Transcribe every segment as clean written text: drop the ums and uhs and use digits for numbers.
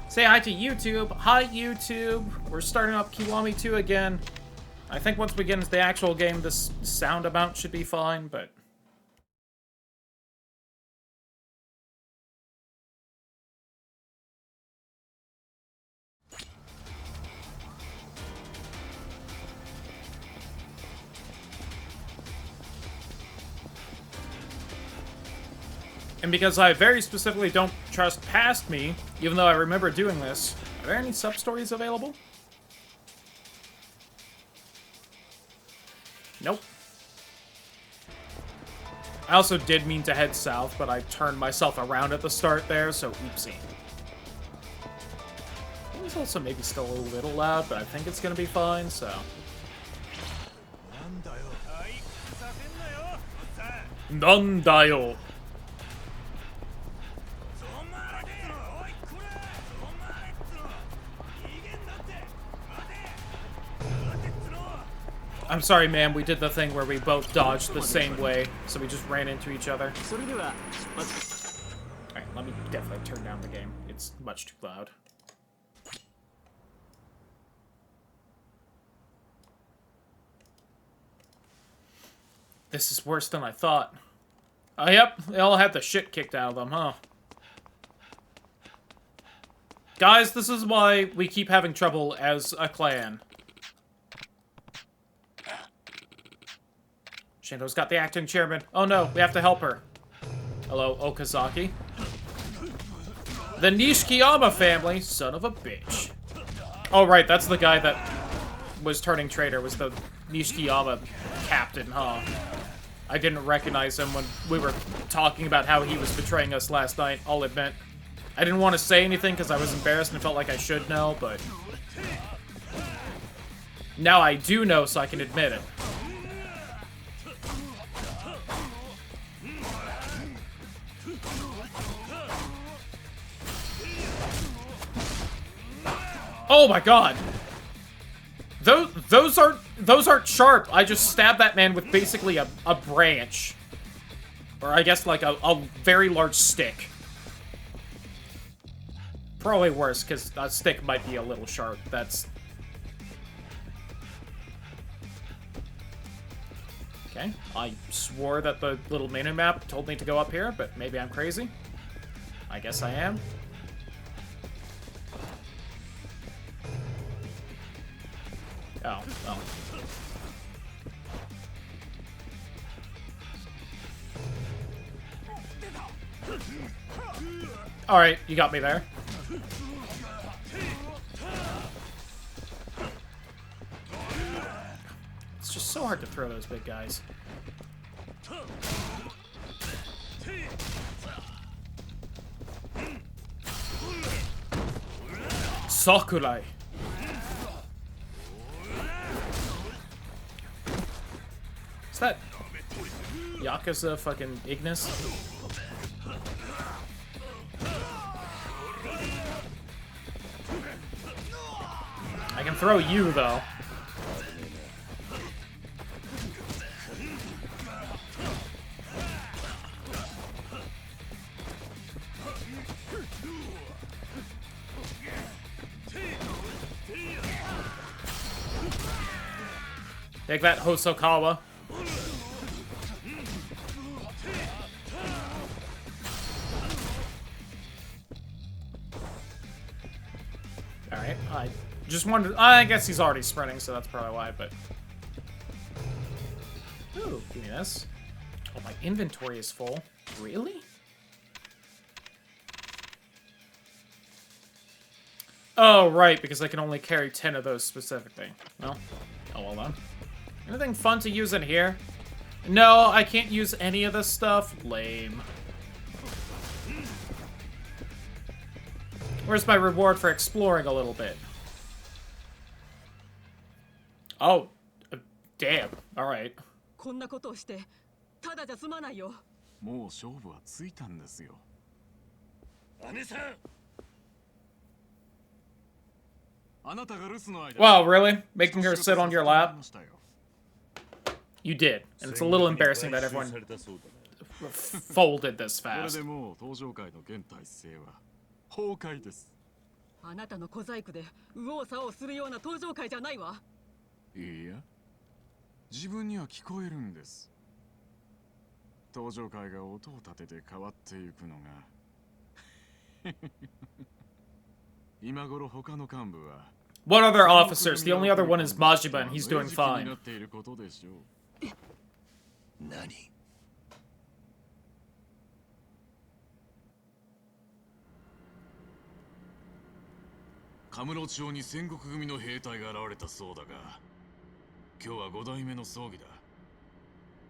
Say hi to YouTube. Hi, YouTube. We're starting up Kiwami 2 again. I think once we get into the actual game, this sound amount should be fine, but... And because I very specifically don't trust past me, even though I remember doing this, are there any sub-stories available? Nope. I also did mean to head south, but I turned myself around at the start there, so oopsie. It was also maybe still a little loud, but I think it's gonna be fine, so... Nandayo! I'm sorry, ma'am, we did the thing where we both dodged the same way, so we just ran into each other. Alright, let me definitely turn down the game. It's much too loud. This is worse than I thought. Oh, yep, they all had the shit kicked out of them, huh? Guys, this is why we keep having trouble as a clan. Shindo's got the acting chairman. Oh no, we have to help her. Hello, Okazaki. The Nishikiyama family, son of a bitch. Oh right, that's the guy that was turning traitor, was the Nishikiyama captain, huh? I didn't recognize him when we were talking about how he was betraying us last night, I'll admit. I didn't want to say anything because I was embarrassed and felt like I should know, but... now I do know, so I can admit it. Oh my god! Those aren't sharp. I just stabbed that man with basically a branch. Or I guess like a very large stick. Probably worse, because a stick might be a little sharp. That's... okay. I swore that the little mini-map told me to go up here, but maybe I'm crazy. I guess I am. Oh, well. Alright, you got me there. It's just so hard to throw those big guys. Sakurai. Is that Yakuza fucking Ignis? I can throw you, though. Take that, Hosokawa. Alright, I just wanted... I guess he's already sprinting, so that's probably why, but... ooh, give me this. Oh, my inventory is full. Really? Oh, right, because I can only carry 10 of those specifically. Well, oh well then. Anything fun to use in here? No, I can't use any of this stuff. Lame. Where's my reward for exploring a little bit? Oh, damn. Alright. Wow, really? Making her sit on your lap? You did, and it's a little embarrassing that everyone folded this fast. あなたの小細工で右往左往するような登場会じゃないわ。いや、自分には聞こえるんです。登場会が音を立てて変わっていくのが。今頃他の幹部は What other officers? The only other one is Majima, and he's doing fine. 何？カムロ町に戦国組の兵隊が現れたそうだが、今日は5代目の葬儀だ。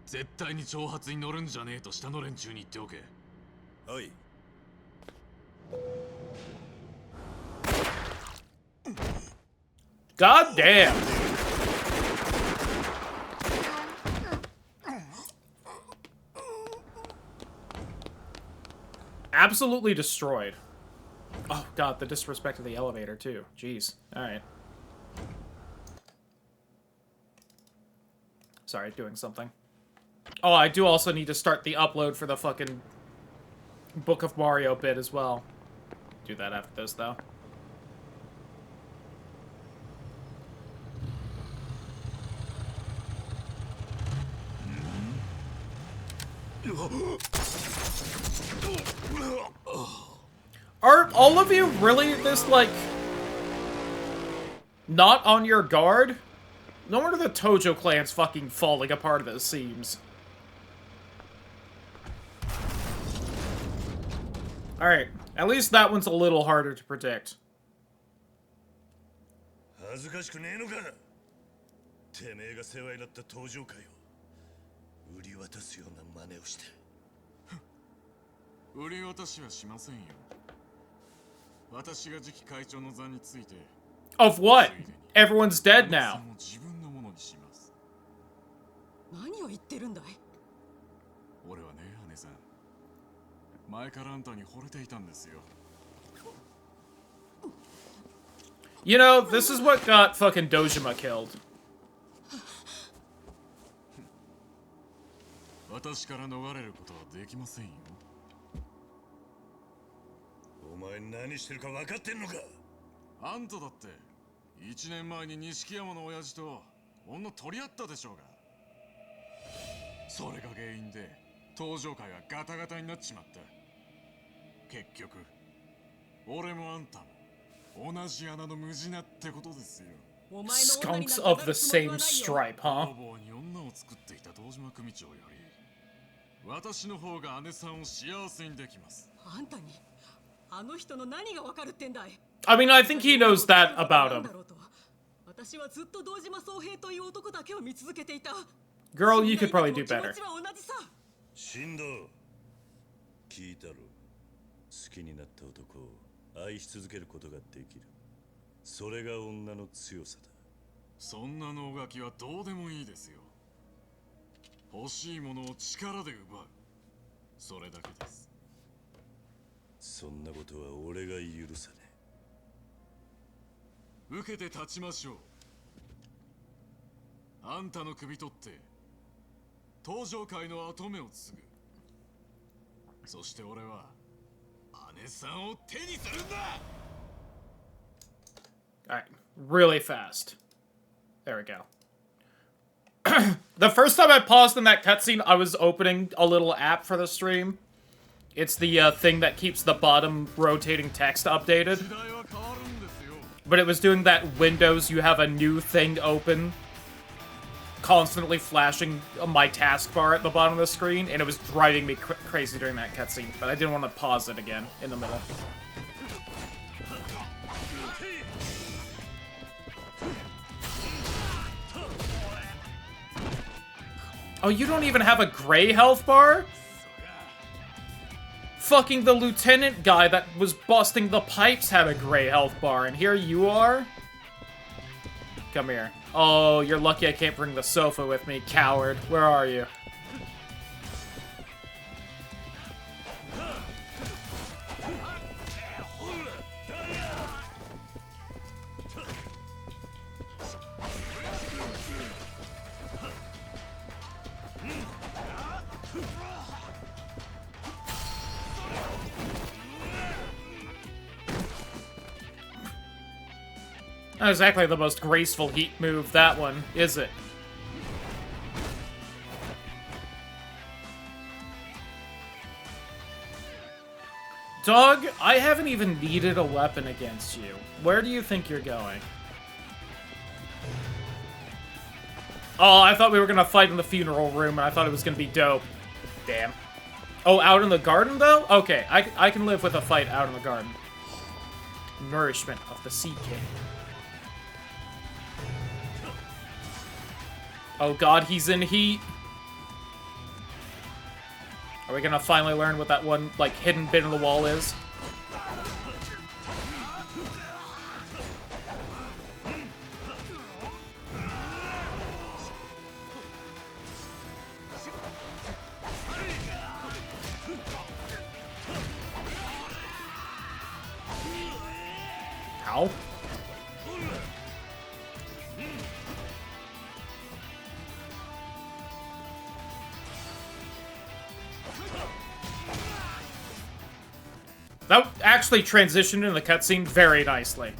絶対に挑発に乗るんじゃねえと下の連中に言っておけ。はい。God damn. Absolutely destroyed. Oh god, the disrespect of the elevator too. Jeez. Alright. Sorry, doing something. Oh, I do also need to start the upload for the fucking Book of Mario bit as well. Do that after this, though. Are all of you really this, like, not on your guard? No wonder the Tojo clan's fucking falling apart at the seams. Alright, at least that one's a little harder to predict. 恥ずかしくねえのか。てめえが世話になった登場会を売り渡すような真似をして。売り渡しはしませんよ。私が次期会長の座について。Of what? Everyone's dead now. 自分のものにします。何を言ってるんだい？俺はね、姉さん。前からあんたに惚れていたんですよ。You know, this is what got fucking Dojima killed. 私から逃れることはできませんよ。お前何してるか分かってんのか。あんただって1年前に錦山の親父と女取り合ったでしょうが。それが原因で登場会がガタガタになっちまった。結局俺もあんたも同じ穴の無地なってことですよ。Skunks of the same stripe, huh? 工房に女を作っていた堂島組長より私の方が姉さんを幸せにできます。あんたにあの人の何がわかるってんだい。I mean, I think he knows that about him. 私はずっと堂島宗平という男だけを見続けていた。 Girl, you could probably do better. 振動聞いたろ。好きになった男を愛し続けることができる。それが女の強さだ。そんな能書きはどうでもいいですよ。欲しいものを力で奪う。それだけです。そんなことは俺が許さねえ。受けて立ちましょう。あんたの首取って登場界の跡目を継ぐ。そして俺は姉さんを手にするんだ。 Alright, really fast. There we go. The first time I paused in that cutscene, I was opening a little app for the stream. It's the thing that keeps the bottom rotating text updated. But it was doing that Windows, you have a new thing open, constantly flashing my taskbar at the bottom of the screen, and it was driving me crazy during that cutscene, but I didn't want to pause it again in the middle. Oh, you don't even have a gray health bar? Fucking the lieutenant guy that was busting the pipes had a gray health bar, and here you are? Come here. Oh, you're lucky I can't bring the sofa with me, coward. Where are you? Not exactly the most graceful heat move, that one, is it? Dog, I haven't even needed a weapon against you. Where do you think you're going? Oh, I thought we were gonna fight in the funeral room, and I thought it was gonna be dope. Damn. Oh, out in the garden, though? Okay, I can live with a fight out in the garden. Nourishment of the Sea King. Oh god, he's in heat. Are we gonna finally learn what that one, like, hidden bit in the wall is? Ow. That actually transitioned in the cutscene very nicely.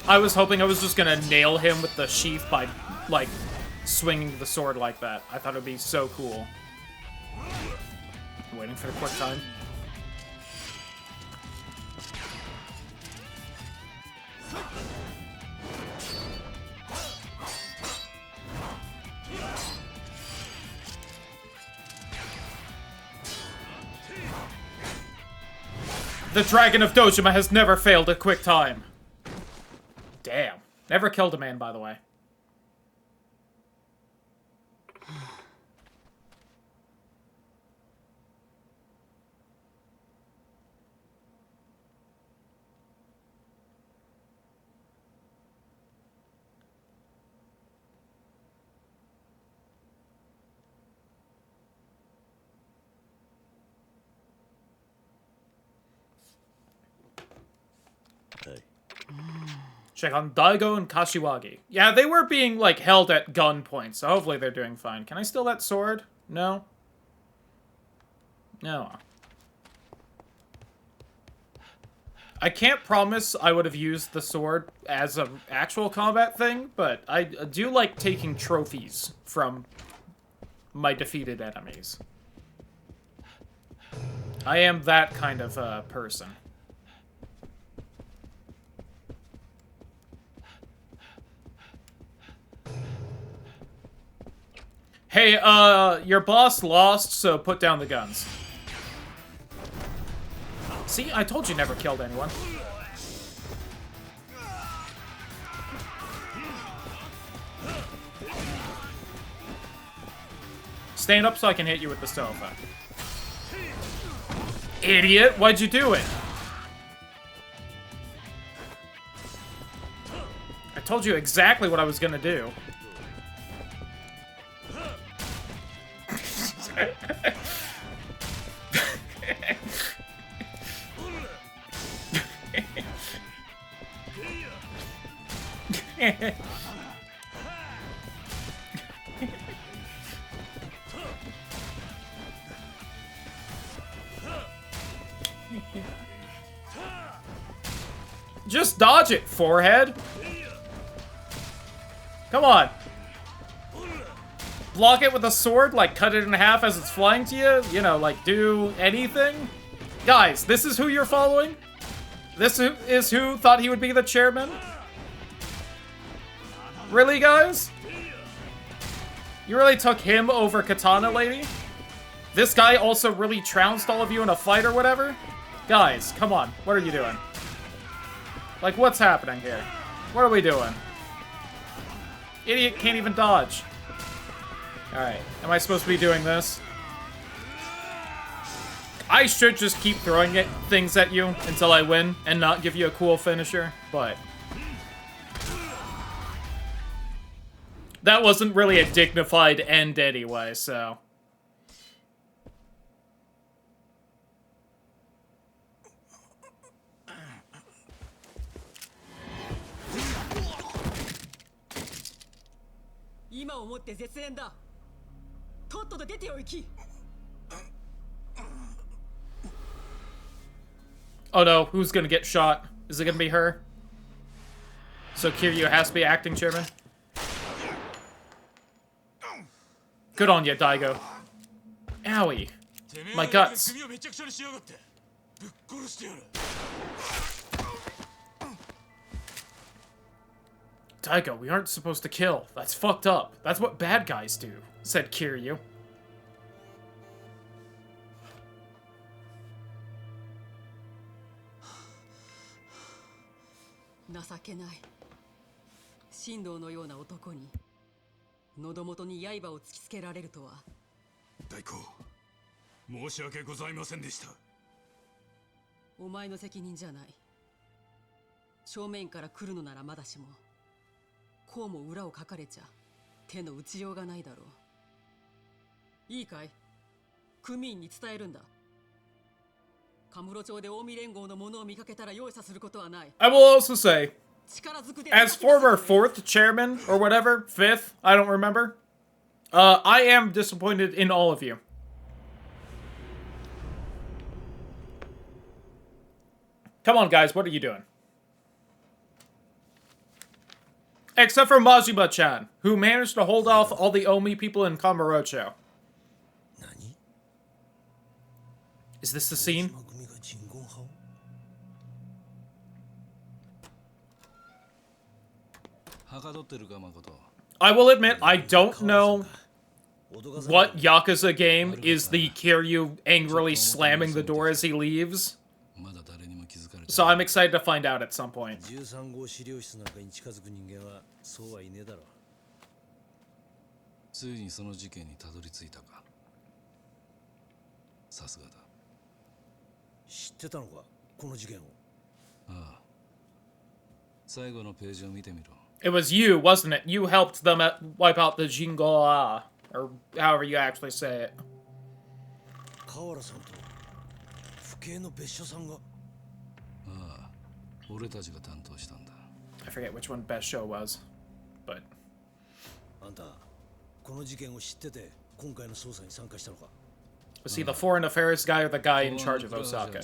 I was hoping I was just gonna nail him with the sheath by, like, swinging the sword like that. I thought it would be so cool. Waiting for the quick time. The Dragon of Dojima has never failed a quick time. Damn. Never killed a man, by the way. Check on Daigo and Kashiwagi. Yeah, they were being, like, held at gunpoint, so hopefully they're doing fine. Can I steal that sword? No? No. I can't promise I would have used the sword as an actual combat thing, but I do like taking trophies from my defeated enemies. I am that kind of person. Hey, your boss lost, so put down the guns. See, I told you never killed anyone. Stand up so I can hit you with the sofa. Idiot, why'd you do it? I told you exactly what I was gonna do. Just dodge it, forehead. Come on. Block it with a sword, like cut it in half as it's flying to you? You know, like do anything? Guys, this is who you're following? This is who thought he would be the chairman? Really, guys? You really took him over Katana Lady? This guy also really trounced all of you in a fight or whatever? Guys, come on. What are you doing? Like, what's happening here? What are we doing? Idiot can't even dodge. Alright, am I supposed to be doing this? I should just keep throwing things at you until I win and not give you a cool finisher, but that wasn't really a dignified end anyway, so. Oh no, who's gonna get shot? Is it gonna be her? So Kiryu has to be acting chairman? Good on you, Daigo. Owie. My guts. Daigo, we aren't supposed to kill. That's fucked up. That's what bad guys do, said Kiryu. I will also say, as former 4th chairman, or whatever, 5th, I don't remember, I am disappointed in all of you. Come on, guys, what are you doing? Except for Majima-chan, who managed to hold off all the Omi people in Kamurocho. Is this the scene? I will admit, I don't know what Yakuza game is the Kiryu angrily slamming the door as he leaves. So I'm excited to find out at some point. It was you, wasn't it? You helped them wipe out the Jingoa, or however you actually say it. I forget which one Best Show was, but... Was he the foreign affairs guy or the guy in charge of Osaka?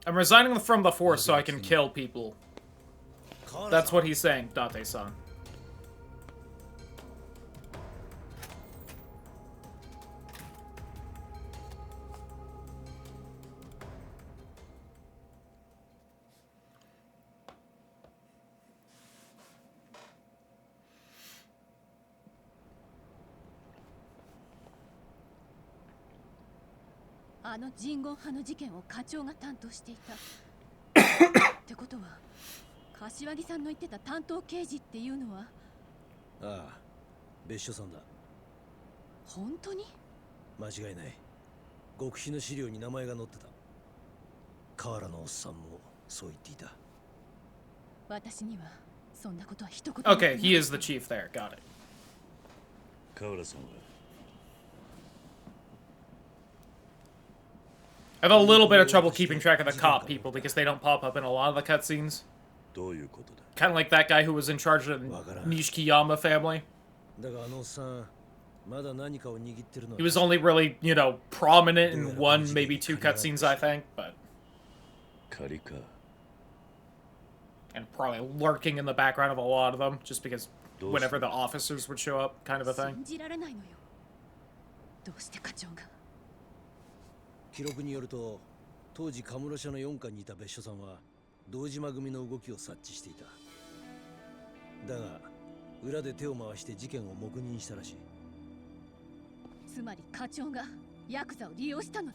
I'm resigning from the force so I can kill people. That's what he's saying, Date-san. Okay, he is the chief there. Got it. I have a little bit of trouble keeping track of the cop people because they don't pop up in a lot of the cutscenes. Kind of like that guy who was in charge of the Nishikiyama family. He was only really, you know, prominent in one, maybe 2 cutscenes, I think, but... And probably lurking in the background of a lot of them, just because whenever the officers would show up, kind of a thing. 記録によると、当時カムロ社の4課にいた別所さんは堂島組の動きを察知していた。だが裏で手を回して事件を黙認したらしい。つまり課長がヤクザを利用したのね。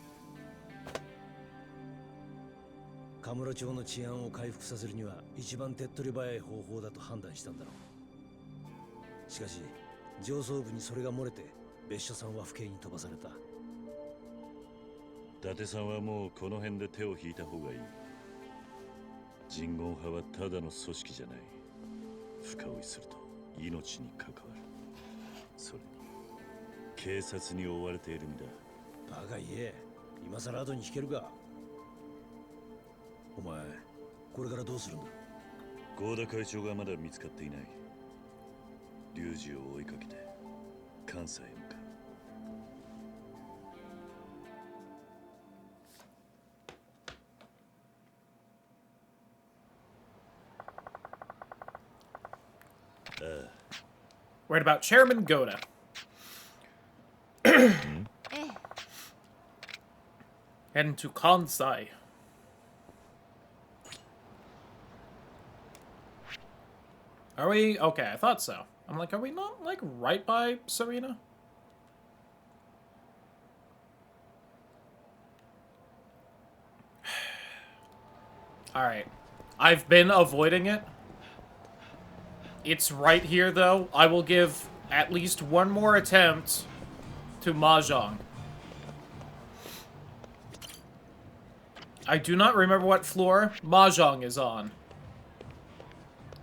カムロ町の治安を回復させるには一番手っ取り早い方法だと判断したんだろう。しかし上層部にそれが漏れて別所さんは府警に飛ばされた。伊達さんはもうこの辺で手を引いた方がいい。人言派はただの組織じゃない。深追いすると命に関わる。それに警察に追われている身だ。バカ言え。今さら後に引けるか。お前、これからどうするんだ。合田会長がまだ見つかっていない。龍二を追いかけて関西へ向かう。Right about Chairman Goda. Heading to Kansai. Are we? Okay, I thought so. I'm like, are we not, like, right by Serena? Alright. I've been avoiding it. It's right here, though. I will give at least one more attempt to Mahjong. I do not remember what floor Mahjong is on.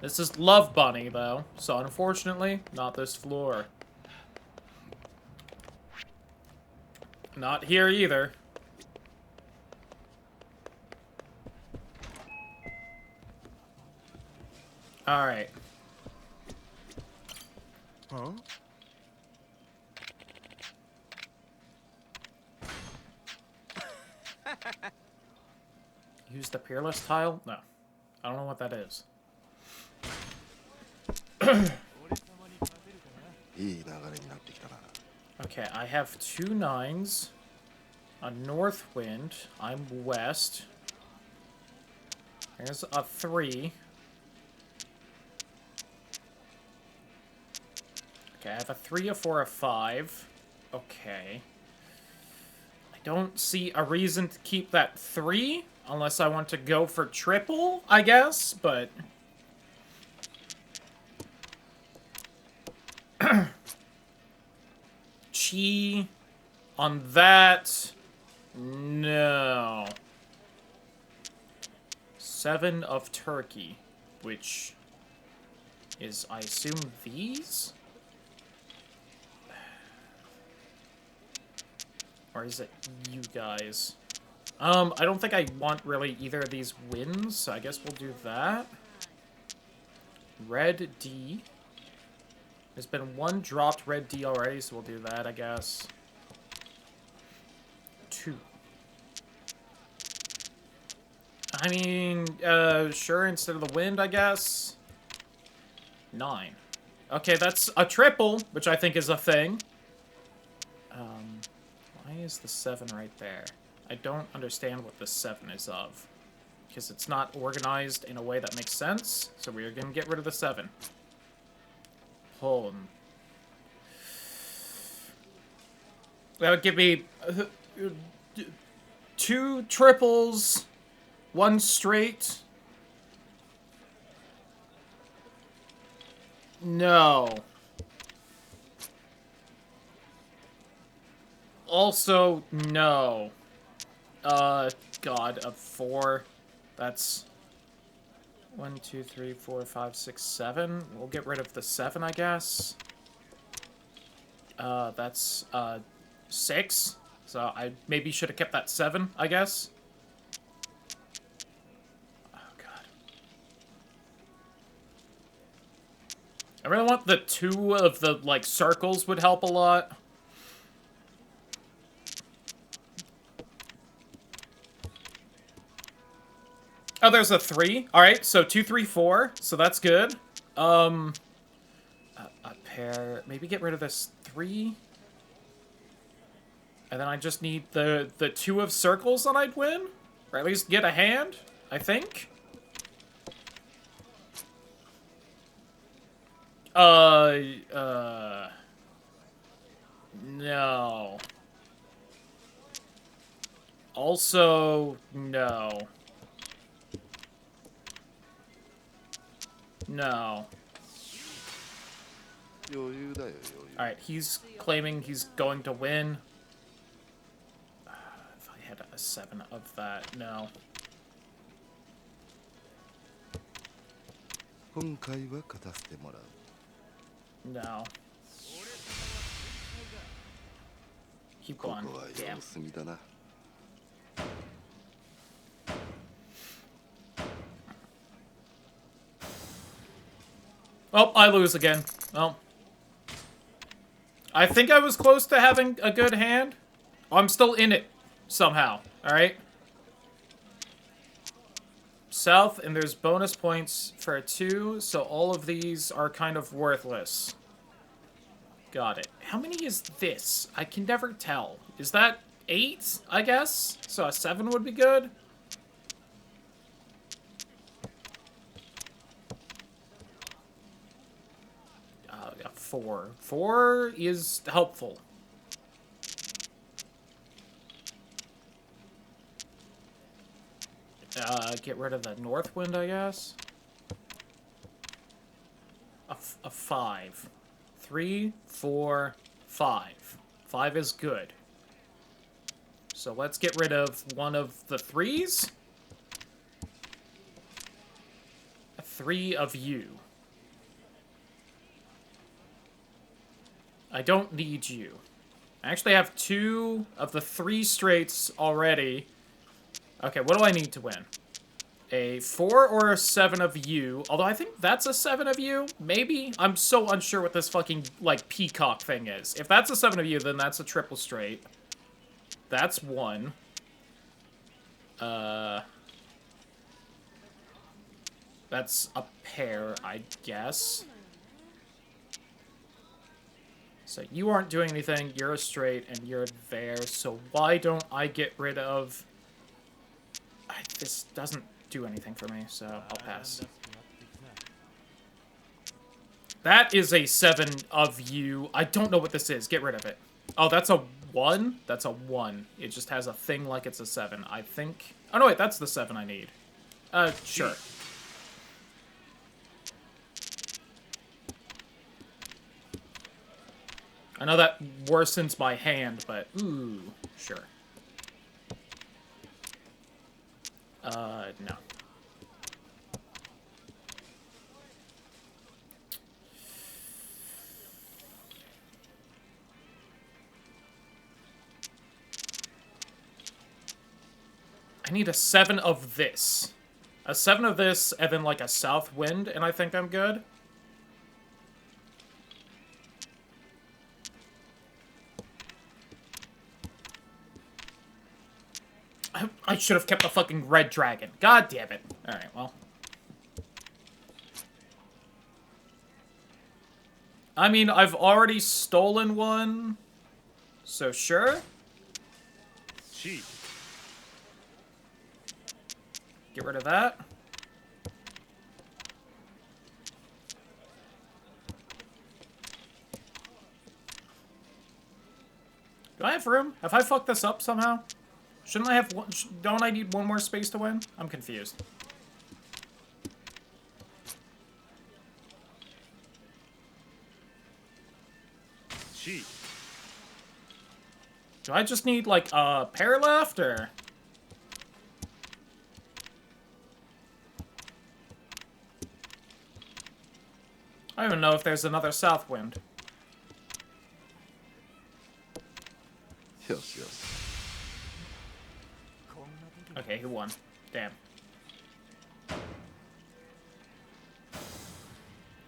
This is Love Bunny, though, so unfortunately, not this floor. Not here either. Alright. Huh? Use the Peerless tile? No. I don't know what that is. Okay, I have 2 9s. A north wind. I'm west. There's a 3. Okay, I have a 3, a 4, a 5. Okay. I don't see a reason to keep that 3, unless I want to go for triple, I guess, but... Chi on that... No. 7 of turkey, which is, I assume, these? Or is it you guys? I don't think I want really either of these wins, so I guess we'll do that. Red D. There's been 1 dropped red D already, so we'll do that, I guess. 2. I mean, sure, instead of the wind, I guess. 9. Okay, that's a triple, which I think is a thing. Why is the 7 right there? I don't understand what the 7 is of. Because it's not organized in a way that makes sense, so we are going to get rid of the 7. Pull. That would give me 2 triples, 1 straight. No. Also, no. God, a 4. That's 1, 2, 3, 4, 5, 6, 7. We'll get rid of the 7, I guess. That's 6. So I maybe should have kept that 7, I guess. Oh, God. I really want the 2 of the, like, circles would help a lot. Oh, there's a 3. Alright, so 2, 3, 4. So that's good. A pair. Maybe get rid of this 3. And then I just need the 2 of circles and I'd win? Or at least get a hand, I think. No. Also, no. No. Alright, he's claiming he's going to win. If I had a 7 of that, no. No. He won. Damn. Oh, I lose again. Well, I think I was close to having a good hand. I'm still in it somehow. All right. South, and there's bonus points for 2, so all of these are kind of worthless. Got it. How many is this? I can never tell. Is that 8, I guess? So a 7 would be good? We got 4. 4 is helpful. Get rid of the north wind, I guess. A 5. 3, 4, 5. 5 is good. So let's get rid of one of the 3s. A 3 of you. I don't need you. I actually have 2 of the 3 straights already. Okay, what do I need to win? A 4 or a 7 of you. Although I think that's a 7 of you. Maybe? I'm so unsure what this fucking, like, peacock thing is. If that's a 7 of you, then that's a triple straight. That's 1. That's a pair, I guess. So you aren't doing anything. You're a straight, and you're there. So why don't I get rid of... This doesn't do anything for me, so I'll pass. That is a 7 of you. I don't know what this is. Get rid of it. Oh, that's a 1? That's a 1. It just has a thing like it's a 7. I think... Oh, no, wait. That's the 7 I need. Sure. I know that worsens my hand, but... Ooh, sure. No. I need a 7 of this. A 7 of this, and then, like, a south wind, and I think I'm good. I should have kept the fucking red dragon. God damn it. Alright, well. I mean, I've already stolen one. So, sure. Get rid of that. Do I have room? Have I fucked this up somehow? Shouldn't I have one? Don't I need one more space to win? I'm confused. Do I just need, like, a pair left, or...? I don't even know if there's another south wind. Yes, yes. Okay, who won? Damn.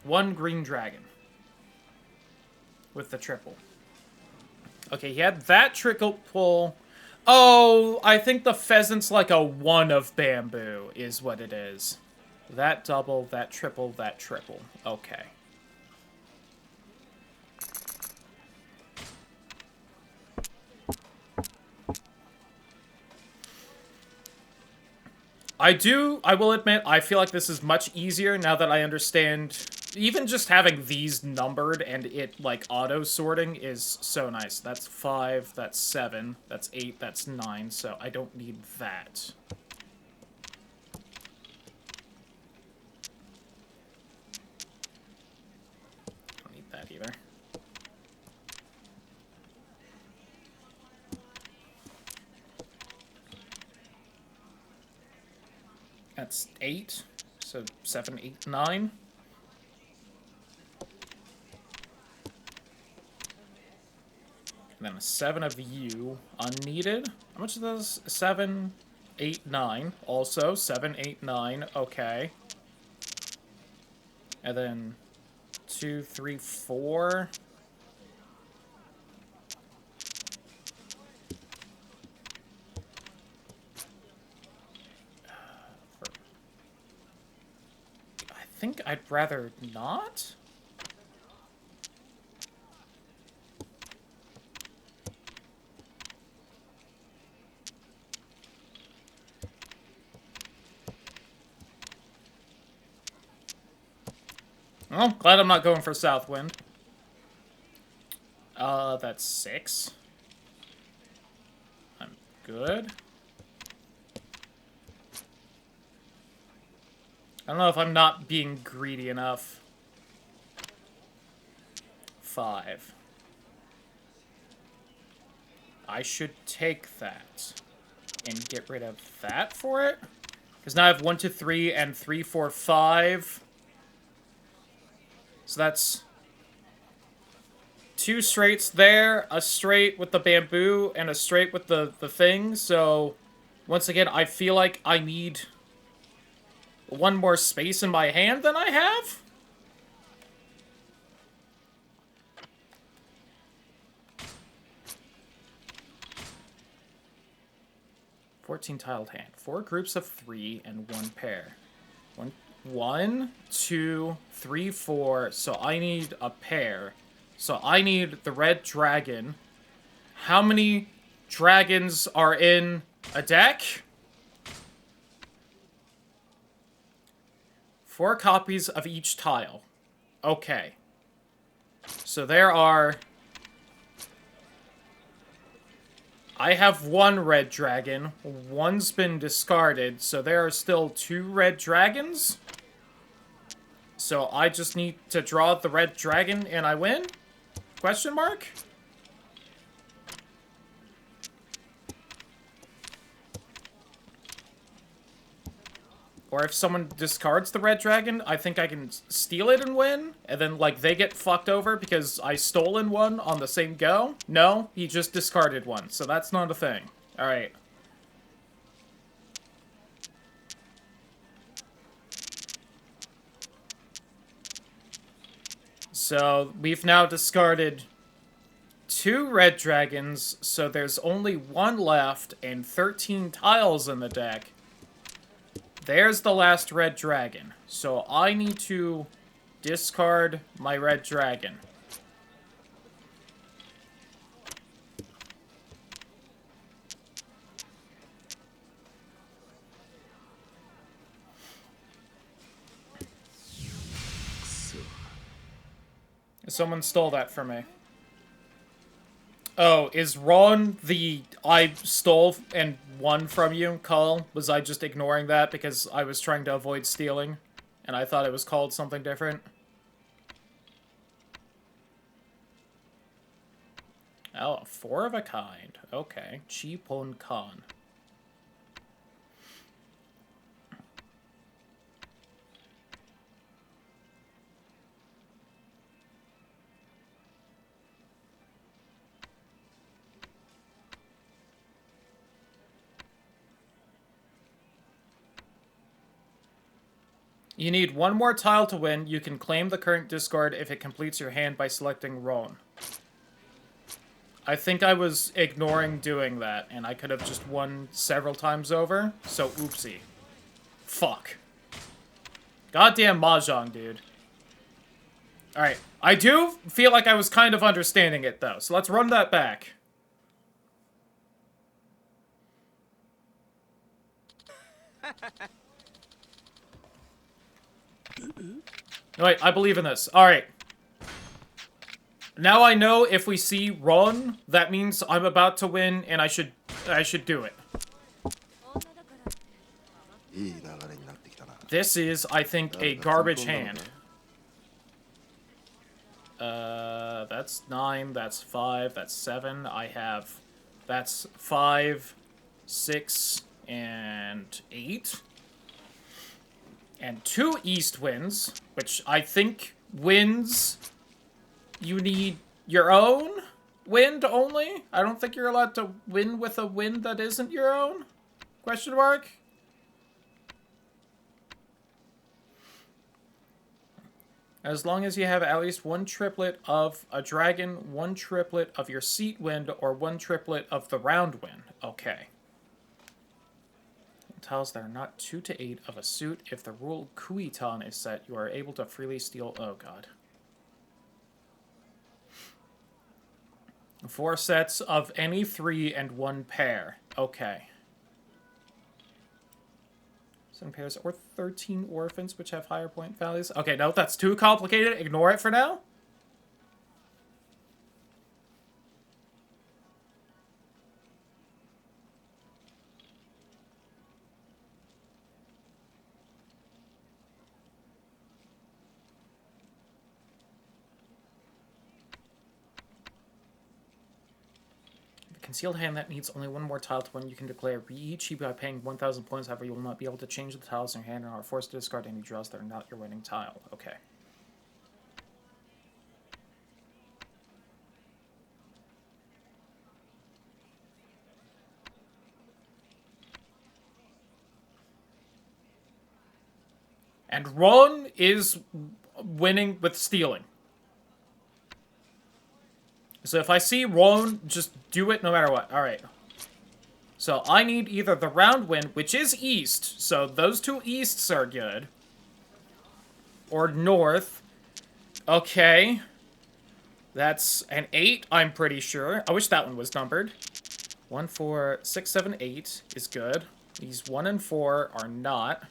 1 green dragon. With the triple. Okay, he had that triple pull. Oh, I think the pheasant's like a 1 of bamboo is what it is. That double, that triple, that triple. Okay. I will admit, I feel like this is much easier now that I understand, even just having these numbered and it, like, auto-sorting is so nice. That's 5, that's 7, that's 8, that's 9, so I don't need that. Don't need that either. That's 8, so 7, 8, 9. And then a 7 of you, unneeded. How much is this? 7, 8, 9. Also, 7, 8, 9. Okay. And then 2, 3, 4. I think I'd rather not. Well, glad I'm not going for Southwind. That's 6. I'm good. I don't know if I'm not being greedy enough. 5. I should take that and get rid of that for it. Because now I have 1, 2, 3, and 3, 4, 5. So that's 2 straights there, a straight with the bamboo, and a straight with the thing. So, once again, I feel like I need 1 more space in my hand than I have. $14-tiled hand. 4 groups of 3 and 1 pair. 1, 2, 3, 4. So I need a pair. So I need the red dragon. How many dragons are in a deck? 4 copies of each tile. Okay. So there are... I have 1 red dragon. 1's been discarded, so there are still 2 red dragons. So I just need to draw the red dragon and I win? Question mark? Or if someone discards the red dragon, I think I can steal it and win? And then, like, they get fucked over because I stolen one on the same go? No, he just discarded one, so that's not a thing. Alright. So, we've now discarded 2 red dragons, so there's only 1 left and 13 tiles in the deck. There's the last red dragon. So I need to discard my red dragon. Someone stole that from me. Oh, is Ron the I stole and won from you call? Was I just ignoring that because I was trying to avoid stealing? And I thought it was called something different? Oh, 4 of a kind. Okay. Chipon Khan. You need 1 more tile to win. You can claim the current discard if it completes your hand by selecting Roan. I think I was ignoring doing that, and I could have just won several times over, so oopsie. Fuck. Goddamn Mahjong, dude. Alright, I do feel like I was kind of understanding it, though, so let's run that back. Wait, I believe in this. Alright. Now I know if we see Ron, that means I'm about to win, and I should do it. This is, I think, a garbage hand. That's 9, that's 5, that's 7. I have... That's 5, 6, and 8. And 2 east wins, which I think wins... You need your own? wind only? I don't think you're allowed to win with a wind that isn't your own? Question mark? As long as you have at least one triplet of a dragon, one triplet of your seat wind, or one triplet of the round wind. Okay. Tiles that are not 2 to 8 of a suit. If the rule Kuitan is set, you are able to freely steal... Oh, God. 4 sets of any 3 and 1 pair. Okay. 7 pairs or 13 orphans, which have higher point values. Okay, no, that's too complicated. Ignore it for now. Concealed hand that needs only one more tile to win. You can declare Riichi by paying 1,000 points. However, you will not be able to change the tiles in your hand and are forced to discard any draws that are not your winning tile. Okay. And Ron is winning with stealing. So if I see Ron, just do it no matter what. Alright. So I need either the round wind, which is east, so those 2 easts are good. Or north. Okay. That's an 8, I'm pretty sure. I wish that one was numbered. 1, 4, 6, 7, 8 is good. These 1 and 4 are not.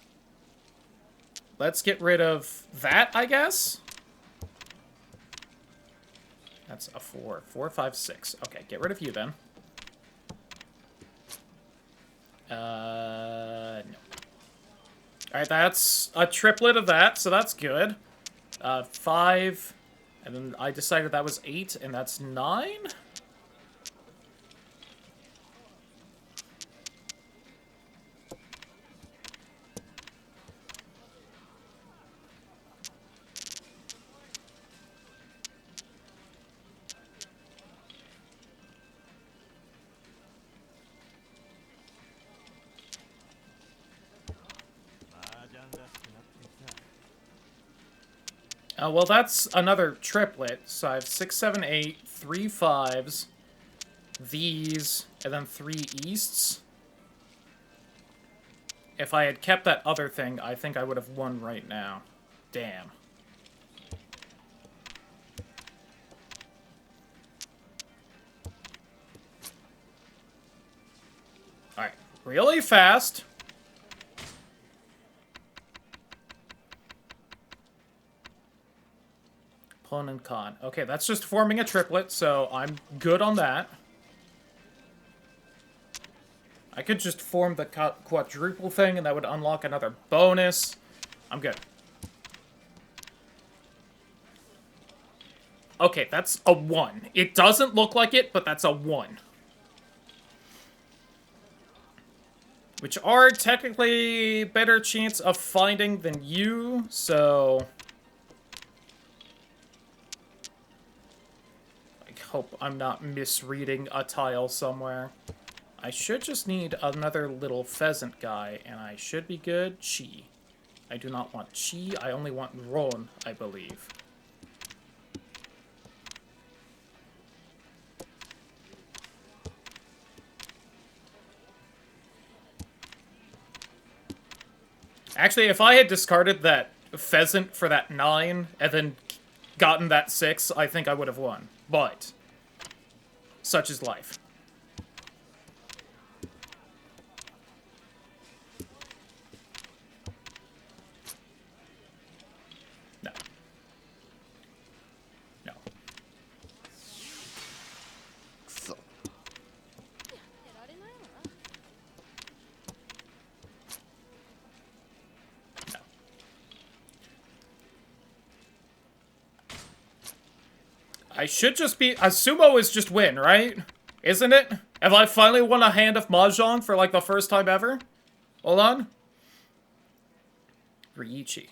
Let's get rid of that, I guess? That's a 4. 4, 5, 6. Okay, get rid of you then. No. Alright, that's a triplet of that, so that's good. 5, and then I decided that was 8, and that's 9? Well, that's another triplet. So I have 6, 7, 8, 3 5s, these, and then 3 easts. If I had kept that other thing, I think I would have won right now. Damn. Alright, really fast. Pon and con. Okay, that's just forming a triplet, so I'm good on that. I could just form the quadruple thing, and that would unlock another bonus. I'm good. Okay, that's a 1. It doesn't look like it, but that's a 1. Which are technically better chance of finding than you, so... hope I'm not misreading a tile somewhere. I should just need another little pheasant guy, and I should be good. Chi. I do not want Chi, I only want Ron, I believe. Actually, if I had discarded that pheasant for that 9, and then gotten that 6, I think I would have won. But... such is life. No. No. No. I should just be... a sumo is just win, right? Isn't it? Have I finally won a hand of Mahjong for, like, the first time ever? Hold on. Riichi.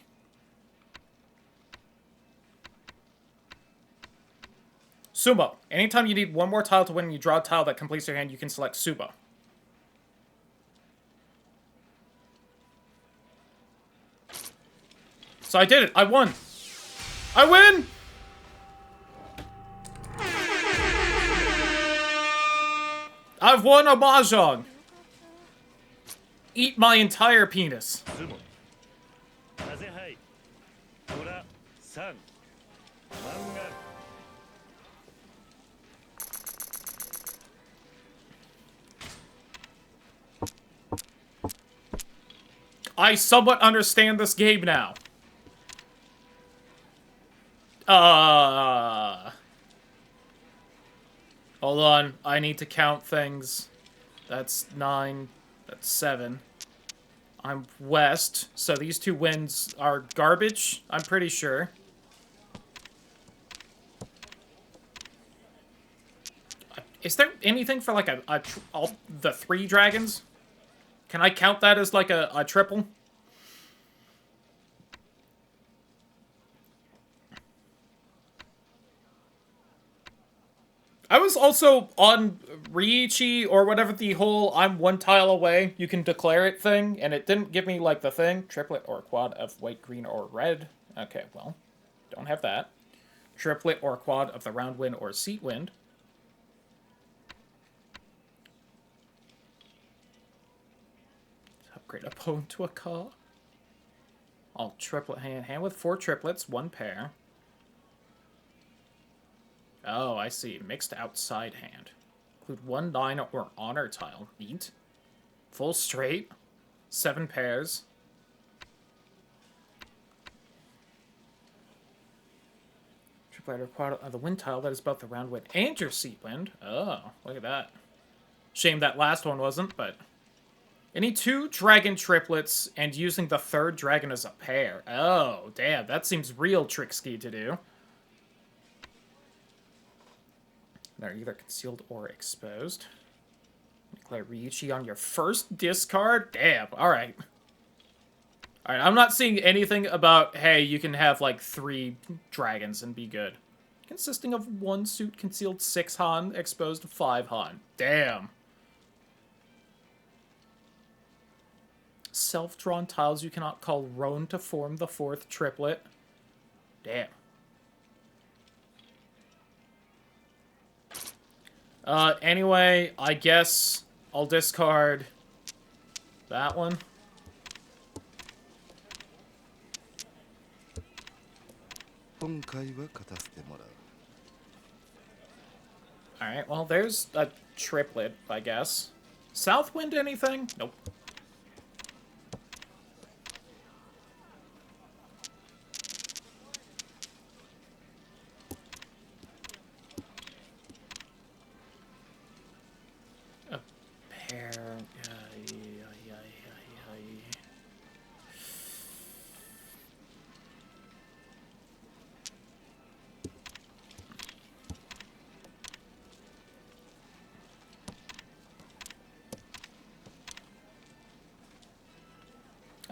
Sumo. Anytime you need one more tile to win and you draw a tile that completes your hand, you can select Sumo. So I did it. I won. I win! I've won a Mahjong. Eat my entire penis. ズモ風はいトラサンマンガ I somewhat understand this game now. Hold on. I need to count things. That's 9. That's 7. I'm west, so these two wins are garbage, I'm pretty sure. Is there anything for, like, all the 3 dragons? Can I count that as, like, a triple? I was also on Riichi, or whatever the whole I'm one tile away, you can declare it thing, and it didn't give me, like, the thing. Triplet or quad of white, green, or red. Okay, well, don't have that. Triplet or quad of the round wind or seat wind. Upgrade a poem to a car. All triplet hand. Hand with 4 triplets, 1 pair. Oh, I see. Mixed outside hand. Include 1 9 or honor tile. Neat. Full straight. 7 pairs. Triplet or quad of the wind tile that is both the round wind and your seat wind. Oh, look at that. Shame that last one wasn't, but... Any 2 dragon triplets and using the 3rd dragon as a pair. Oh, damn. That seems real tricksky to do. They're either concealed or exposed. Declare Ryuchi on your first discard? Damn, alright. Alright, I'm not seeing anything about, hey, you can have, like, 3 dragons and be good. Consisting of 1 suit concealed 6 Han, exposed 5 Han. Damn. Self-drawn tiles you cannot call Roan to form the 4th triplet. Damn. Anyway, I guess I'll discard that one. Alright, well, there's a triplet, I guess. Southwind anything? Nope.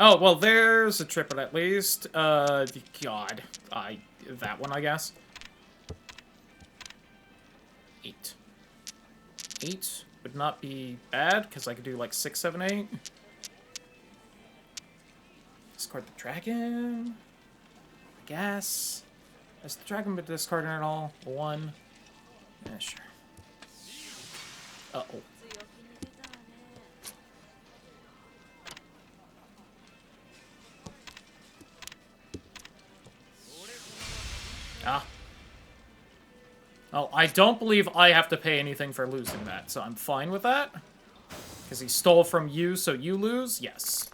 Oh, well, there's a triplet at least. God. That one, I guess. 8. 8 would not be bad, because I could do, like, 6, 7, 8. Discard the dragon. I guess. Has the dragon been discarded at all? 1. Yeah, sure. Uh-oh. Ah. Oh, I don't believe I have to pay anything for losing that, so I'm fine with that. Because he stole from you, so you lose? Yes.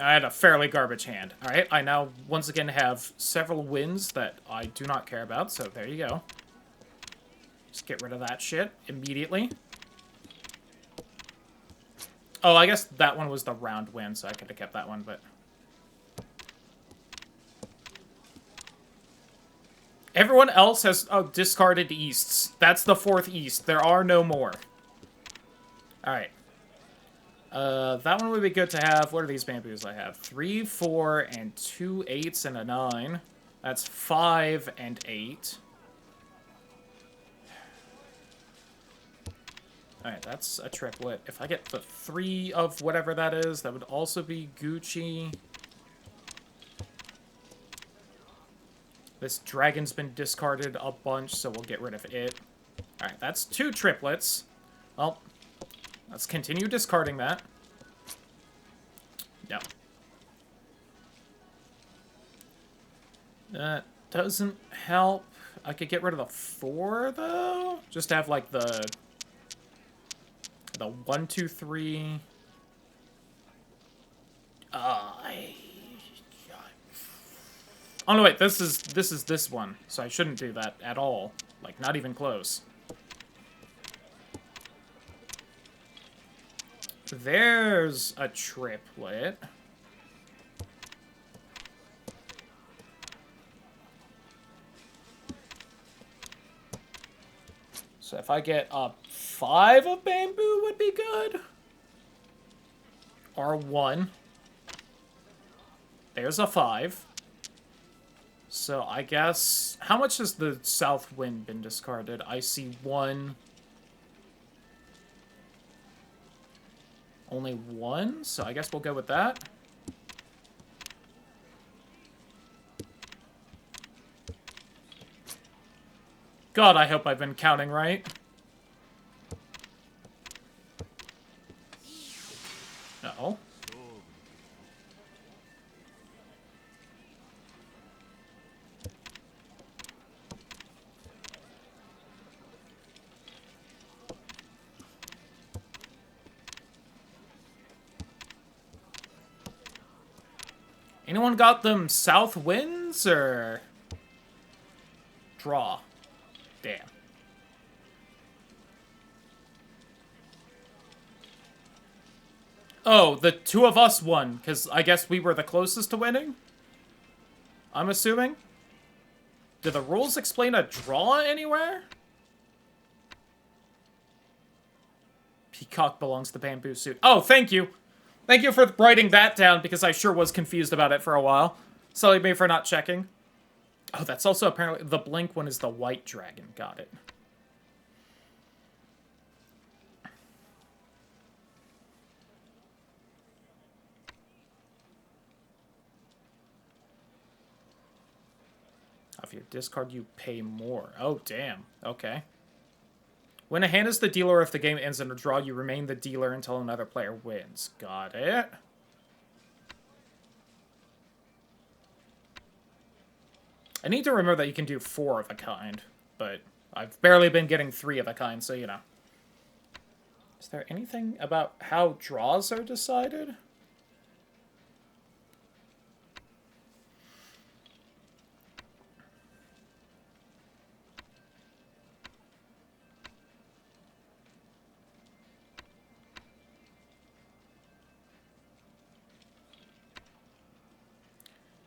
I had a fairly garbage hand. Alright, I now once again have several wins that I do not care about, so there you go. Just get rid of that shit immediately. Oh, I guess that one was the round win, so I could have kept that one, but... Everyone else has discarded Easts. That's the 4th East. There are no more. Alright. That one would be good to have. What are these bamboos I have? 3, 4, and 2 8s and a 9. That's 5 and 8. Alright, that's a triplet. If I get the 3 of whatever that is, that would also be Gucci. This dragon's been discarded a bunch, so we'll get rid of it. Alright, that's 2 triplets. Well, let's continue discarding that. No. That doesn't help. I could get rid of the 4, though. Just to have, like, the 1, 2, 3. Oh, no, wait. This is this one. So I shouldn't do that at all. Like, not even close. There's a triplet. So if I get a 5 of bamboo would be good. Or 1. There's a 5. So I guess... How much has the south wind been discarded? I see 1. Only 1? So I guess we'll go with that. God, I hope I've been counting right. Uh-oh. Anyone got them south winds, or... Draw. Damn. Oh, the 2 of us won, because I guess we were the closest to winning? I'm assuming? Do the rules explain a draw anywhere? Peacock belongs to the bamboo suit. Oh, thank you! Thank you for writing that down, because I sure was confused about it for a while. Sorry me for not checking. Oh, that's also apparently... The blink one is the white dragon. Got it. If you discard, you pay more. Oh, damn. Okay. When a hand is the dealer, if the game ends in a draw, you remain the dealer until another player wins. Got it. I need to remember that you can do 4 of a kind, but I've barely been getting 3 of a kind, so you know. Is there anything about how draws are decided?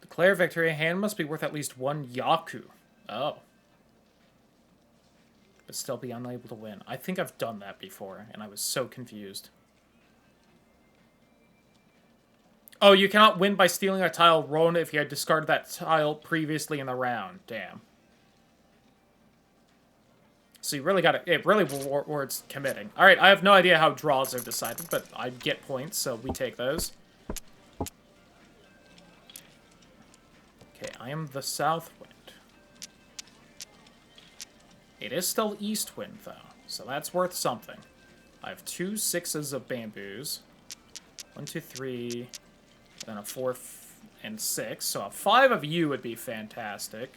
Declare victory. A hand must be worth at least 1 Yaku. Oh. But still be unable to win. I think I've done that before, and I was so confused. Oh, you cannot win by stealing a tile rolled if you had discarded that tile previously in the round. Damn. So you really gotta... It really rewards committing. Alright, I have no idea how draws are decided, but I get points, so we take those. Okay, I am the south wind. It is still east wind, though, so that's worth something. I have 2 6s of bamboos. 1, 2, 3, then a 4 and 6, so a 5 of you would be fantastic.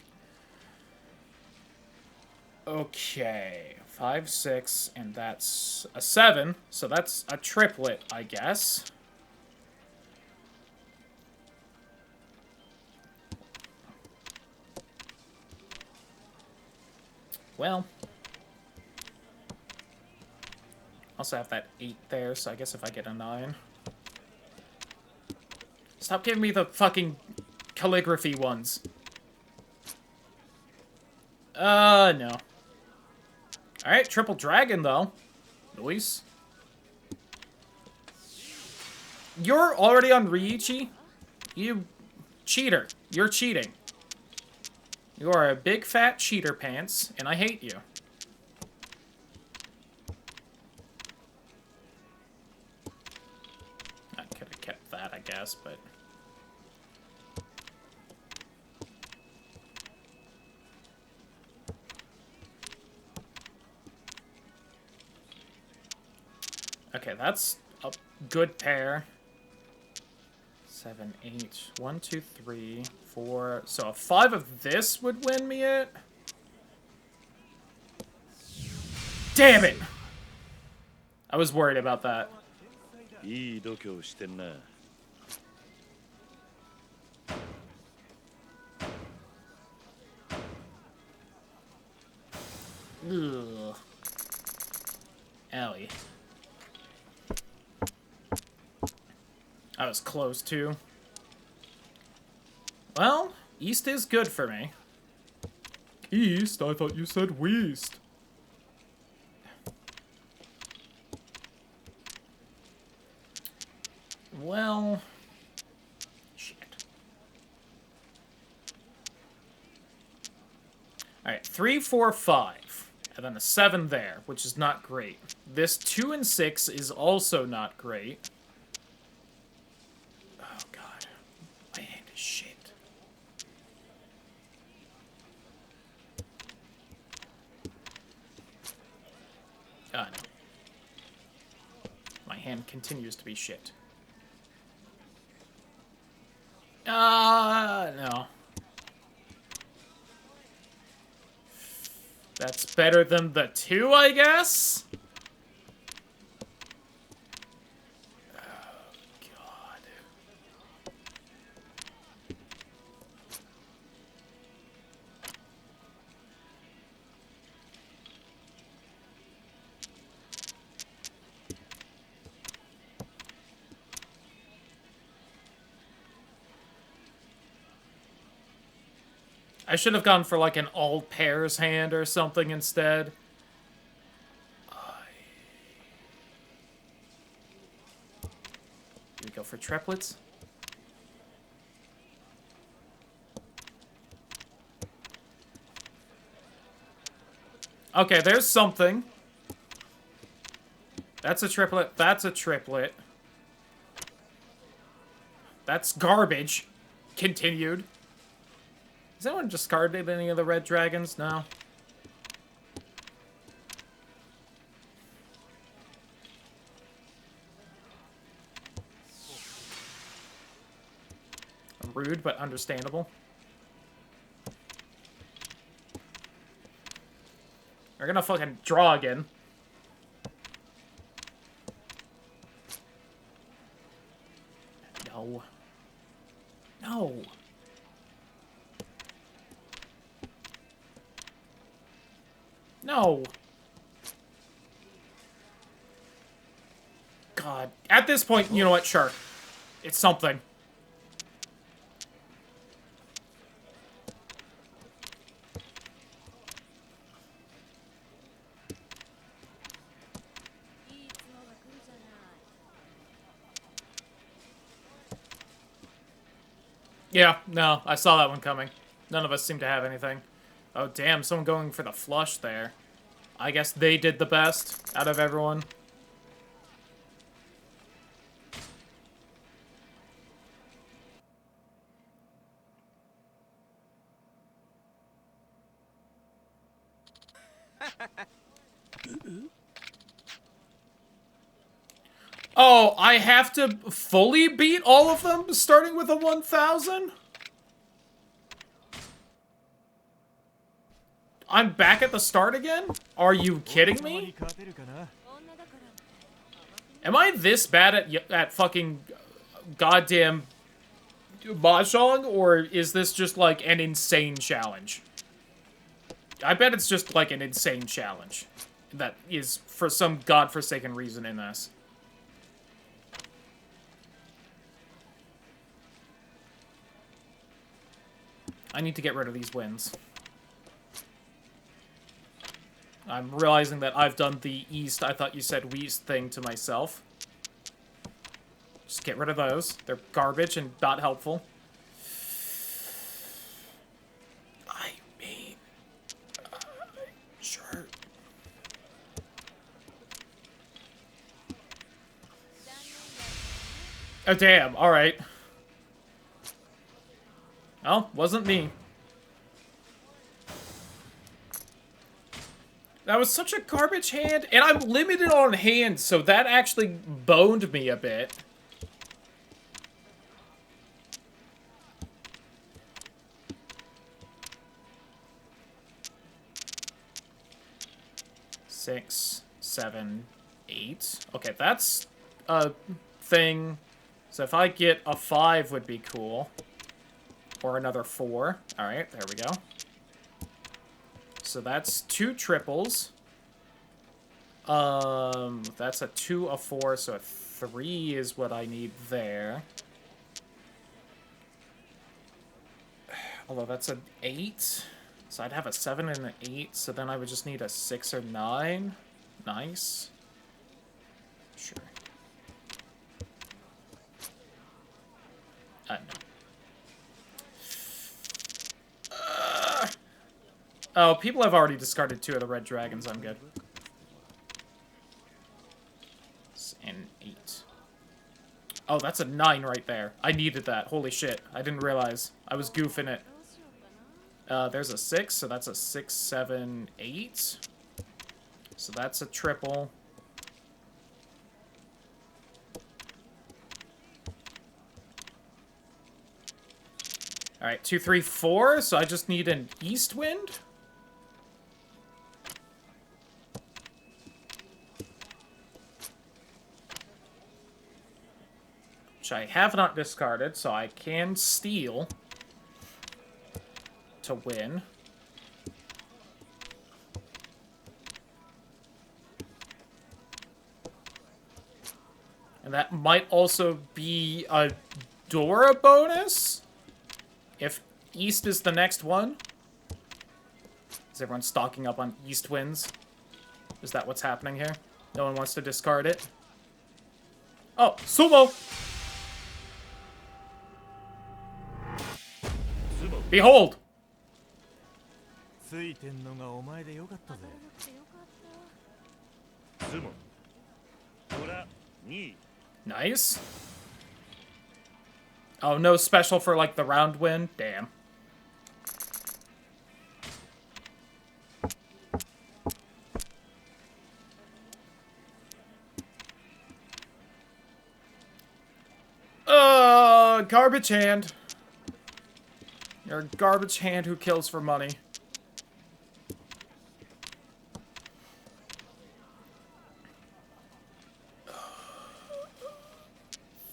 Okay, 5, 6, and that's a 7, so that's a triplet, I guess. Well, also have that 8 there, so I guess if I get a 9. Stop giving me the fucking calligraphy ones. No. Alright, triple dragon, though. Nice. You're already on Riichi? You cheater. You're cheating. You are a big fat cheater pants, and I hate you. I could have kept that, I guess, but... Okay, that's a good pair. 7, 8. 1, 2, 3, 4. So a 5 of this would win me it. Damn it! I was worried about that. いい度胸してんな。Ugh. Owie. I was close, too. Well, East is good for me. East? I thought you said West. Well... Shit. Alright, 3, 4, 5. And then a 7 there, which is not great. This 2 and 6 is also not great. Oh, God. My hand is shit. Ah, no. My hand continues to be shit. No. That's better than the 2, I guess? Oh, God. I should have gone for like an all pairs hand or something instead. Do we go for triplets? Okay, there's something. That's a triplet. That's a triplet. That's garbage. Continued. Has anyone discarded any of the red dragons? No. Rude, but understandable. We're gonna fucking draw again. No. No. No. God. At this point, you know what? Sure. It's something. Yeah, no, I saw that one coming. None of us seem to have anything. Oh, damn, someone going for the flush there. I guess they did the best out of everyone. Oh, I have to fully beat all of them, starting with a 1,000? I'm back at the start again? Are you kidding me? Am I this bad at fucking goddamn Mahjong, or is this just like an insane challenge? I bet it's just like an insane challenge that is for some godforsaken reason in this. I need to get rid of these wins. I'm realizing that I've done the East, I thought you said West thing to myself. Just get rid of those. They're garbage and not helpful. I mean... sure. Oh, damn. Alright. Oh, wasn't me. That was such a garbage hand, and I'm limited on hands, so that actually boned me a bit. Six, 7, 8. Okay, that's a thing. So if I get a 5 would be cool. Or another 4. Alright, there we go. So that's 2 triples. That's a 2, a 4, so a 3 is what I need there. Although that's an 8. So I'd have a 7 and an 8, so then I would just need a 6 or 9. Nice. Sure. No. Oh, people have already discarded 2 of the red dragons. I'm good. And 8. Oh, that's a 9 right there. I needed that. Holy shit. I didn't realize. I was goofing it. There's a 6, so that's a 6, 7, 8. So that's a triple. Alright, 2, 3, 4. So I just need an east wind. Which I have not discarded, so I can steal to win. And that might also be a Dora bonus? If East is the next one? Is everyone stocking up on East wins? Is that what's happening here? No one wants to discard it? Oh, Sumo! Behold! ついてんのがお前でよかったぜ。スモトラ2 Nice. Oh, no special for, like, the round win? Damn. Garbage hand. You're a garbage hand who kills for money.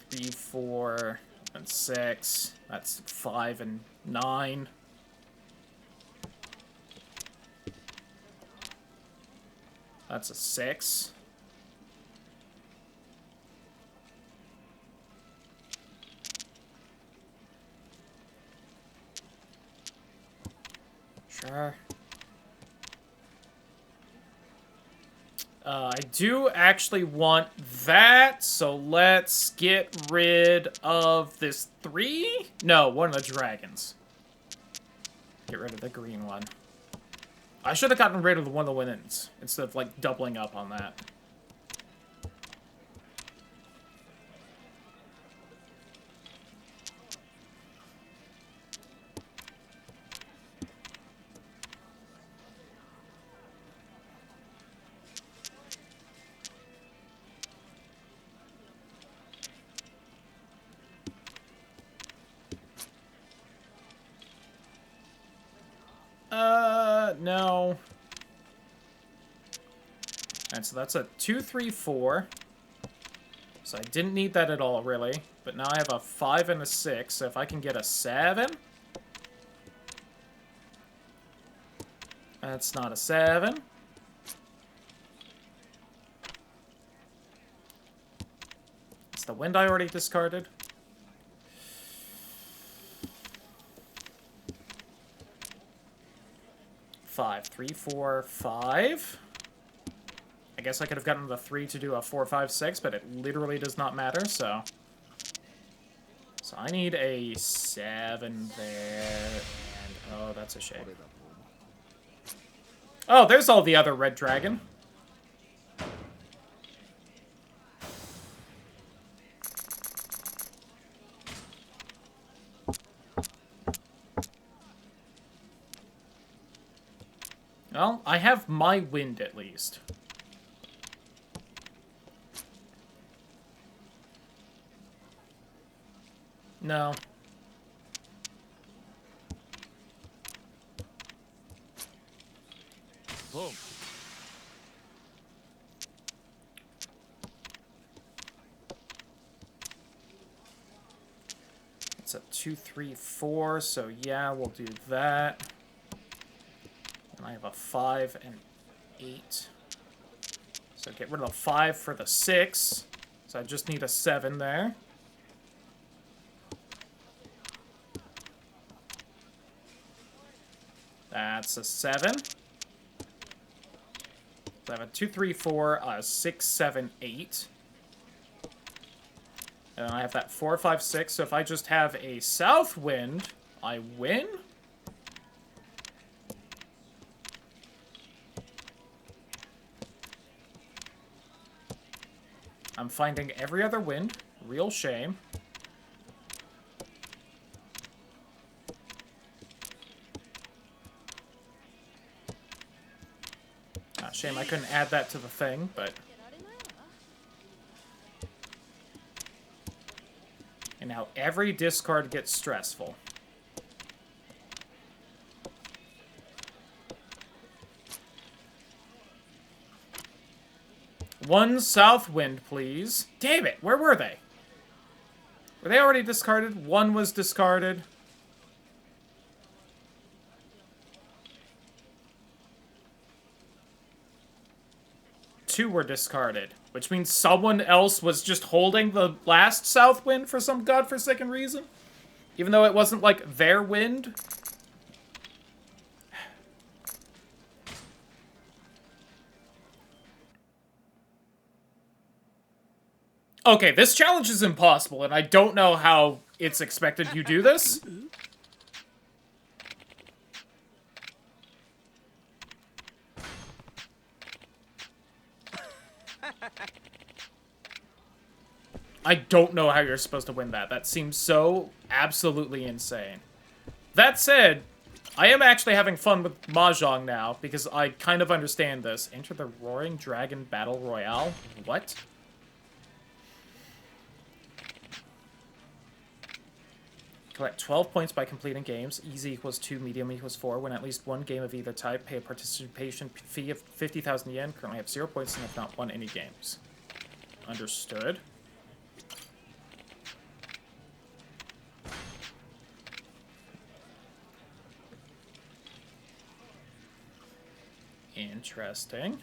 Three, 4, and 6. That's 5 and 9. That's a 6. Sure. I do actually want that, so let's get rid of this 3? No, one of the dragons. Get rid of the green one. I should have gotten rid of one of the win-ins, instead of, like, doubling up on that. No. Alright, so that's a 2, 3, 4. So I didn't need that at all, really. But now I have a 5 and a 6, so if I can get a 7... That's not a 7. It's the wind I already discarded. Five. 3, 4, 5. I guess I could have gotten the 3 to do a 4, 5, 6, but it literally does not matter, so... So I need a 7 there, and oh, that's a shame. Oh, there's all the other red dragon. Well, I have my wind at least. No. Boom. It's a 2, 3, 4, so yeah, we'll do that. And I have a 5 and 8. So get rid of the 5 for the 6. So I just need a 7 there. That's a 7. So I have a 2, 3, 4, 6, 7, 8. And I have that 4, 5, 6. So if I just have a south wind, I win? I'm finding every other wind. Real shame. Ah, shame I couldn't add that to the thing, but... And now every discard gets stressful. One south wind, please. Damn it, where were they? Were they already discarded? One was discarded. Two were discarded, which means someone else was just holding the last south wind for some godforsaken reason? Even though it wasn't, like, their wind? Okay, this challenge is impossible, and I don't know how it's expected you do this. I don't know how you're supposed to win that. That seems so absolutely insane. That said, I am actually having fun with Mahjong now, because I kind of understand this. Enter the Roaring Dragon Battle Royale? What? Collect 12 points by completing games. Easy equals 2, medium equals 4. Win at least one game of either type. Pay a participation fee of 50,000 yen. Currently have 0 points and have not won any games. Understood. Interesting.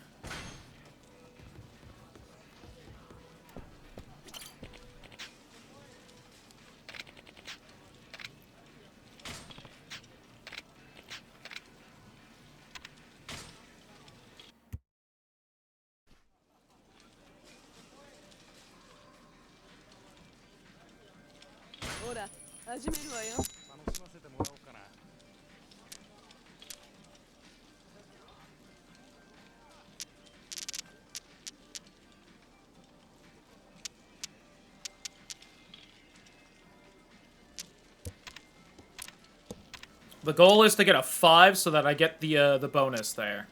The goal is to get a 5 so that I get the bonus there.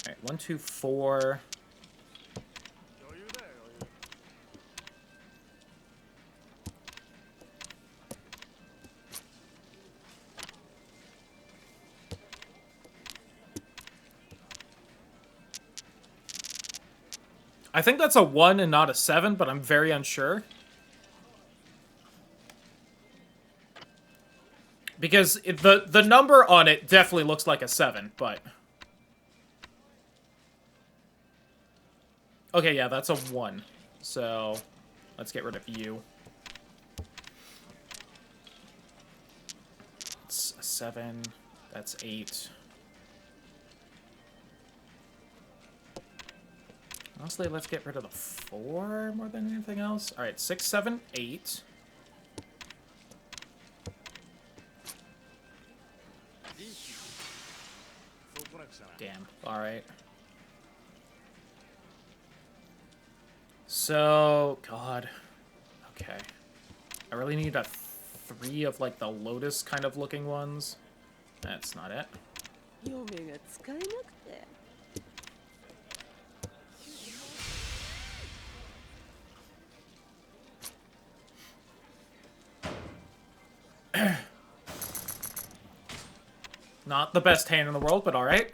Alright, 1, 2, 4. I think that's a 1 and not a 7, but I'm very unsure. Because the number on it definitely looks like a 7, but... Okay, yeah, that's a 1. So, let's get rid of you. It's a 7. That's 8. Honestly, let's get rid of the 4 more than anything else. All right, 6, 7, 8. Damn. All right. So, God. Okay. I really need a 3 of, like, the lotus kind of looking ones. That's not it. Not the best hand in the world, but alright.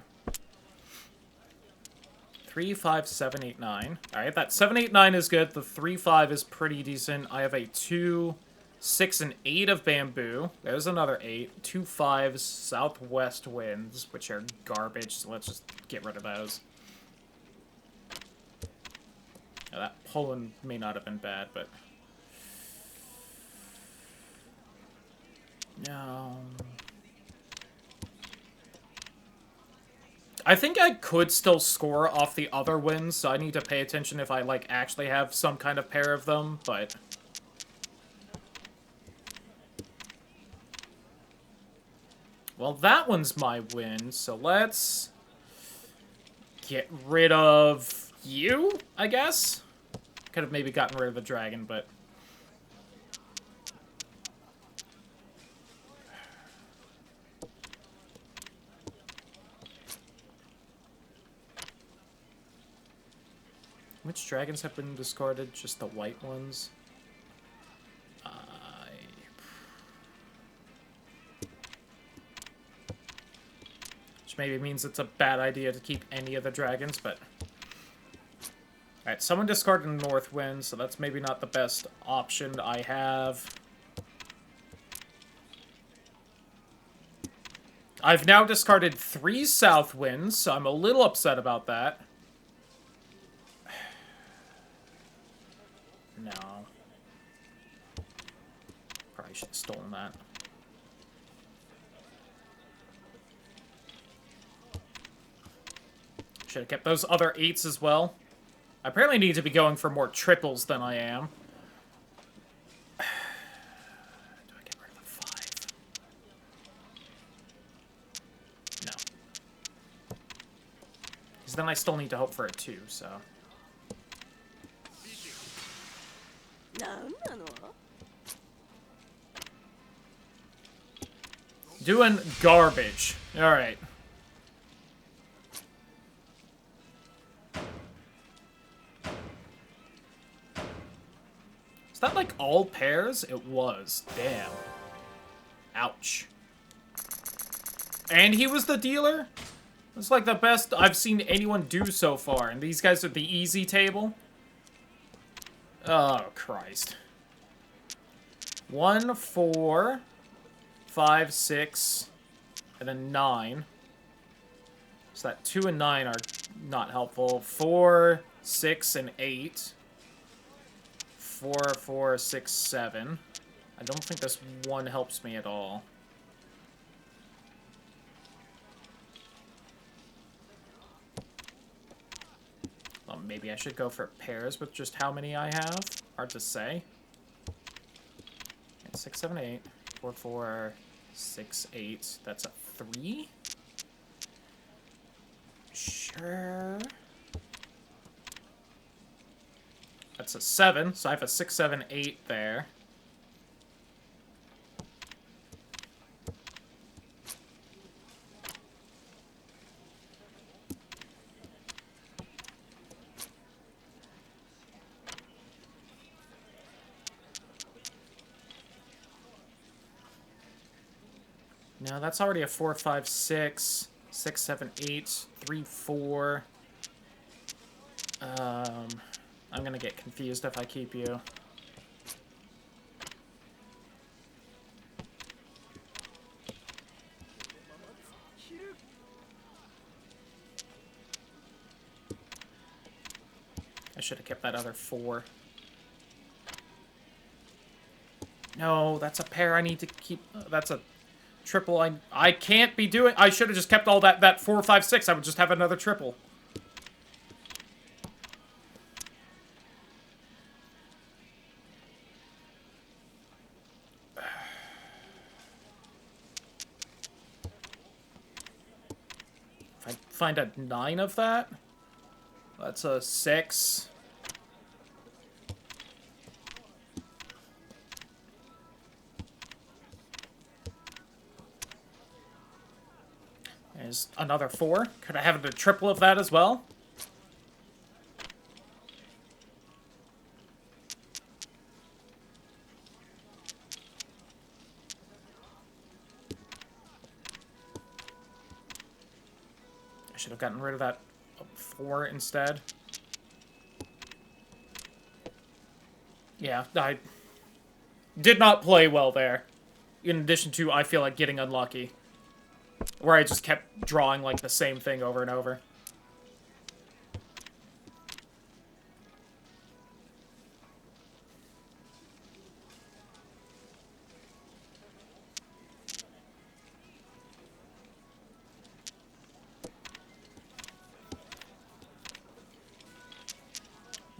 3, 5, 7, 8, 9. Alright, that 7, 8, 9 is good. The 3, 5 is pretty decent. I have a 2, 6, and 8 of bamboo. There's another 8. 2 5s, southwest winds, which are garbage, so let's just get rid of those. Now, that Poland may not have been bad, but... No... I think I could still score off the other wins, so I need to pay attention if I, like, actually have some kind of pair of them, but... Well, that one's my win, so let's... get rid of you, I guess? Could have maybe gotten rid of the dragon, but... Which dragons have been discarded? Just the white ones? Which maybe means it's a bad idea to keep any of the dragons, but... Alright, someone discarded North Wind, so that's maybe not the best option I have. I've now discarded 3 South Winds, so I'm a little upset about that. No. Probably should have stolen that. Should have kept those other 8s as well. I apparently need to be going for more triples than I am. Do I get rid of the 5? No. Because then I still need to hope for a 2, so... Doing garbage. Alright. Is that like all pairs? It was. Damn. Ouch. And he was the dealer? That's like the best I've seen anyone do so far. And these guys are the easy table? Oh, Christ. 1, 4, 5, 6, and then 9. So that 2 and 9 are not helpful. 4, 6, and 8. 4, 4, 6, 7. I don't think this 1 helps me at all. Well, maybe I should go for pairs with just how many I have. Hard to say. 6, 7, 8. 4, 4, 6, 8. That's a 3. Sure. That's a 7, so I have a 6, 7, 8 there. No, that's already a 4, 5, 6, 6, 7, 8, 3, 4. I'm gonna get confused if I keep you. I should have kept that other 4. No, that's a pair I need to keep. That's a triple I can't be doing. I should have just kept all that 4, 5, 6. I would just have another triple. find a 9 of that. That's a 6. There's another 4. Could I have a triple of that as well? I should have gotten rid of that 4 instead. Yeah, I did not play well there. In addition to, I feel like getting unlucky. Where I just kept drawing, like, the same thing over and over.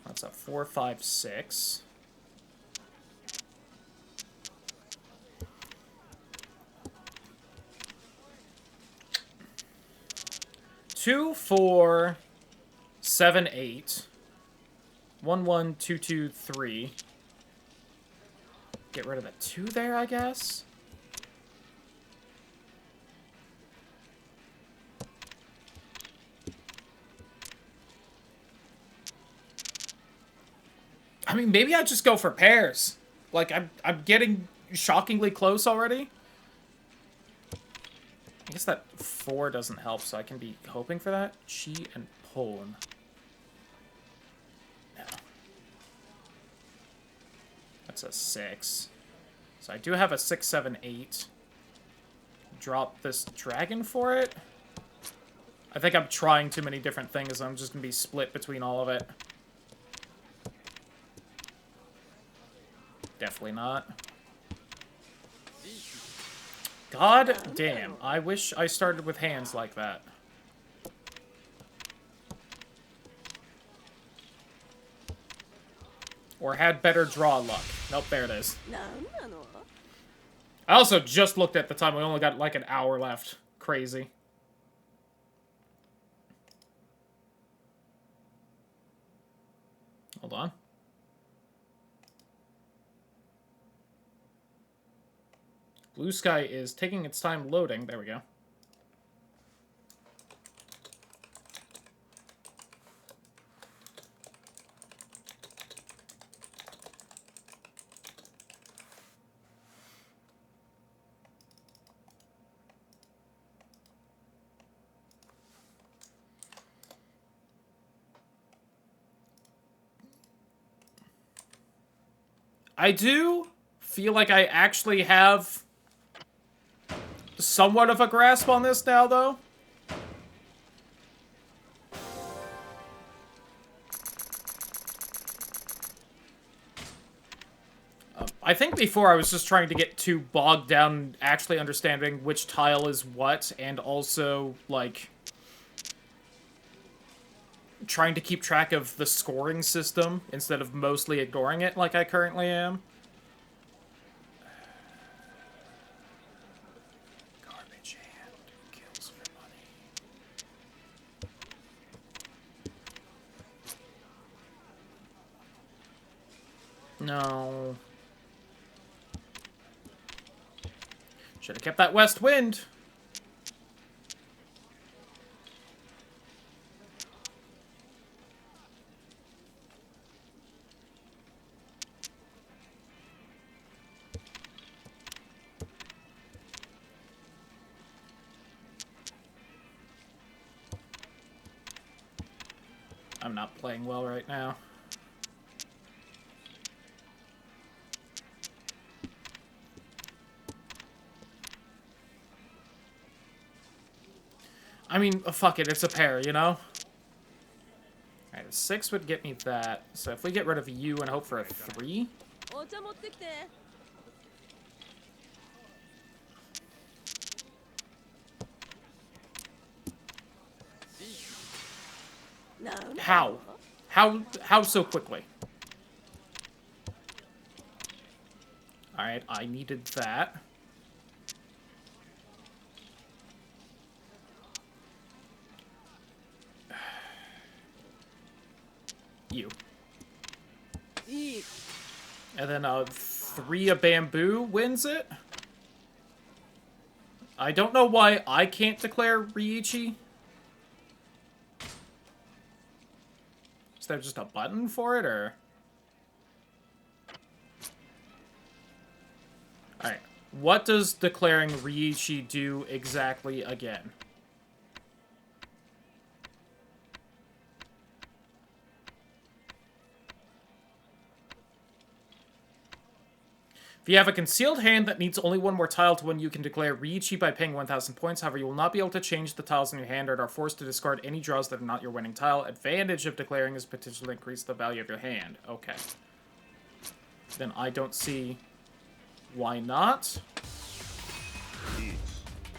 That's a 4, 5, 6. Two, 4, 7, 8. 1, 1, 2, 2, 3. Get rid of the 2 there, I guess. I mean, maybe I just go for pairs. Like, I'm getting shockingly close already. I guess that 4 doesn't help, so I can be hoping for that. Chi and Poland. No. That's a 6. So I do have a 6, 7, 8. Drop this dragon for it. I think I'm trying too many different things. I'm just going to be split between all of it. Definitely not. God damn. I wish I started with hands like that. Or had better draw luck. Nope, there it is. I also just looked at the time. We only got like an hour left. Crazy. Hold on. Blue Sky is taking its time loading. There we go. I do feel like I actually have somewhat of a grasp on this now, though. I think before I was just trying to get too bogged down actually understanding which tile is what, and also, like, trying to keep track of the scoring system instead of mostly ignoring it like I currently am. Garbage hand kills for money. No. Should have kept that west wind. I'm not playing well right now. I mean, fuck it, it's a pair, you know? Alright, a 6 would get me that. So if we get rid of you and hope for a 3... How? How so quickly? Alright, I needed that. you. いい And then 3 a bamboo wins it. I don't know why I can't declare Riichi. Is there just a button for it, or? Alright. What does declaring Riichi do exactly again? If you have a concealed hand that needs only 1 more tile to win, you can declare Riichi by paying 1,000 points. However, you will not be able to change the tiles in your hand and are forced to discard any draws that are not your winning tile. Advantage of declaring is potentially increase the value of your hand. Okay. Then I don't see why not.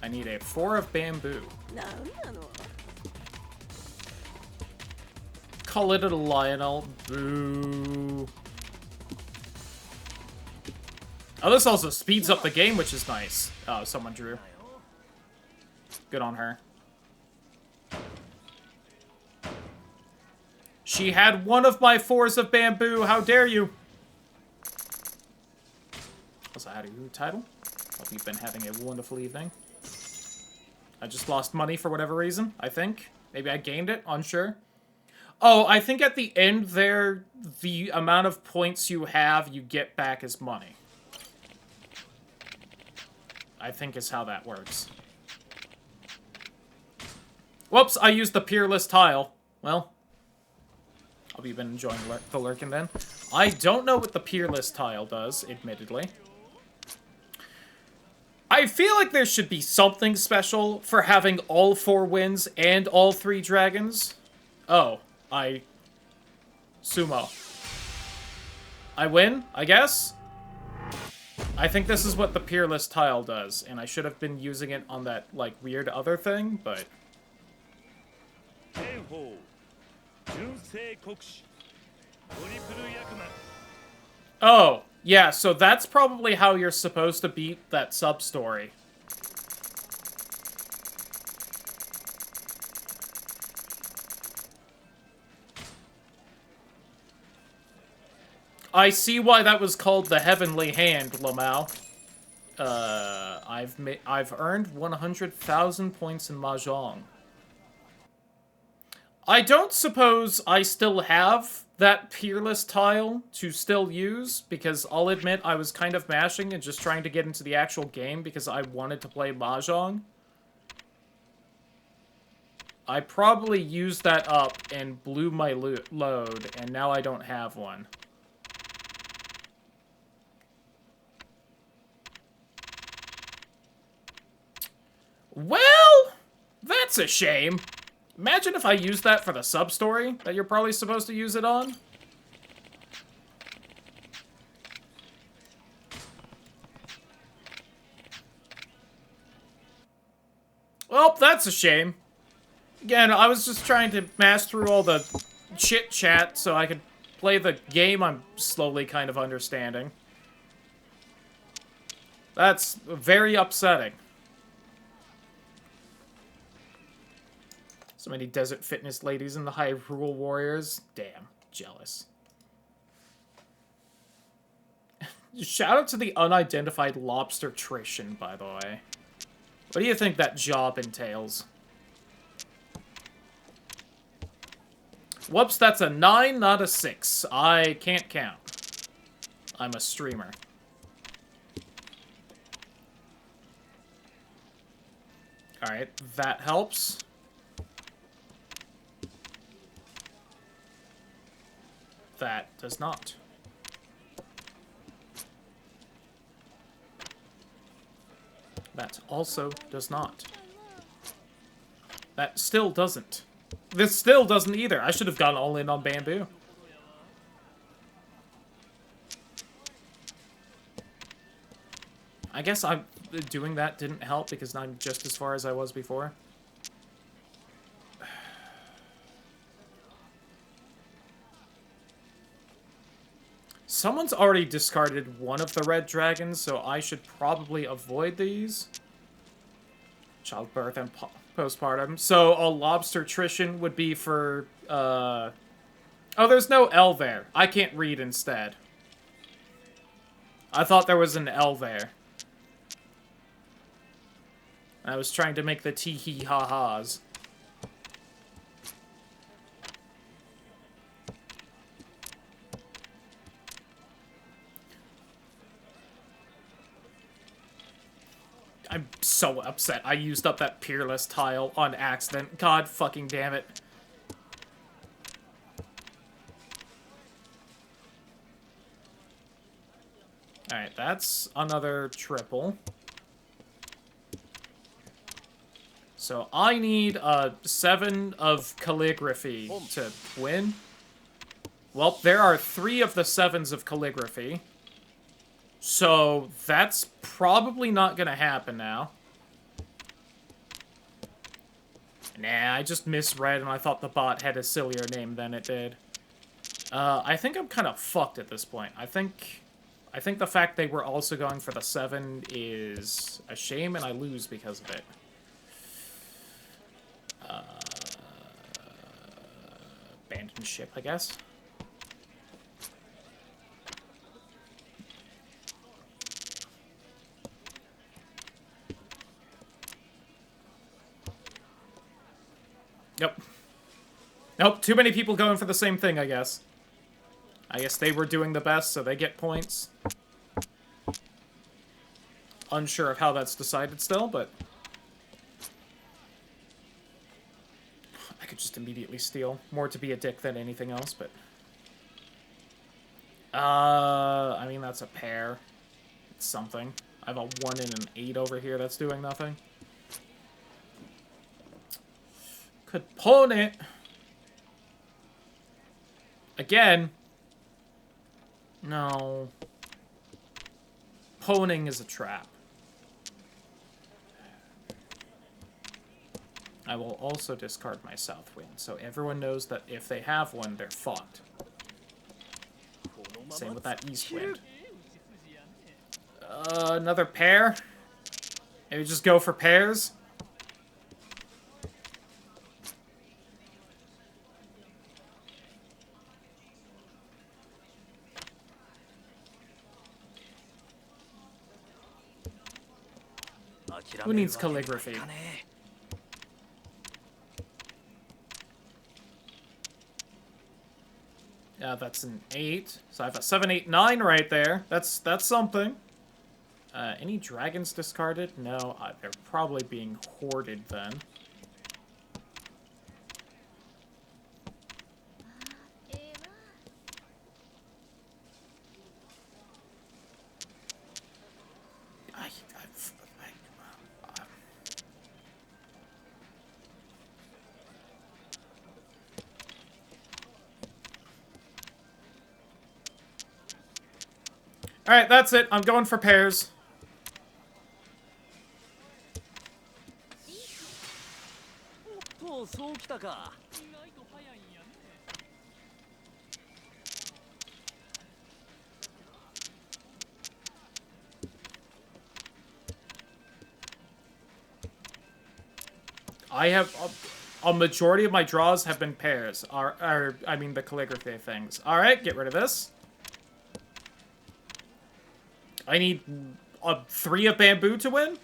I need a 4 of bamboo. なんなの Call it a Lionel. Boo. Oh, this also speeds up the game, which is nice. Oh, someone drew. Good on her. She had 1 of my 4s of bamboo. How dare you? Also, how do you title? Hope you've been having a wonderful evening. I just lost money for whatever reason, I think. Maybe I gained it, unsure. Oh, I think at the end there, the amount of points you have, you get back as money. I think is how that works. Whoops, I used the peerless tile. Well, hope you've been enjoying the lurking then. I don't know what the peerless tile does, admittedly. I feel like there should be something special for having all 4 wins and all 3 dragons. Oh, Sumo. I win, I guess? I think this is what the peerless tile does, and I should have been using it on that, like, weird other thing, but... Oh, yeah, so that's probably how you're supposed to beat that sub-story. I see why that was called the Heavenly Hand, Lamau. I've earned 100,000 points in Mahjong. I don't suppose I still have that peerless tile to still use, because I'll admit I was kind of mashing and just trying to get into the actual game because I wanted to play Mahjong. I probably used that up and blew my load, and now I don't have one. Well, that's a shame. Imagine if I used that for the sub-story that you're probably supposed to use it on. Well, that's a shame. Again, I was just trying to mash through all the chit-chat so I could play the game I'm slowly kind of understanding. That's very upsetting. So many desert fitness ladies in the Hyrule Warriors. Damn, jealous. Shout out to the unidentified lobster Trishan, by the way. What do you think that job entails? Whoops, that's a 9, not a 6. I can't count. I'm a streamer. Alright, that helps. That does not. That also does not. That still doesn't. This still doesn't either. I should have gone all in on bamboo. I guess doing that didn't help because I'm just as far as I was before. Someone's already discarded one of the red dragons, so I should probably avoid these. Childbirth and postpartum. So a lobster Trishan would be for Oh, there's no L there. I can't read instead. I thought there was an L there. I was trying to make the tee-hee-ha-ha's. I'm so upset I used up that peerless tile on accident. God fucking damn it. Alright, that's another triple. So I need a 7 of calligraphy to win. Well, there are 3 of the 7s of calligraphy. So that's probably not gonna happen now. Nah, I just misread and I thought the bot had a sillier name than it did. I think I'm kind of fucked at this point. I think the fact they were also going for the 7 is a shame and I lose because of it. Abandoned ship, I guess. Yep. Nope, too many people going for the same thing, I guess. I guess they were doing the best, so they get points. Unsure of how that's decided still, but... I could just immediately steal. More to be a dick than anything else, but... I mean, that's a pair. It's something. I have a 1 and an 8 over here that's doing nothing. Could pawn it. Again. No. Pawning is a trap. I will also discard my south wind, so everyone knows that if they have one, they're fucked. Same with that east wind. Another pair? Maybe just go for pairs? Who needs calligraphy? Yeah, that's an 8. So I have a 7, 8, 9 right there. That's something. Any dragons discarded? No, they're probably being hoarded then. Alright, that's it. I'm going for pairs. I have a majority of my draws have been pairs. I mean the calligraphy things. Alright, get rid of this. I need 3 of bamboo to win?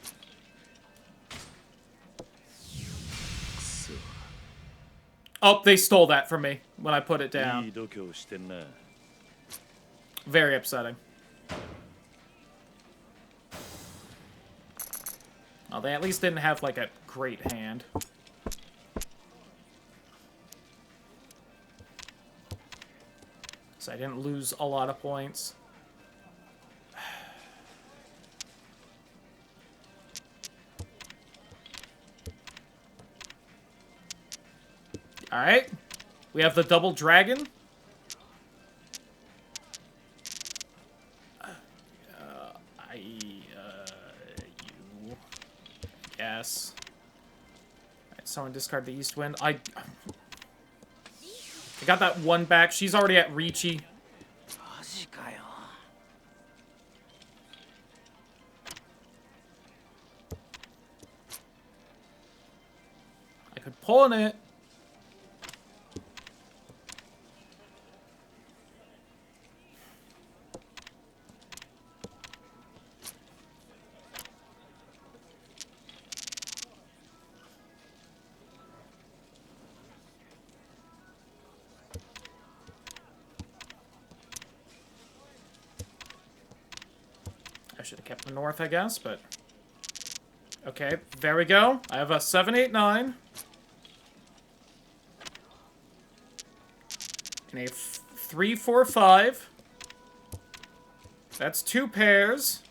Oh, they stole that from me when I put it down. Very upsetting. Well, they at least didn't have, like, a great hand. So I didn't lose a lot of points. Alright. We have the double dragon. You. Yes. Alright, someone discard the east wind. I got that 1 back. She's already at Ricci. I could pull on it. Should have kept the north, I guess, but... Okay, there we go. I have a 7, 8, 9. And a 3, 4, 5. That's 2 pairs.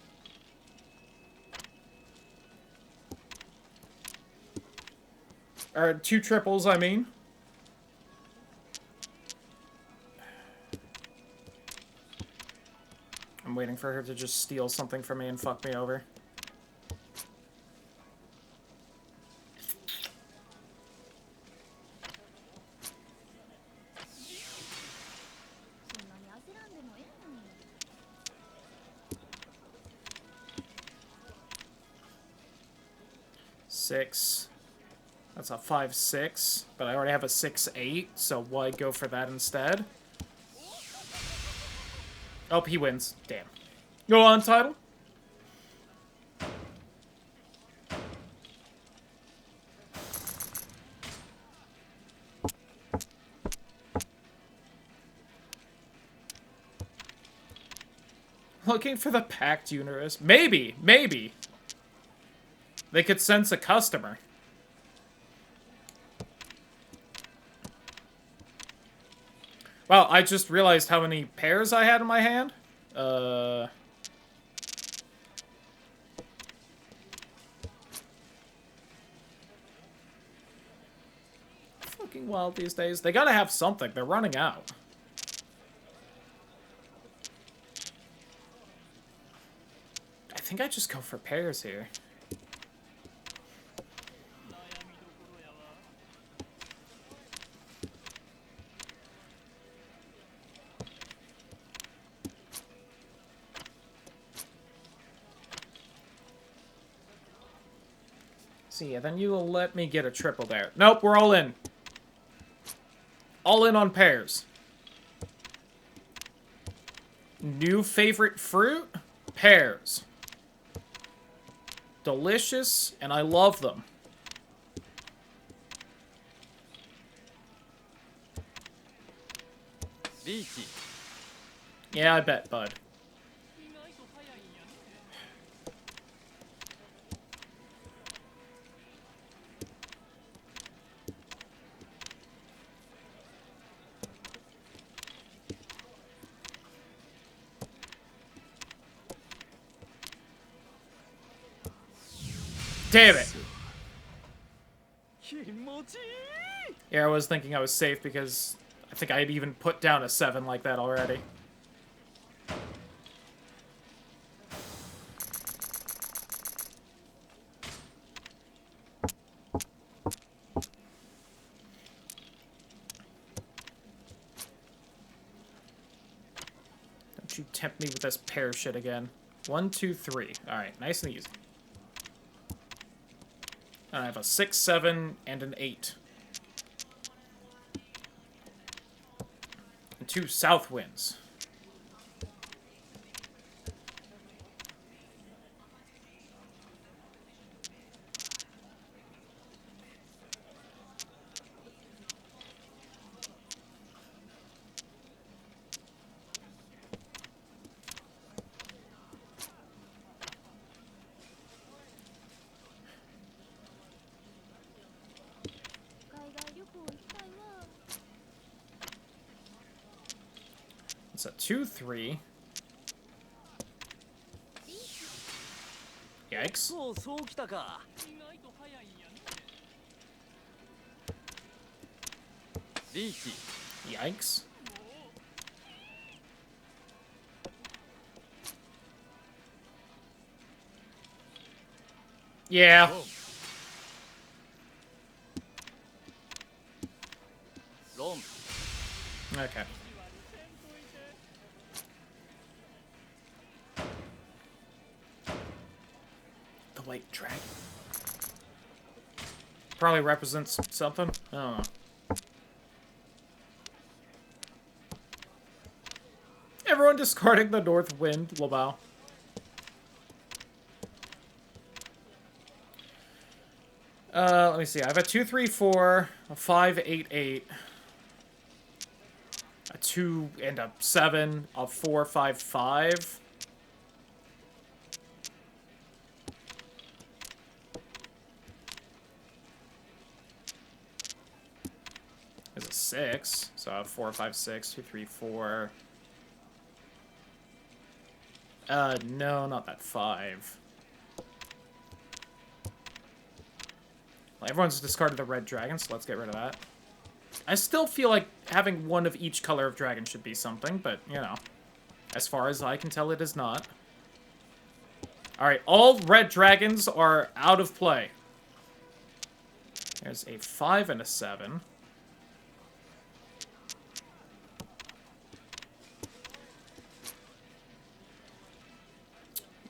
Or 2 triples, I mean. I'm waiting for her to just steal something from me and fuck me over. Six. That's a 5, 6. But I already have a 6, 8, so why go for that instead? Oh, he wins. Damn. Go on, title. Looking for the packed universe. Maybe, maybe. They could sense a customer. Wow, I just realized how many pairs I had in my hand. Fucking wild these days. They gotta have something. They're running out. I think I just go for pairs here. See, then you will let me get a triple there. Nope, we're all in. All in on pairs. New favorite fruit? Pears. Delicious, and I love them. Yeah, I bet, bud. Damn it! Yeah, I was thinking I was safe because I think I had even put down a 7 like that already. Don't you tempt me with this pair shit again. 1, 2, 3. Alright, nice and easy. And I have a 6, 7, and an 8. And 2 south winds. It's a 2, 3. Yikes. Yikes. Yeah. Okay. The white dragon. Probably represents something. I don't know. Everyone discarding the north wind, Labao. Let me see. I have a 2, 3, 4, a 5, 8, 8, a 2 and a 7, a 4, 5, 5. is a 6. So I have 4, 5, 6, 2, 3, 4. No, not that 5. Well, everyone's discarded the red dragon, so let's get rid of that. I still feel like having one of each color of dragon should be something, but, you know. As far as I can tell, it is not. Alright, all red dragons are out of play. There's a 5 and a 7.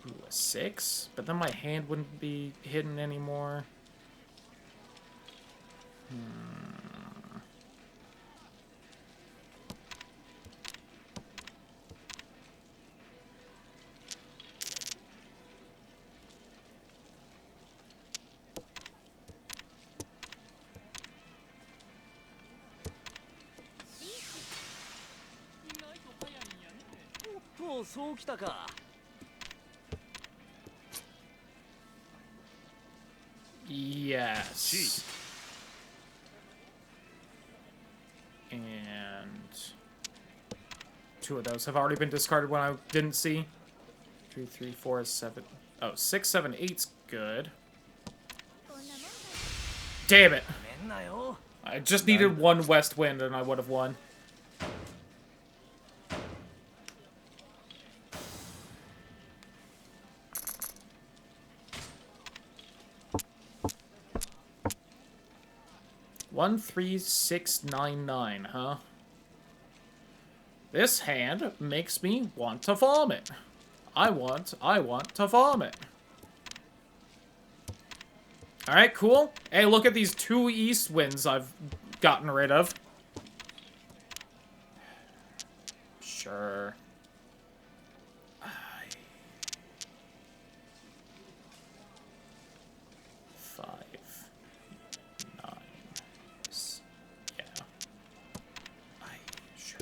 Ooh, a 6? But then my hand wouldn't be hidden anymore. Yes. And 2 of those have already been discarded when I didn't see. 2, 3, 4, 7. Oh, 6, 7, 8's good. Damn it. I just needed 1 west wind and I would have won. One, 3, 6, 9, 9, huh? This hand makes me want to vomit. I want to vomit. Alright, cool. Hey, look at these 2 east winds I've gotten rid of. Sure. 5, 9. Yeah. Sure.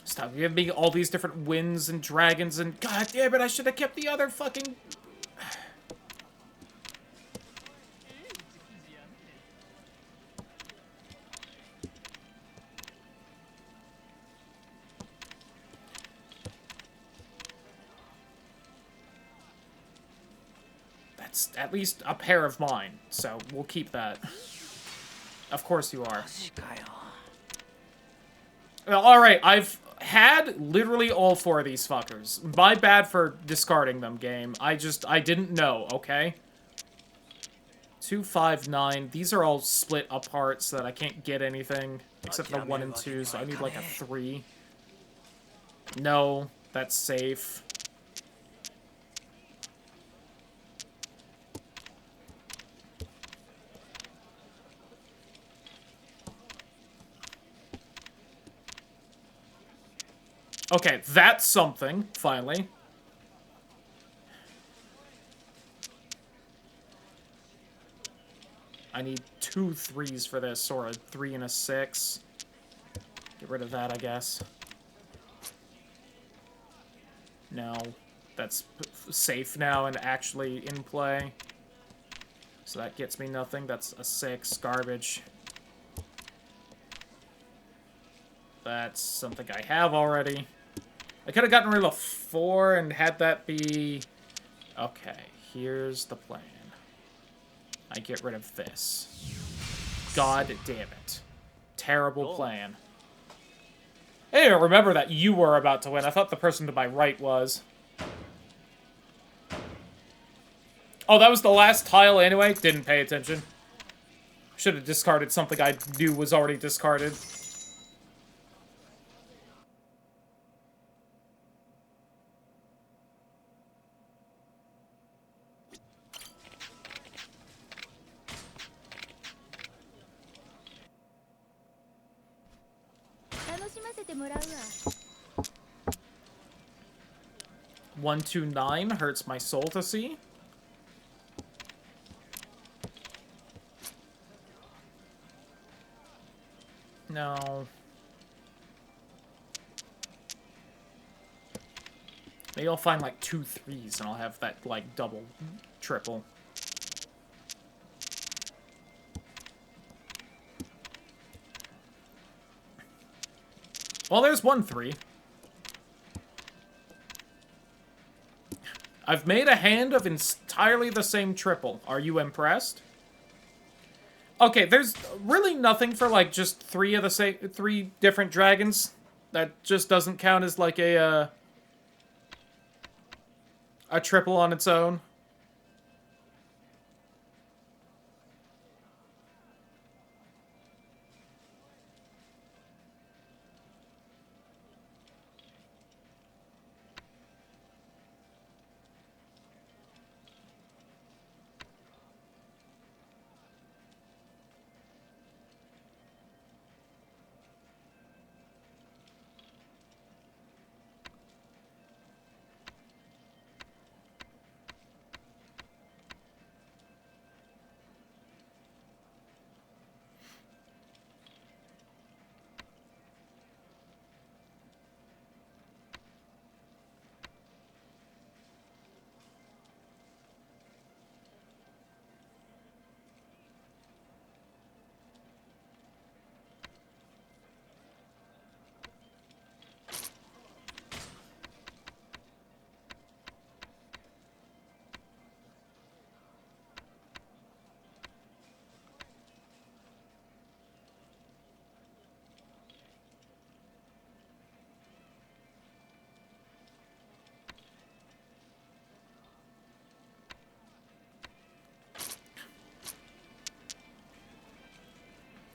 Stop giving me all these different winds and dragons and god damn it, I should have kept the other fucking. At least a pair of mine, so we'll keep that. Of course you are. Well, alright, I've had literally all 4 of these fuckers. My bad for discarding them, game. I didn't know, okay? 2, 5, 9. These are all split apart so that I can't get anything. Except for the 1 and 2, so I need like a 3. No, that's safe. Okay, that's something, finally. I need 2 3s for this, or a 3 and a 6. Get rid of that, I guess. No, that's safe now and actually in play. So that gets me nothing. That's a 6, garbage. That's something I have already. I could have gotten rid of 4 and had that be... Okay, here's the plan. I get rid of this. God damn it. Terrible plan. I didn't remember that you were about to win. I thought the person to my right was. Oh, that was the last tile anyway? Didn't pay attention. Should have discarded something I knew was already discarded. One, 2, 9 hurts my soul to see. No. Maybe I'll find like 2 3s and I'll have that like double, triple. Well, there's 1-3. I've made a hand of entirely the same triple. Are you impressed? Okay, there's really nothing for, like, just 3 different dragons. That just doesn't count as, like, a triple on its own.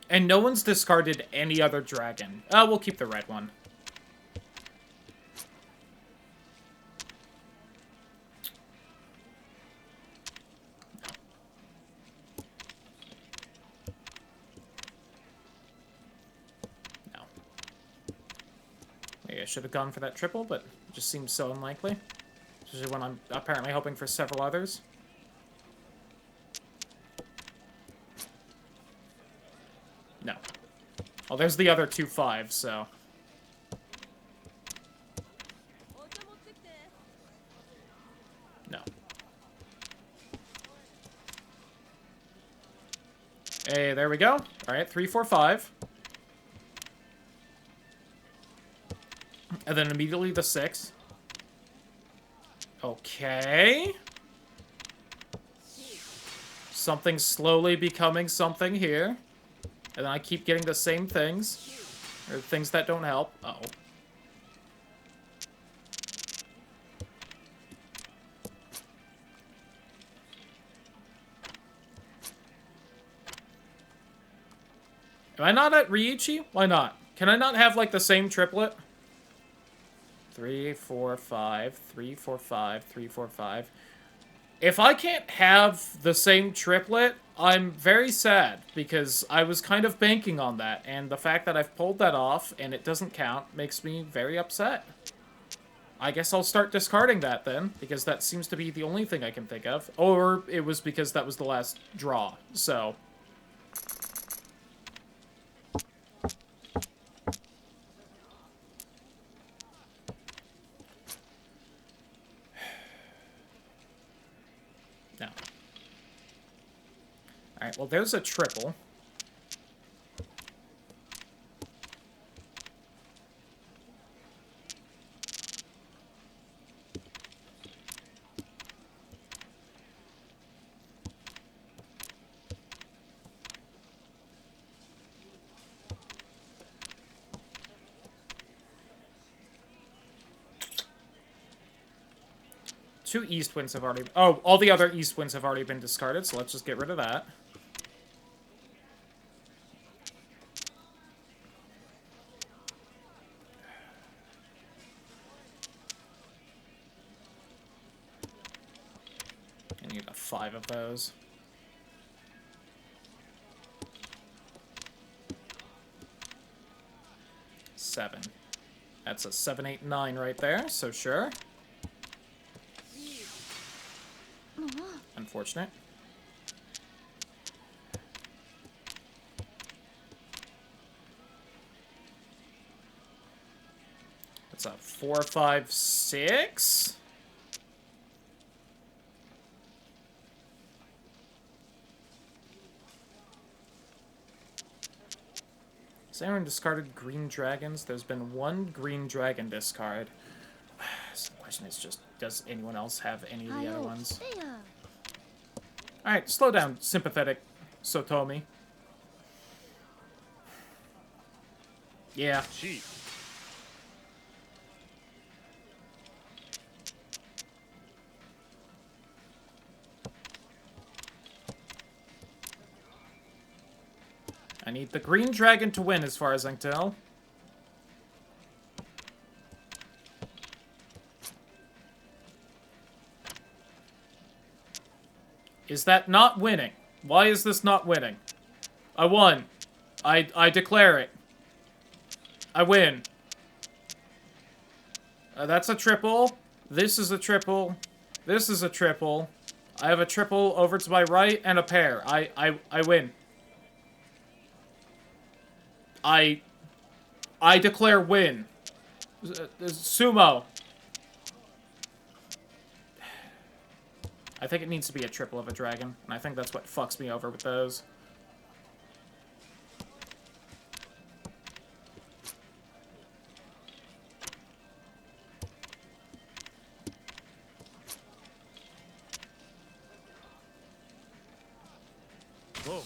And no one's discarded any other dragon. We'll keep the red one. No. Maybe I should have gone for that triple, but it just seems so unlikely. Especially when I'm apparently hoping for several others. No. Well, there's the other 2 5s, so... No. Hey, there we go. Alright, 3, 4, 5. And then immediately the 6. Okay. Something's slowly becoming something here. And then I keep getting the same things. Or things that don't help. Uh-oh. Am I not at Riichi? Why not? Can I not have, like, the same triplet? 3, 4, 5. 3, 4, 5. 3, 4, 5. If I can't have the same triplet, I'm very sad, because I was kind of banking on that, and the fact that I've pulled that off, and it doesn't count, makes me very upset. I guess I'll start discarding that, then, because that seems to be the only thing I can think of. Or it was because that was the last draw, so... No. Alright, well, there's a triple. Two east winds have already... Oh, all the other east winds have already been discarded, so let's just get rid of that. I need 5 of those. Seven. That's a 7, 8, 9 right there, so sure. Unfortunate. That's a 4, 5, 6. Has anyone discarded green dragons? There's been one green dragon discard. So the question is just, does anyone else have any of the other ones? Alright, slow down, sympathetic Sotomi. Yeah. I need the green dragon to win, as far as I can tell. Is that not winning? Why is this not winning? I won. I declare it. I win. That's a triple. This is a triple. This is a triple. I have a triple over to my right and a pair. I win. I declare win. Sumo. I think it needs to be a triple of a dragon, and I think that's what fucks me over with those. Whoa.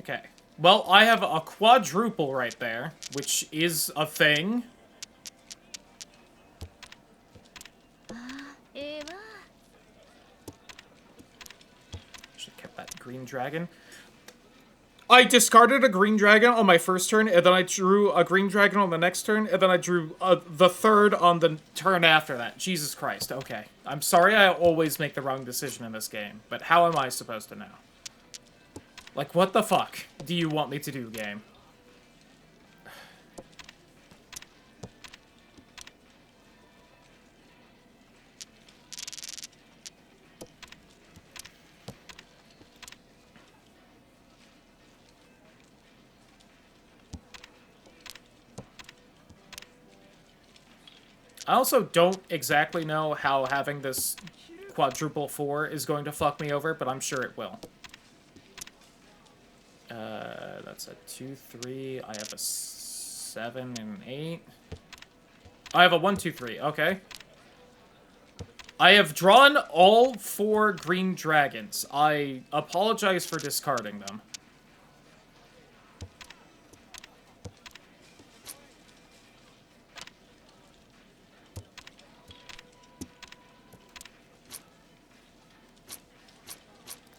Okay. Well, I have a quadruple right there, which is a thing. Should have kept that green dragon. I discarded a green dragon on my first turn, and then I drew a green dragon on the next turn, and then I drew the third on the turn after that. Jesus Christ, okay. I'm sorry I always make the wrong decision in this game, but how am I supposed to know? Like, what the fuck do you want me to do, game? I also don't exactly know how having this quadruple 4 is going to fuck me over, but I'm sure it will. That's a 2, 3. I have a 7 and an 8. I have a 1, 2, 3. Okay. I have drawn all 4 green dragons. I apologize for discarding them.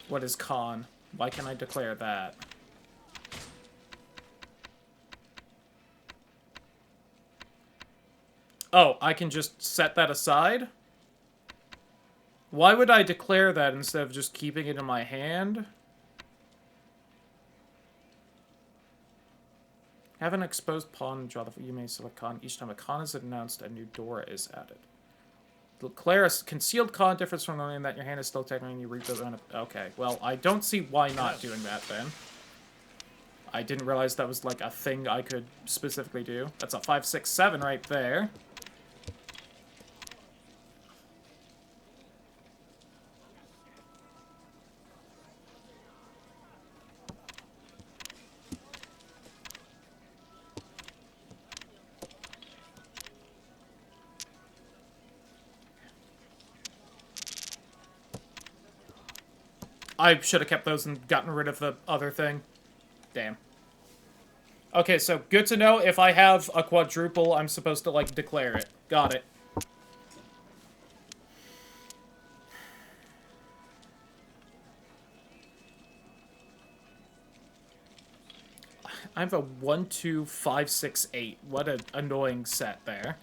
What is con? Why can I declare that? Oh, I can just set that aside? Why would I declare that instead of just keeping it in my hand? Have an exposed pawn, draw the... You may select con. Each time a con is announced, a new door is added. Declare a concealed con difference from the one that your hand is still technically and you reap the... Okay, well, I don't see why not doing that then. I didn't realize that was like a thing I could specifically do. That's a 5, 6, 7 right there. I should have kept those and gotten rid of the other thing. Damn. Okay, so good to know if I have a quadruple, I'm supposed to, like, declare it. Got it. I have a 1, 2, 5, 6, 8. What an annoying set there.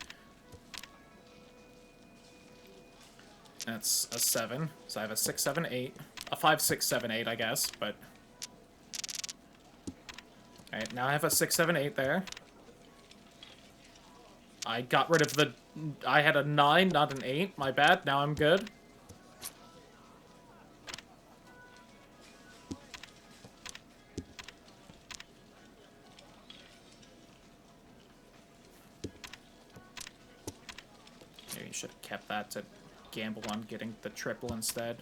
That's a 7. So I have a 6, 7, 8. A 5, 6, 7, 8, I guess, but... Alright, now I have a 6, 7, 8 there. I got rid of the... I had a 9, not an 8. My bad. Now I'm good. Maybe you should have kept that to gamble on getting the triple instead.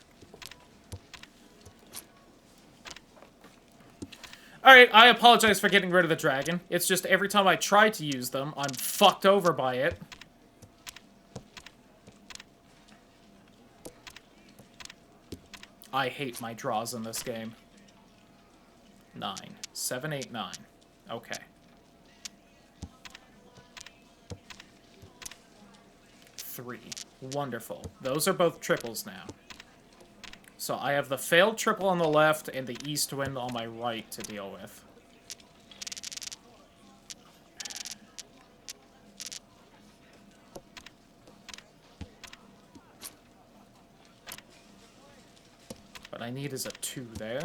Alright, I apologize for getting rid of the dragon. It's just every time I try to use them, I'm fucked over by it. I hate my draws in this game. 9. 7, 8, 9. Okay. 3. Wonderful. Those are both triples now. So I have the failed triple on the left and the east wind on my right to deal with. What I need is a 2 there.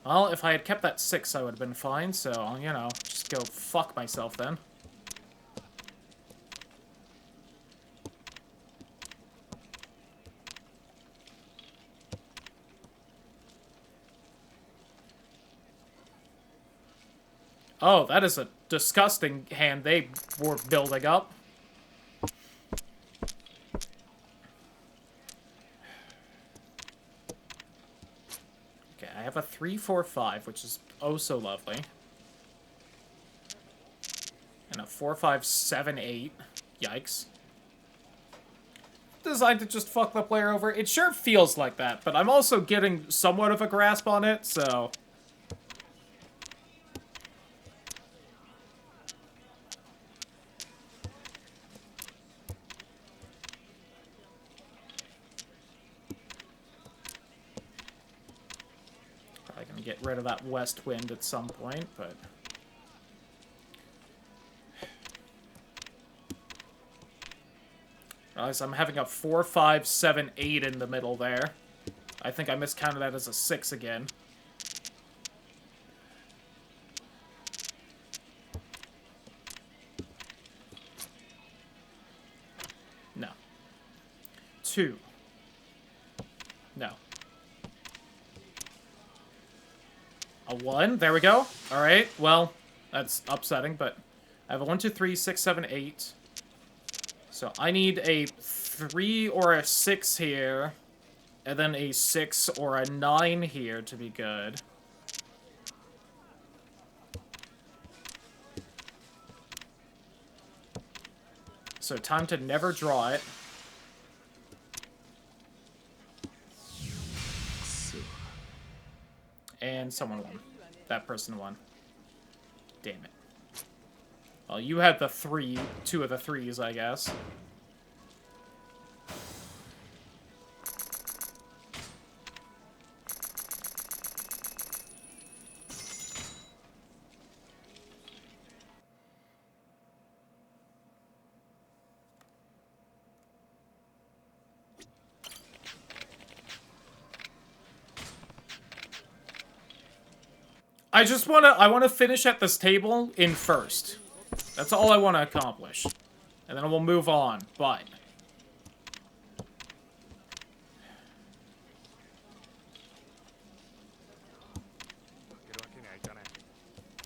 Well, if I had kept that 6, I would have been fine, so, you know, just go fuck myself then. Oh, that is a disgusting hand they were building up. Okay, I have a 3, 4, 5, which is oh so lovely. And a 4, 5, 7, 8. Yikes. Designed to just fuck the player over. It sure feels like that, but I'm also getting somewhat of a grasp on it, so... Probably gonna get rid of that west wind at some point, but... Realize I'm having a 4, 5, 7, 8 in the middle there. I think I miscounted that as a 6 again. No. 2. No. A 1. There we go. Alright, well, that's upsetting, but I have a 1, 2, 3, 6, 7, 8. So I need a 3 or a 6 here, and then a 6 or a 9 here to be good. So time to never draw it. And someone won. That person won. Damn it. Well, you had the 3, 2 of the 3s, I guess. I wanna finish at this table in first. That's all I want to accomplish. And then we'll move on, but...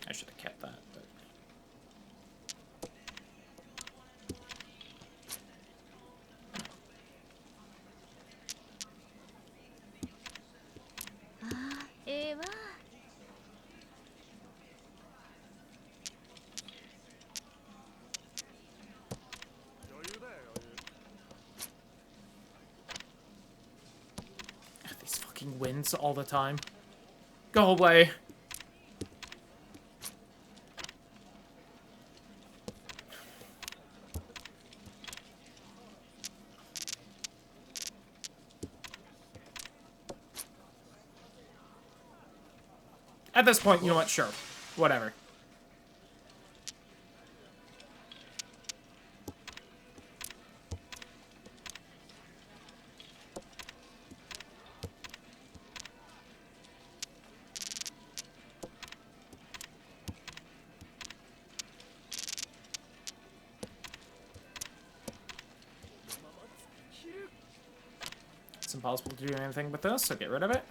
I should have kept that, but... These fucking winds all the time. Go away. At this point, you know what? Sure. Whatever. It's impossible to do anything with this, so get rid of it.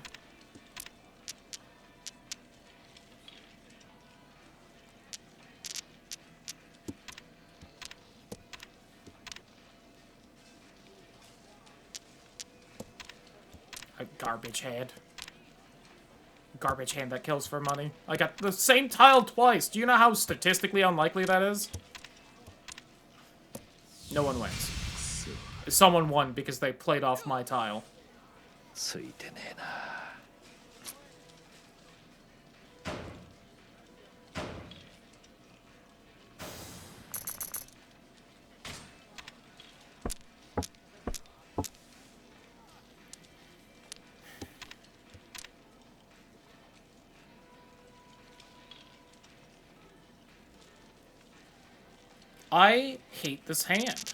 Garbage hand. Garbage hand that kills for money. I got the same tile twice. Do you know how statistically unlikely that is? No one wins. Someone won because they played off my tile. ついてねえな。I hate this hand.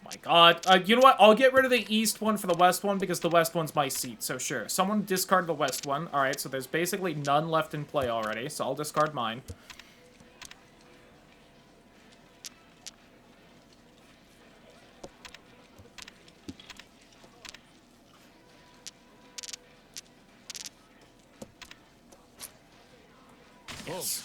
My God. You know what? I'll get rid of the east one for the west one because the west one's my seat, so sure. Someone discard the west one. Alright, so there's basically none left in play already, so I'll discard mine. Yes.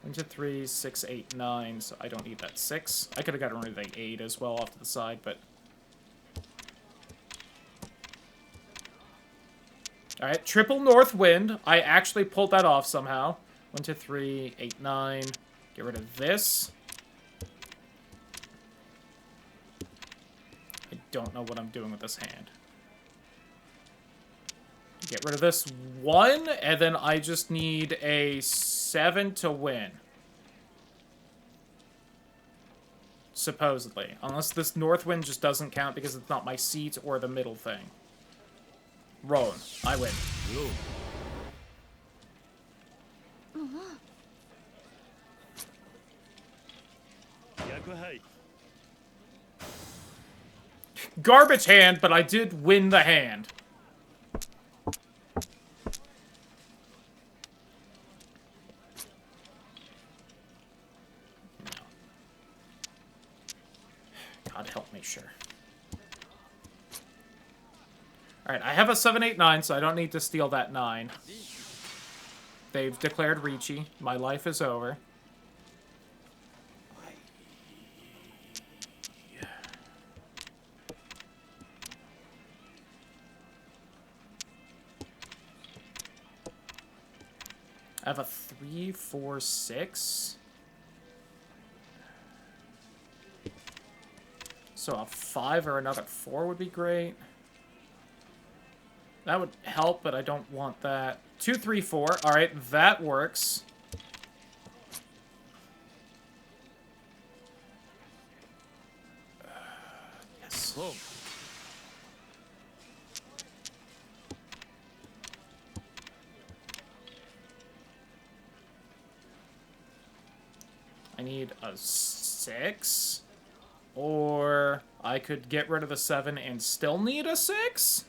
1, 2, 3, 6, 8, 9, so I don't need that 6. I could have gotten rid of the 8 as well off to the side, but... Alright, triple north wind. I actually pulled that off somehow. 1, 2, 3, 8, 9. Get rid of this. I don't know what I'm doing with this hand. Get rid of this 1, and then I just need a 7 to win. Supposedly. Unless this north wind just doesn't count because it's not my seat or the middle thing. Rolling. I win. Garbage hand, but I did win the hand. God help me, sure. Alright, I have a 7, 8, 9, so I don't need to steal that 9. They've declared Ricci. My life is over. I have a 3, 4, 6. So a 5 or another 4 would be great. That would help, but I don't want that. 2, 3, 4. Alright, that works. Yes. Whoa. I need a 6. Or I could get rid of the 7 and still need a 6?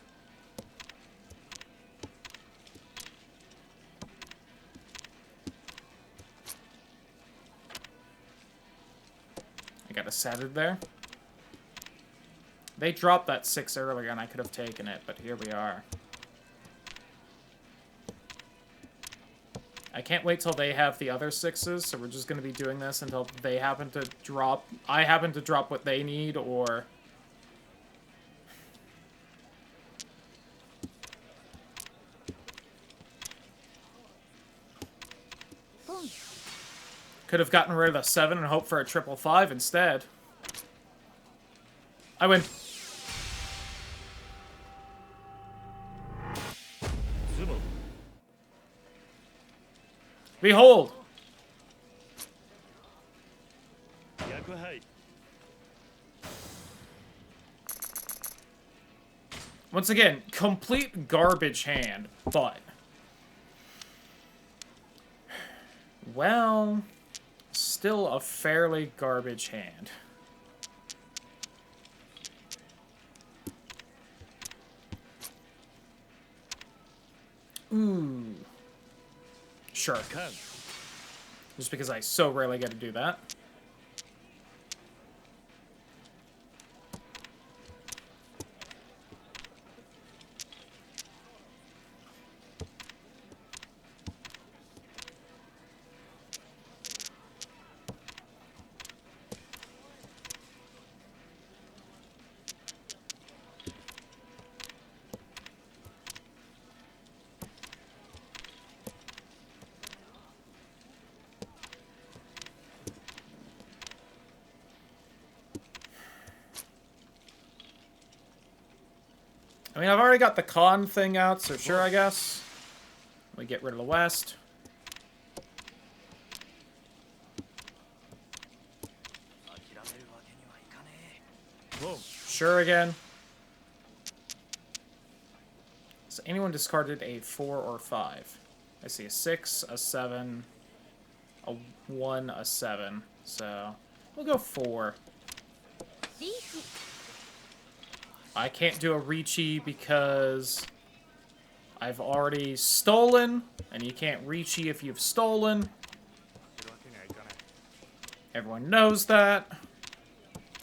I got a 7 there. They dropped that 6 earlier and I could have taken it, but here we are. I can't wait till they have the other 6s, so we're just going to be doing this until they happen to drop... I happen to drop what they need, or... Could have gotten rid of the 7 and hoped for a 555 instead. I win. Behold! Once again, complete garbage hand, but... Well... Still a fairly garbage hand. Ooh. Sure. Just because I so rarely get to do that. I mean, I've already got the con thing out, so sure, I guess. We get rid of the west. Sure again. Has anyone discarded a 4 or 5? I see a 6, a 7, a 1, a 7. So, we'll go 4. I can't do a Ricci because I've already stolen, and you can't Ricci if you've stolen. Everyone knows that.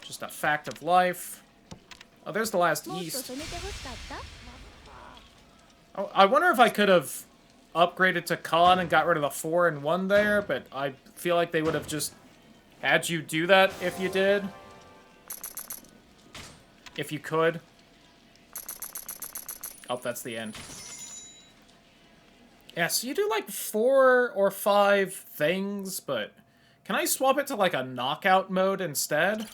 Just a fact of life. Oh, there's the last East. Oh, I wonder if I could have upgraded to Con and got rid of the 4 and 1 there, but I feel like they would have just had you do that if you did. If you could. Oh, that's the end. Yeah, so you do like 4 or 5 things, but can I swap it to like a knockout mode instead?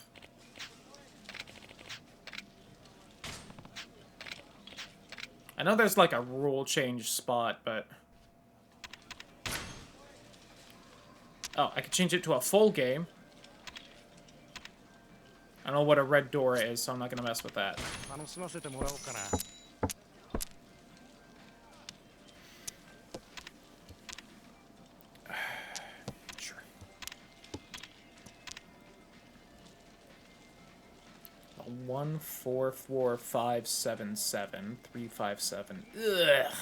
I know there's like a rule change spot, but... Oh, I could change it to a full game. I don't know what a red door is, so I'm not going to mess with that. Sure. 1, 4, 4, 5, 7, 7, 3, 5, 7. Ugh.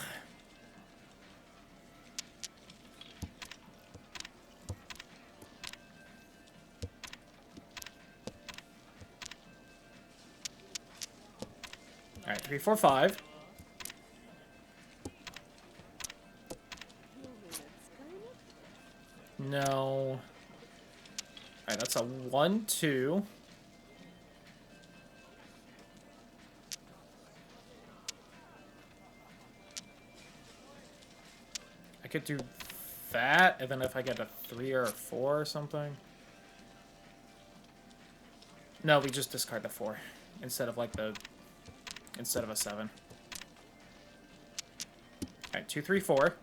Alright, 3, 4, 5. No. Alright, that's a 1, 2. I could do that, and then if I get a 3 or a 4 or something. No, we just discard the 4 instead of like the... Instead of a 7. Alright, 2, 3, 4.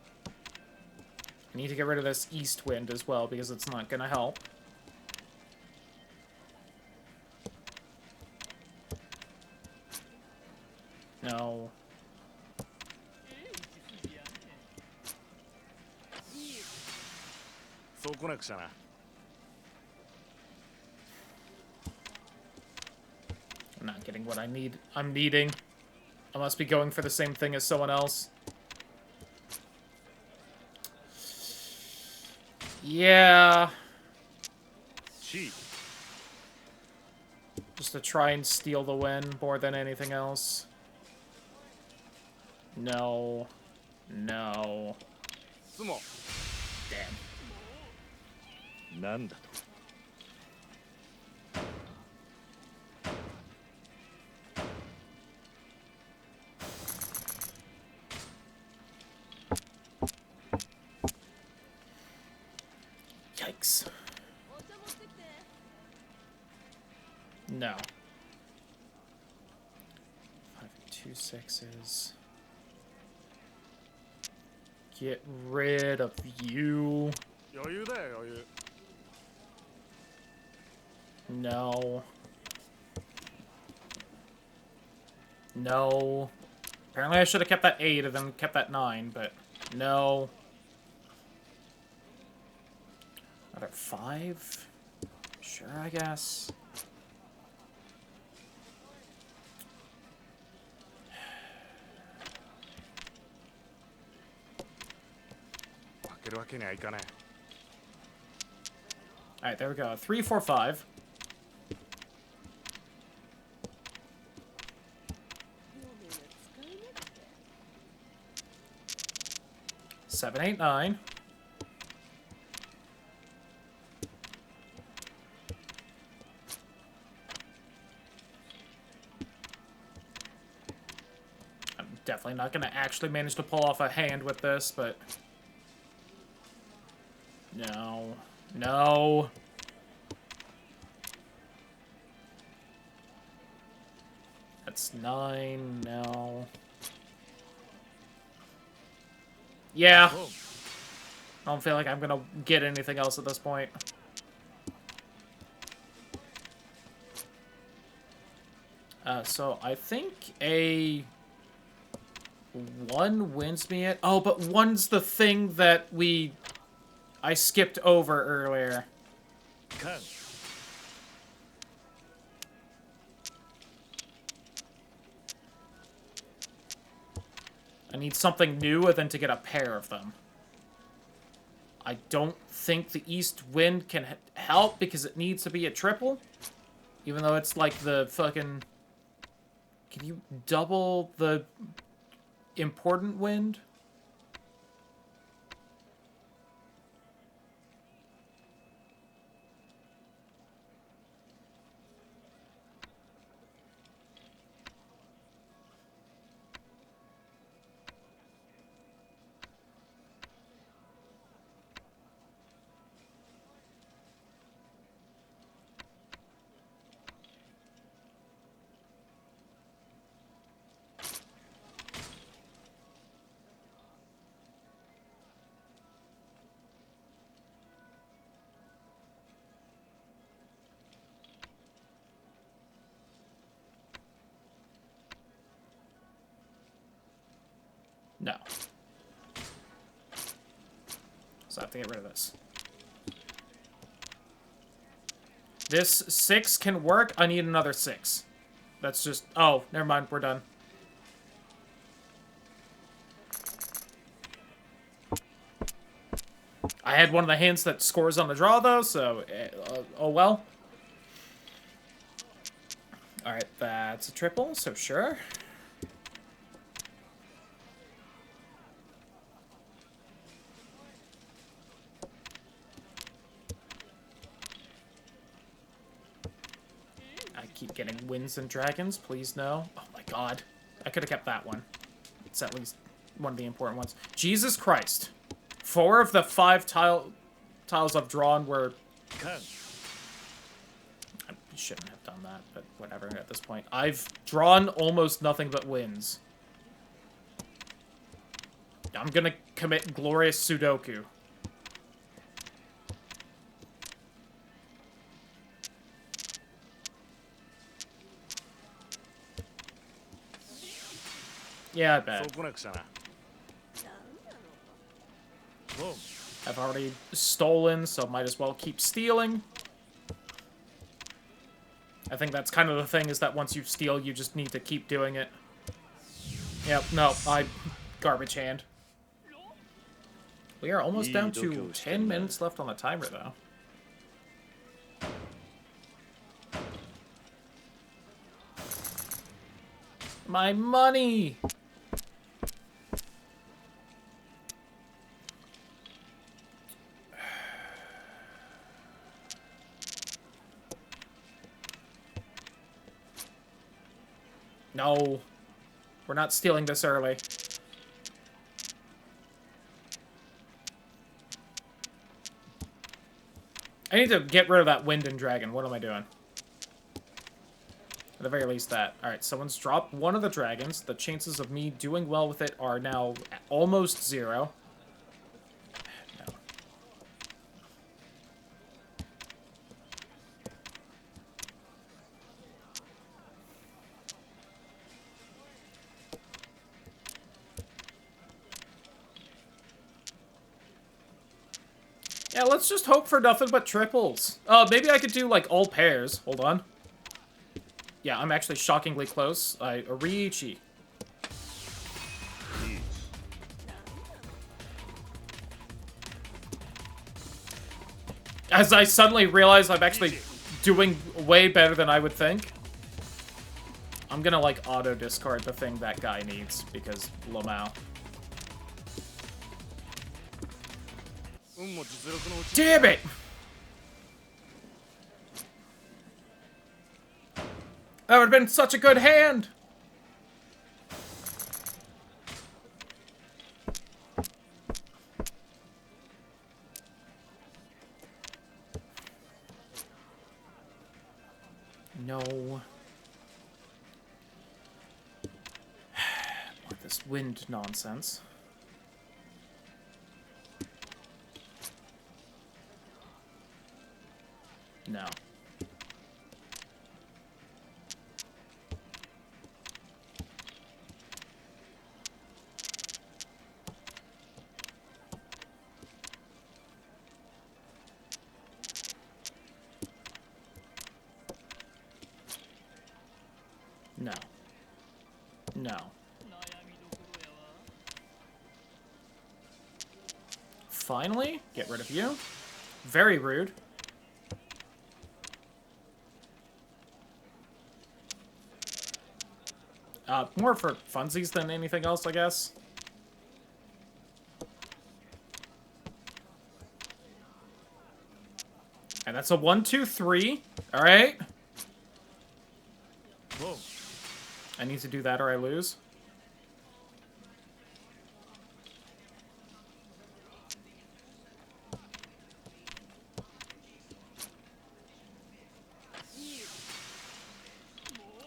I need to get rid of this east wind as well, because it's not gonna help. No. I'm not getting what I need. I'm needing. I must be going for the same thing as someone else. Yeah. Just to try and steal the win more than anything else. No. No. Damn. Yikes. No. 5 and 2 6s. Get rid of you. No. No. Apparently I should have kept that 8 and then kept that 9, but no. Another 5? Sure, I guess. Alright, there we go. 3, 4, 5. Seven, 8, 9. I'm definitely not going to actually manage to pull off a hand with this, but... No. No. That's 9 now. Yeah. I don't feel like I'm gonna get anything else at this point. So I think a 1 wins me it. Oh, but 1's the thing that I skipped over earlier. I need something new and then to get a pair of them. I don't think the East Wind can help because it needs to be a triple. Even though it's like the fucking... Can you double the important wind? No. So I have to get rid of this. This 6 can work. I need another 6. That's just... Oh, never mind. We're done. I had one of the hints that scores on the draw, though, so... oh, well. Alright, that's a triple, so sure. I keep getting wins and dragons, please no. Oh my god. I could have kept that one. It's at least one of the important ones. Jesus Christ. 4 of the 5 tiles I've drawn were... I shouldn't have done that, but whatever at this point. I've drawn almost nothing but wins. I'm gonna commit glorious Sudoku. Yeah, I bet. I've already stolen, so might as well keep stealing. I think that's kind of the thing, is that once you steal, you just need to keep doing it. Yep, no, garbage hand. We are almost down to 10 minutes left on the timer, though. My money! No. We're not stealing this early. I need to get rid of that wind and dragon. What am I doing? At the very least that. Alright, someone's dropped one of the dragons. The chances of me doing well with it are now almost 0. No. Yeah, let's just hope for nothing but triples. Maybe I could do, like, all pairs. Hold on. Yeah, I'm actually shockingly close. Oriichi. As I suddenly realize I'm actually doing way better than I would think. I'm gonna, like, auto-discard the thing that guy needs, because Lamau. Damn it! That would have been such a good hand! No. wind nonsense. No. No. No. Finally, get rid of you. Very rude. More for funsies than anything else, I guess. And that's a 1, 2, 3. All right. Whoa. I need to do that or I lose.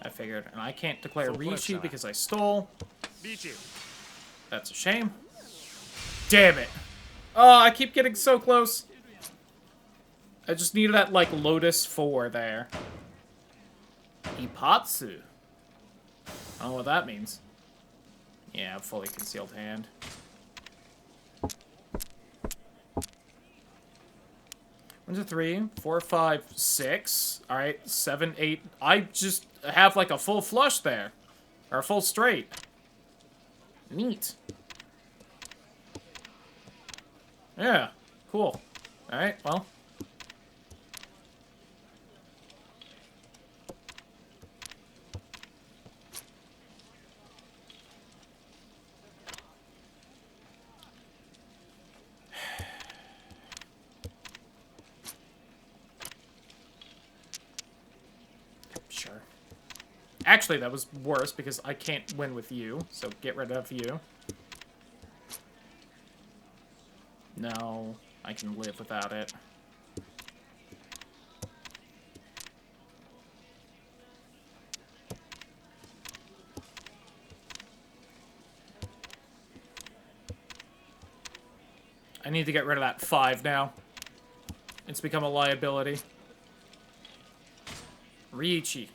I figured. And I can't declare Riichi because I stole. That's a shame. Damn it. Oh, I keep getting so close. I just needed that, like, Lotus 4 there. Ipatsu. I don't know what that means. Yeah, fully concealed hand. One, 2, 3, 4, 5, 6. Alright, 7, 8. I just have, like, a full flush there. Or a full straight. Neat. Yeah, cool. Alright, well. Sure. Actually, that was worse because I can't win with you, so get rid of you. No, I can live without it. I need to get rid of that 5 now. It's become a liability. Riichi.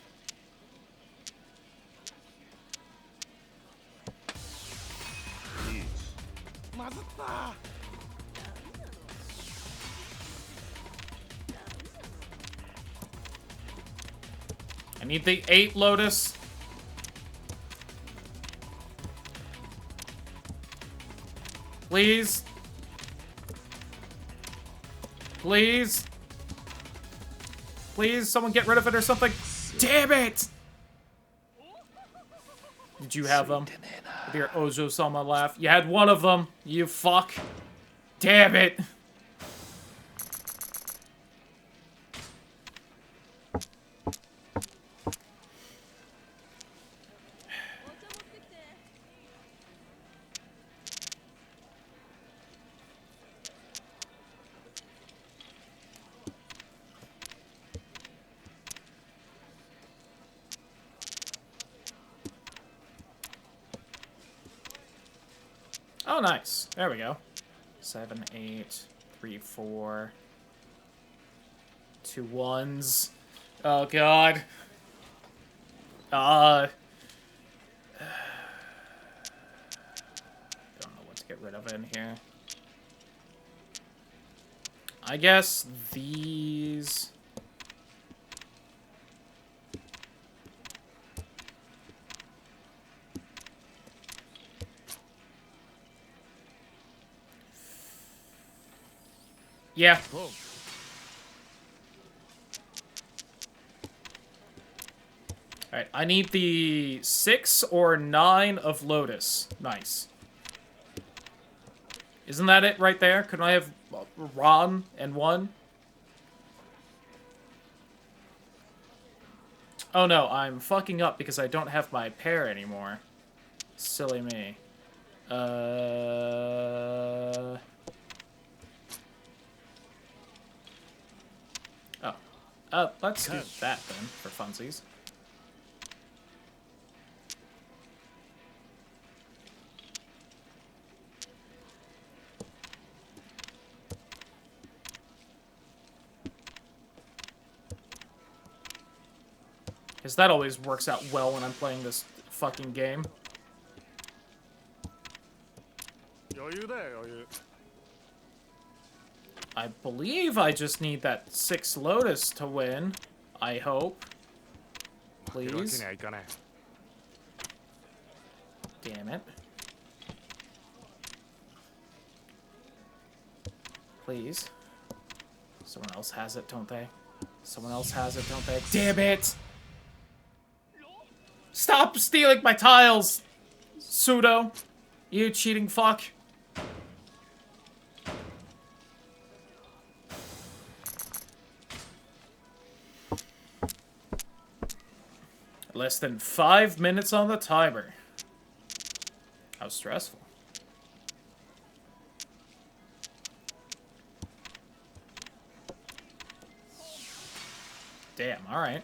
I need the 8 Lotus. Please. Please. Please, someone get rid of it or something. Damn it! Did you have them? With your Ojo-sama laugh. You had one of them, you fuck. Damn it! Oh, nice. There we go. 7, 8, 3, 4. 2 1s. Oh, God. Don't know what to get rid of in here. I guess these... Yeah. Whoa. Alright, I need the 6 or 9 of Lotus. Nice. Isn't that it right there? Couldn't I have Ron and 1? Oh no, I'm fucking up because I don't have my pair anymore. Silly me. Let's do that then, for funsies. Because that always works out well when I'm playing this fucking game. I believe I just need that 6 Lotus to win. I hope. Please. Damn it. Please. Someone else has it, don't they? Someone else has it, don't they? Damn it! Stop stealing my tiles! Pseudo. You cheating fuck. Less than 5 minutes on the timer. How stressful. Damn, alright.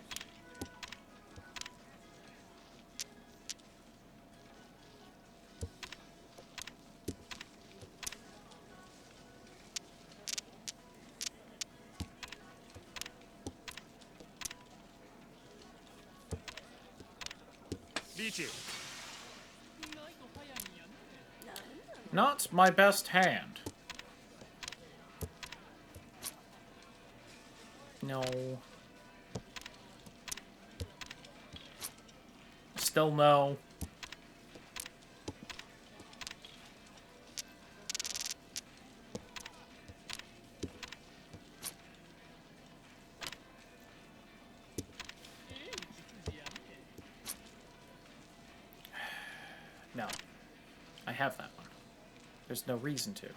Not my best hand. No. Still no. No. I have that one. There's no reason to.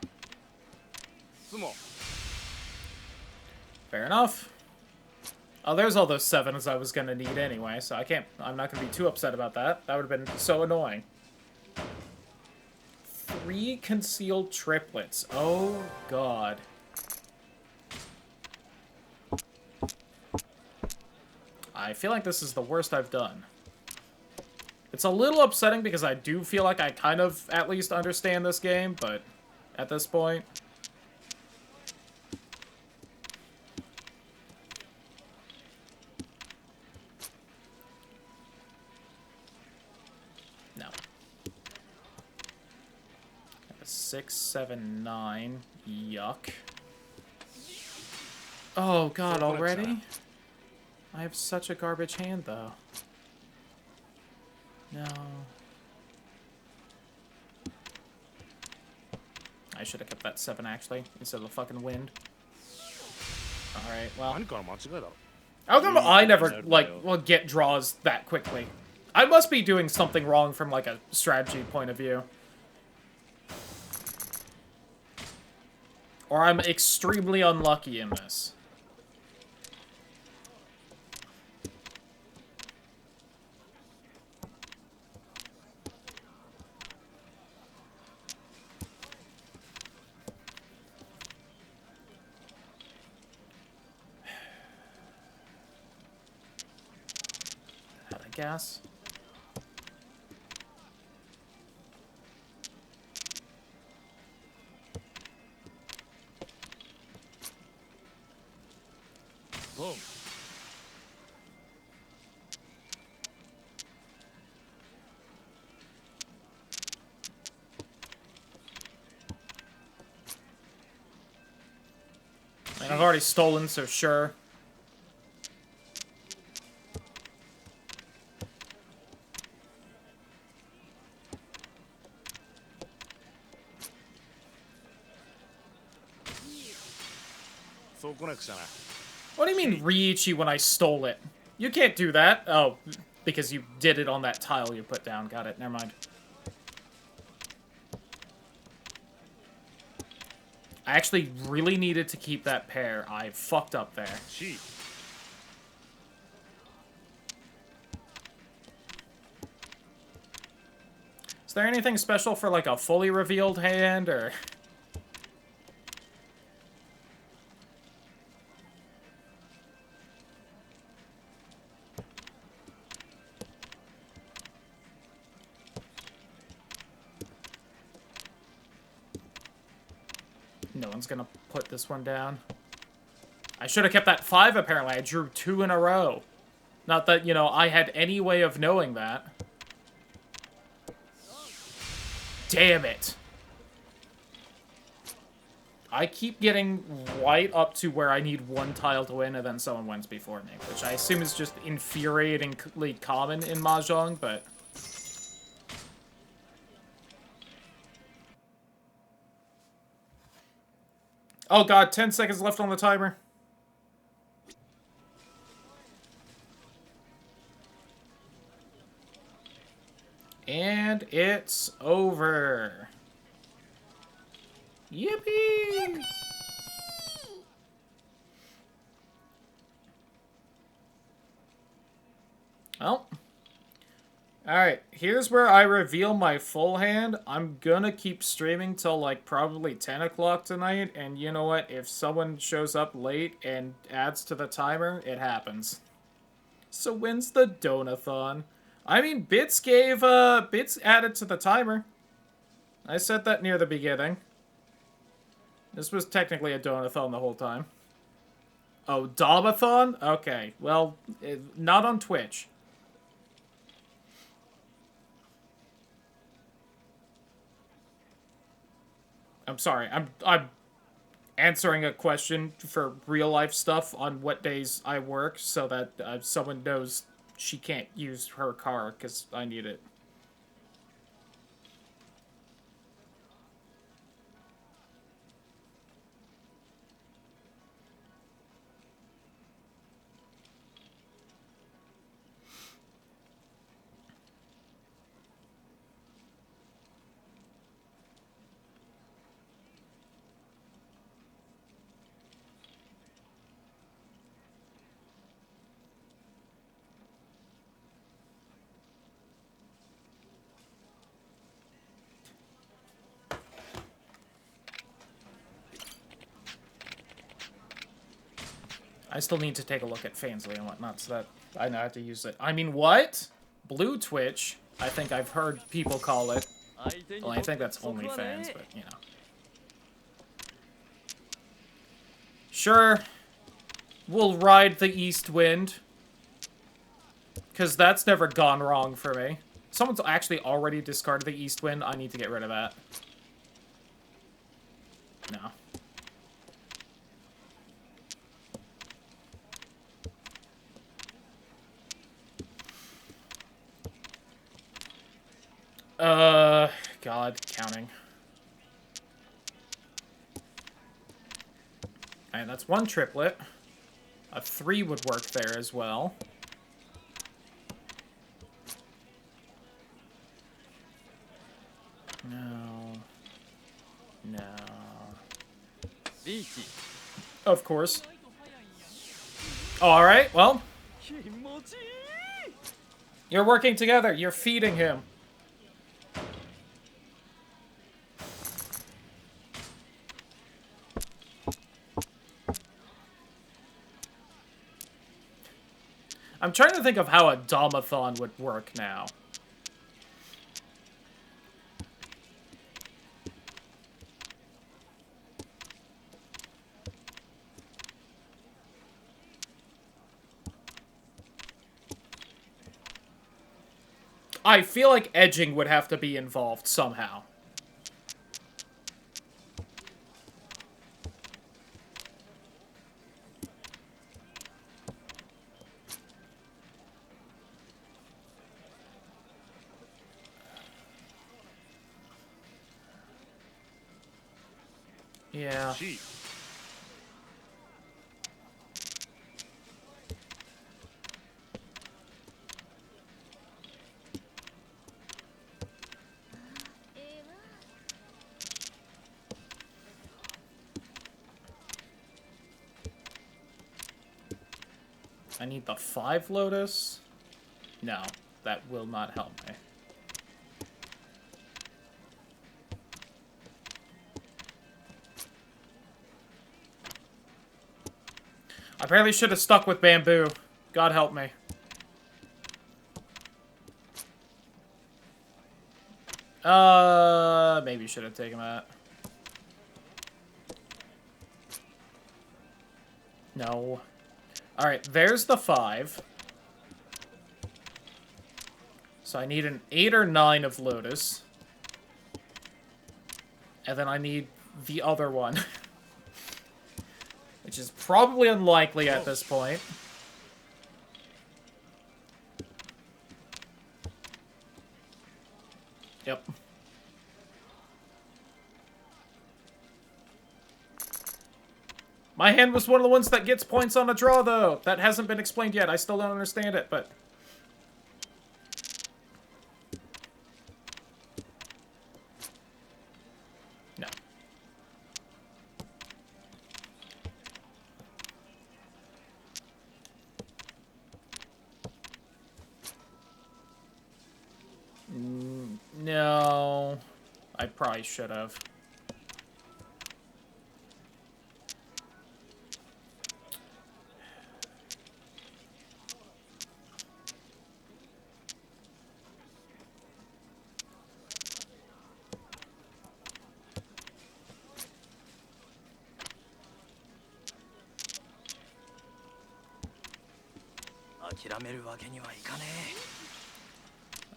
Fair enough. Oh, there's all those 7s I was gonna need anyway, so I'm not gonna be too upset about that. That would have been so annoying. 3 concealed triplets. Oh, God. I feel like this is the worst I've done. It's a little upsetting because I do feel like I kind of at least understand this game, but at this point... No. 6, 7, 9. Yuck. Oh, God, already? I have such a garbage hand, though. No. I should have kept that 7, actually, instead of the fucking wind. Alright, well. How come I never, like, get draws that quickly? I must be doing something wrong from, like, a strategy point of view. Or I'm extremely unlucky in this. Gas. Boom. And I've already stolen, so sure. What do you mean Riichi when I stole it? You can't do that. Oh, because you did it on that tile you put down. Got it. Never mind. I actually really needed to keep that pair. I fucked up there. Cheat. Is there anything special for like a fully revealed hand or... No one's gonna put this one down. I should have kept that 5, apparently. I drew 2 in a row. Not that, you know, I had any way of knowing that. Damn it. I keep getting right up to where I need one tile to win, and then someone wins before me, which I assume is just infuriatingly common in Mahjong, but... Oh god, 10 seconds left on the timer. And it's over. Yippee! Well. Alright, here's where I reveal my full hand. I'm gonna keep streaming till, like, probably 10 o'clock tonight, and you know what? If someone shows up late and adds to the timer, it happens. So when's the donathon? I mean, Bits added to the timer. I said that near the beginning. This was technically a donathon the whole time. Oh, Domathon? Okay, well, not on Twitch. I'm sorry, I'm answering a question for real life stuff on what days I work so that someone knows she can't use her car because I need it. I still need to take a look at Fansly and whatnot so that I know how to use it. I mean, what? Blue Twitch? I think I've heard people call it. Well, I think that's OnlyFans, but, you know. Sure. We'll ride the east wind. Because that's never gone wrong for me. Someone's actually already discarded the east wind. I need to get rid of that. No. God, counting. Alright, that's one triplet. A 3 would work there as well. No. No. Of course. Alright, well. You're working together. You're feeding him. I'm trying to think of how a Domathon would work now. I feel like edging would have to be involved somehow. Yeah. I need the 5 Lotus. No, that will not help me. I apparently should have stuck with bamboo. God help me. Maybe should have taken that. No. Alright, there's the 5. So I need an 8 or 9 of Lotus. And then I need the other one. Which is probably unlikely at this point. Yep. My hand was one of the ones that gets points on a draw, though. That hasn't been explained yet. I still don't understand it, but... No. No. I probably should have.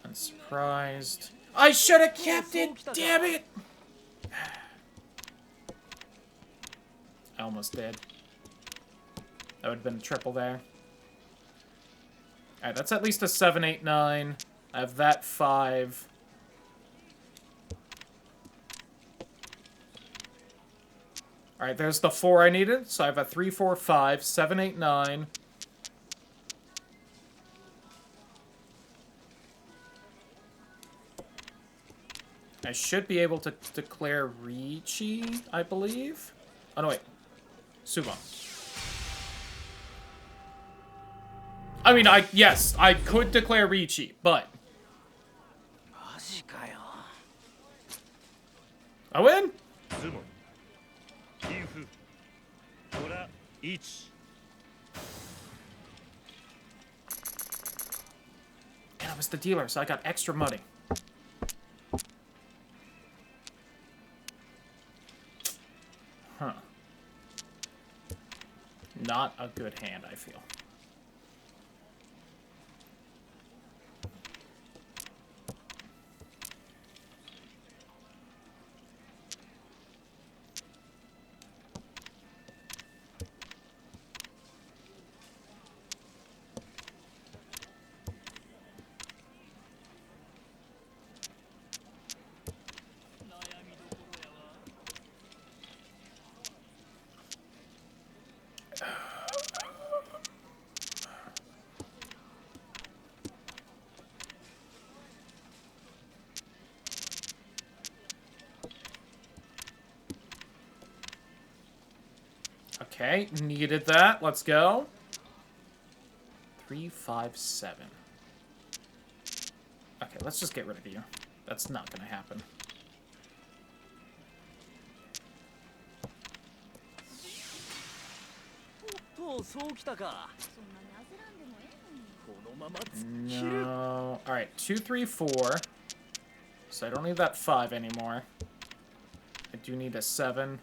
Unsurprised. I should have kept it! Damn it! I almost did. That would have been a triple there. Alright, that's at least a 7, 8, 9. I have that 5. Alright, there's the 4 I needed. So I have a 3, 4, 5, 7, 8, 9. I should be able to declare Ricci, I believe. Oh, no, wait. Sumo. I mean, yes, I could declare Ricci, but... I win? And I was the dealer, so I got extra money. Huh. Not a good hand, I feel. Okay, needed that. Let's go. 3, 5, 7. Okay, let's just get rid of you. That's not gonna happen. No. Alright, 2, 3, 4. So I don't need that 5 anymore. I do need a 7.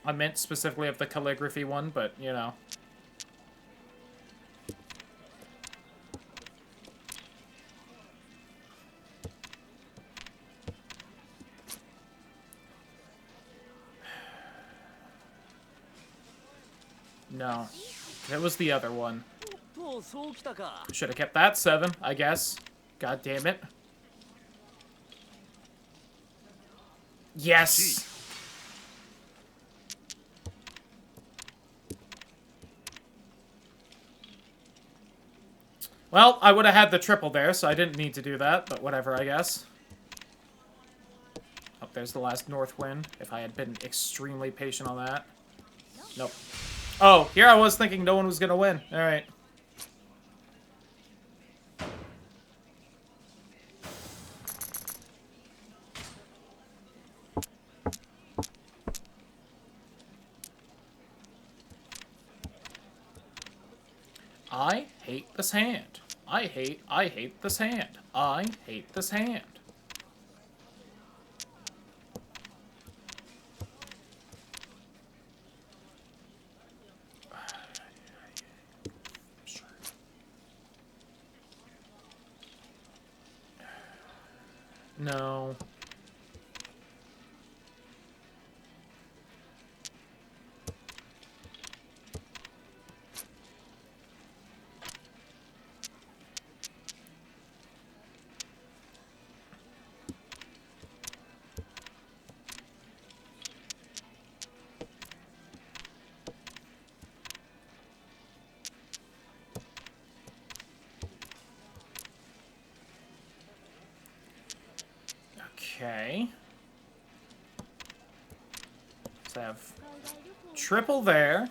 I meant specifically of the calligraphy one, but, you know. No. It was the other one. Should have kept that 7, I guess. God damn it. Yes! Well, I would have had the triple there, so I didn't need to do that, but whatever, I guess. Oh, there's the last north wind, if I had been extremely patient on that. Nope. Oh, here I was thinking no one was gonna win. Alright. I hate this hand. I hate this hand. I hate this hand. No. Okay. So I have triple there.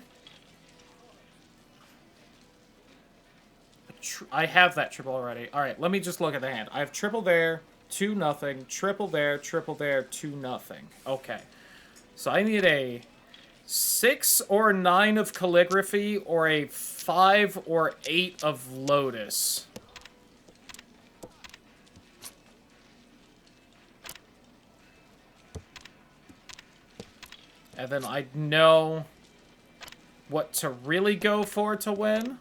I have that triple already. Alright, let me just look at the hand. I have triple there, 2-0, triple there, 2-0. Okay. So I need a 6 or 9 of calligraphy or a 5 or 8 of lotus. And then I know what to really go for to win.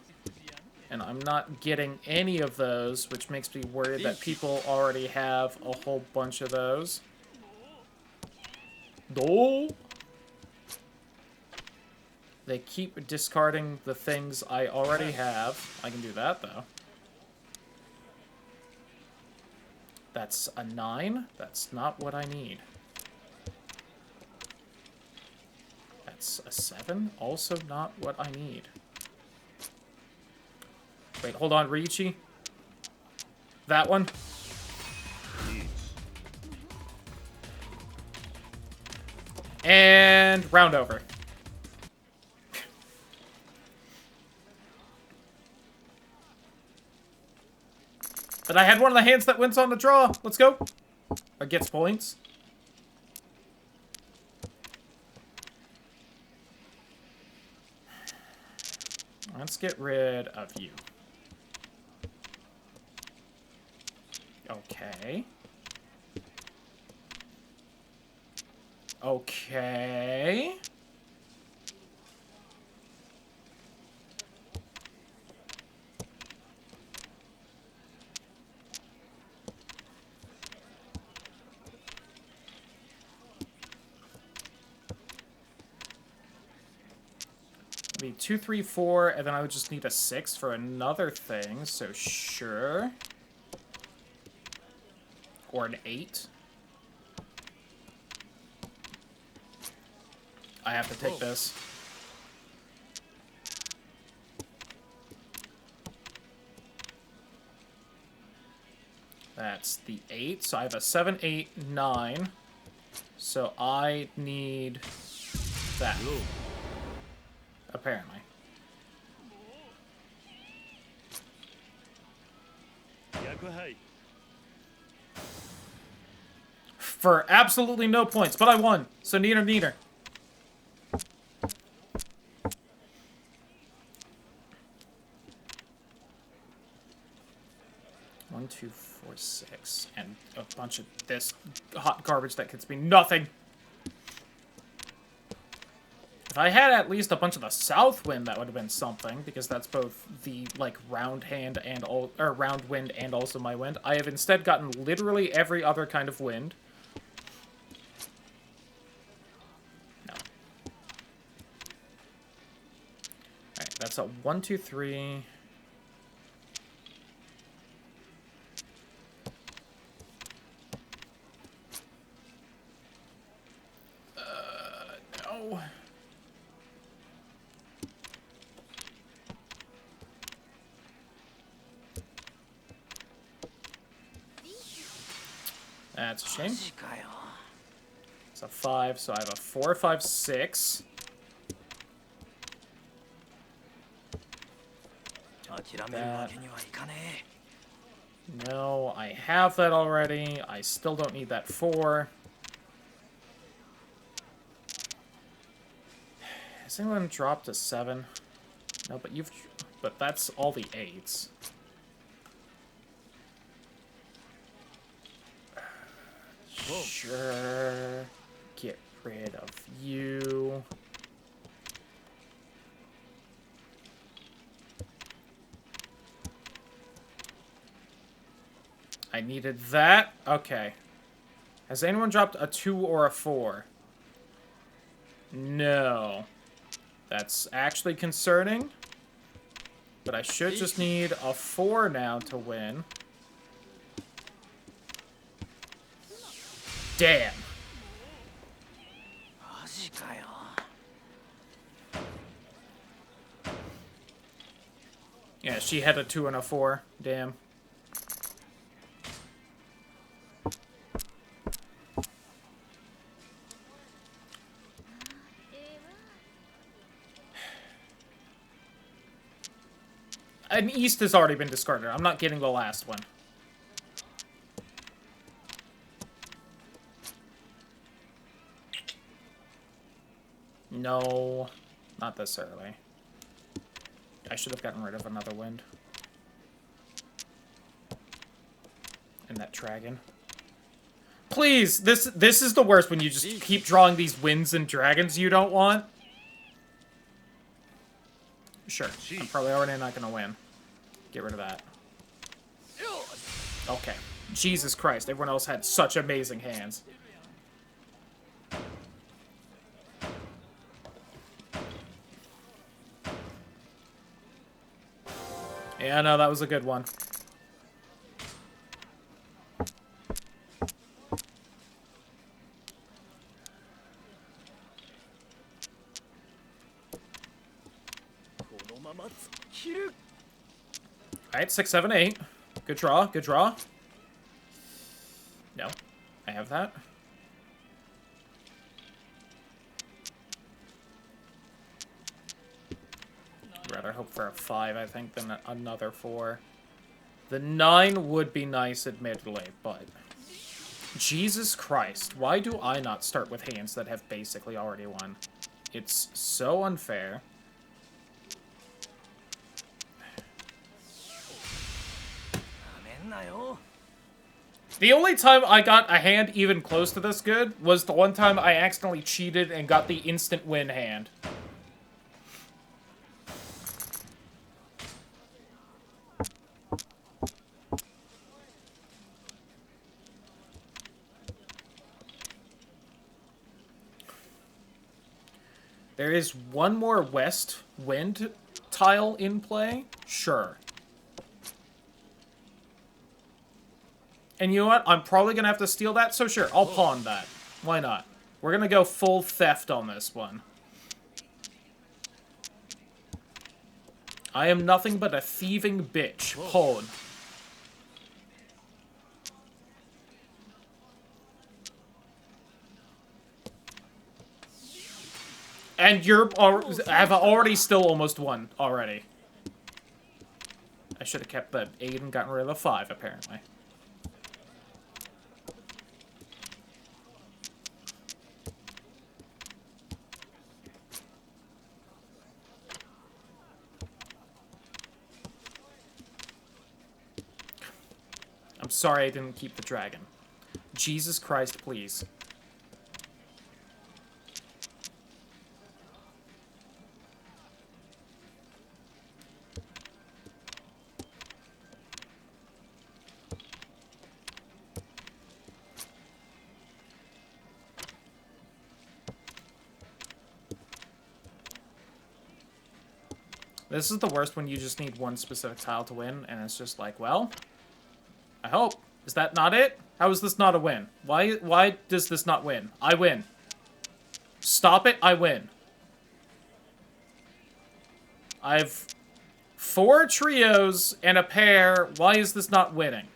And I'm not getting any of those, which makes me worried that people already have a whole bunch of those. No. They keep discarding the things I already have. I can do that, though. That's a 9. That's not what I need. That's a 7. Also not what I need. Wait, hold on, Riichi. That one. And round over. But I had one of the hands that wins on the draw. Let's go. Or gets points. Let's get rid of you. Okay. Okay. Be 2, 3, 4, and then I would just need a 6 for another thing, so sure. Or an 8. I have to take this. That's the 8, so I have a 7, 8, 9. So I need that. Apparently. For absolutely no points, but I won. So neater. 1, 2, 4, 6, and a bunch of this hot garbage that gets me nothing. If I had at least a bunch of the south wind, that would have been something, because that's both the, like, round hand and round wind and also my wind. I have instead gotten literally every other kind of wind. No. Alright, that's a 1, 2, 3. No. That's a shame. It's a 5, so I have a 4, 5, 6. That. No, I have that already. I still don't need that 4. Has anyone dropped a 7? No, but that's all the 8s. Sure. Get rid of you. I needed that. Okay. Has anyone dropped a 2 or a 4? No. That's actually concerning. But I should just need a 4 now to win. Damn. Yeah, she had a 2 and a 4. Damn. An East has already been discarded. I'm not getting the last one. No, not this early. I should have gotten rid of another wind. And that dragon. Please, this is the worst when you just keep drawing these winds and dragons you don't want. Sure, I'm probably already not gonna win. Get rid of that. Okay. Jesus Christ, everyone else had such amazing hands. Yeah, no, that was a good one. Alright, 6, 7, 8. Good draw, good draw. No, I have that. Rather hope for a 5, I think, than another 4. The 9 would be nice, admittedly, but... Jesus Christ, why do I not start with hands that have basically already won? It's so unfair. The only time I got a hand even close to this good was the one time I accidentally cheated and got the instant win hand. There is one more west wind tile in play? Sure. And you know what? I'm probably going to have to steal that, so sure, I'll pawn that. Why not? We're going to go full theft on this one. I am nothing but a thieving bitch. Pawn. And have already still almost won already. I should have kept that 8 and gotten rid of the 5, apparently. I'm sorry I didn't keep the dragon. Jesus Christ, please. This is the worst when you just need one specific tile to win, and it's just like, well, I hope. Is that not it? How is this not a win? Why does this not win? I win. Stop it, I win. I've 4 trios and a pair. Why is this not winning?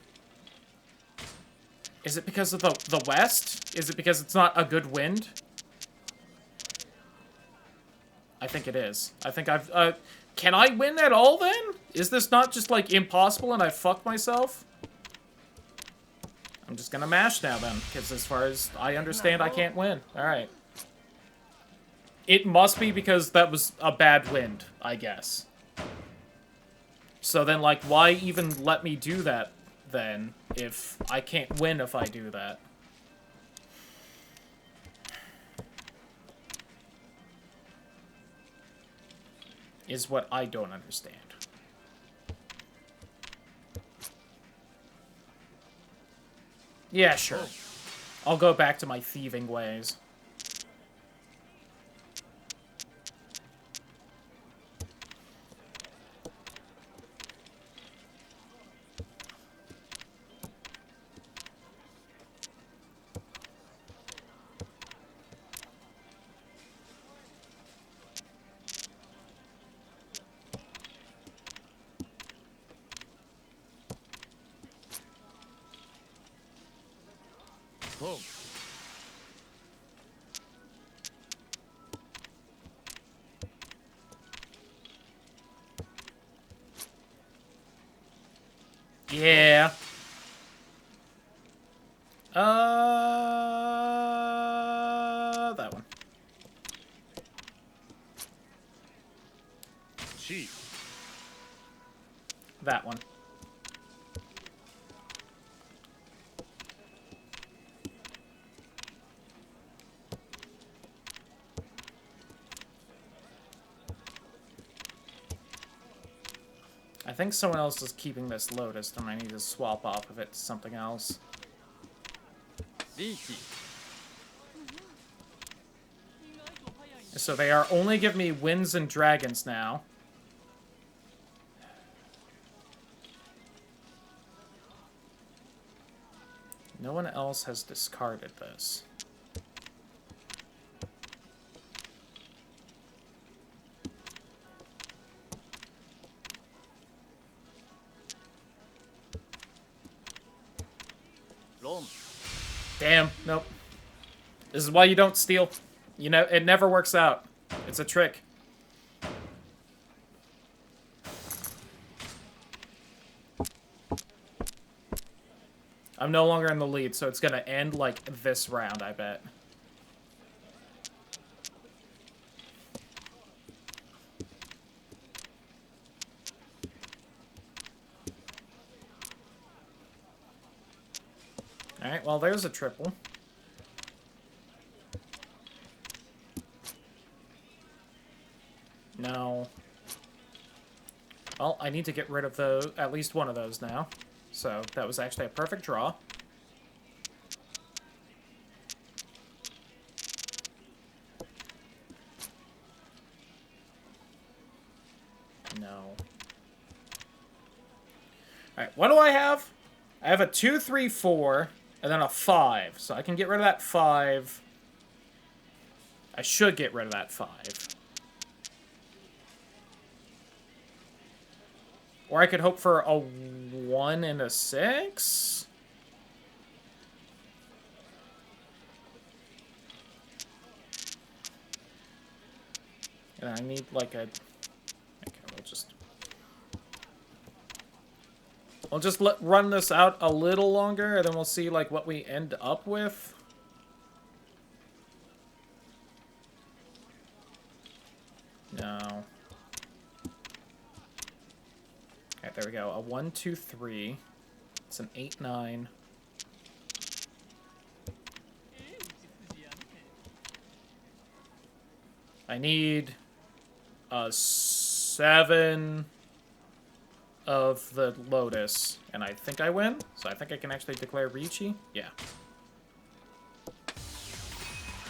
Is it because of the west? Is it because it's not a good wind? I think it is. I think I've, can I win at all then? Is this not just, like, impossible and I fucked myself? I'm just gonna mash now then, because as far as I understand, I can't win. Alright. It must be because that was a bad wind, I guess. So then, like, why even let me do that, then, if I can't win if I do that? Is what I don't understand. Yeah, sure. I'll go back to my thieving ways. Boom. Yeah. That one. Chief. That one. I think someone else is keeping this Lotus, and I need to swap off of it to something else. So they are only giving me winds and dragons now. No one else has discarded this. Damn, nope. This is why you don't steal. You know, it never works out. It's a trick. I'm no longer in the lead, so it's gonna end like this round, I bet. Alright, well, there's a triple. No. Well, I need to get rid of those, at least one of those now. So, that was actually a perfect draw. No. Alright, what do I have? I have a 2, 3, 4, and then a 5. So I can get rid of that 5. I should get rid of that 5. Or I could hope for a 1 and a 6? And I need like a... Okay, we'll just run this out a little longer, and then we'll see like what we end up with. No. Alright, there we go. A 1, 2, 3. It's an 8, 9. I need a 7 of the Lotus, and I think I win. So I think I can actually declare Ricci. Yeah.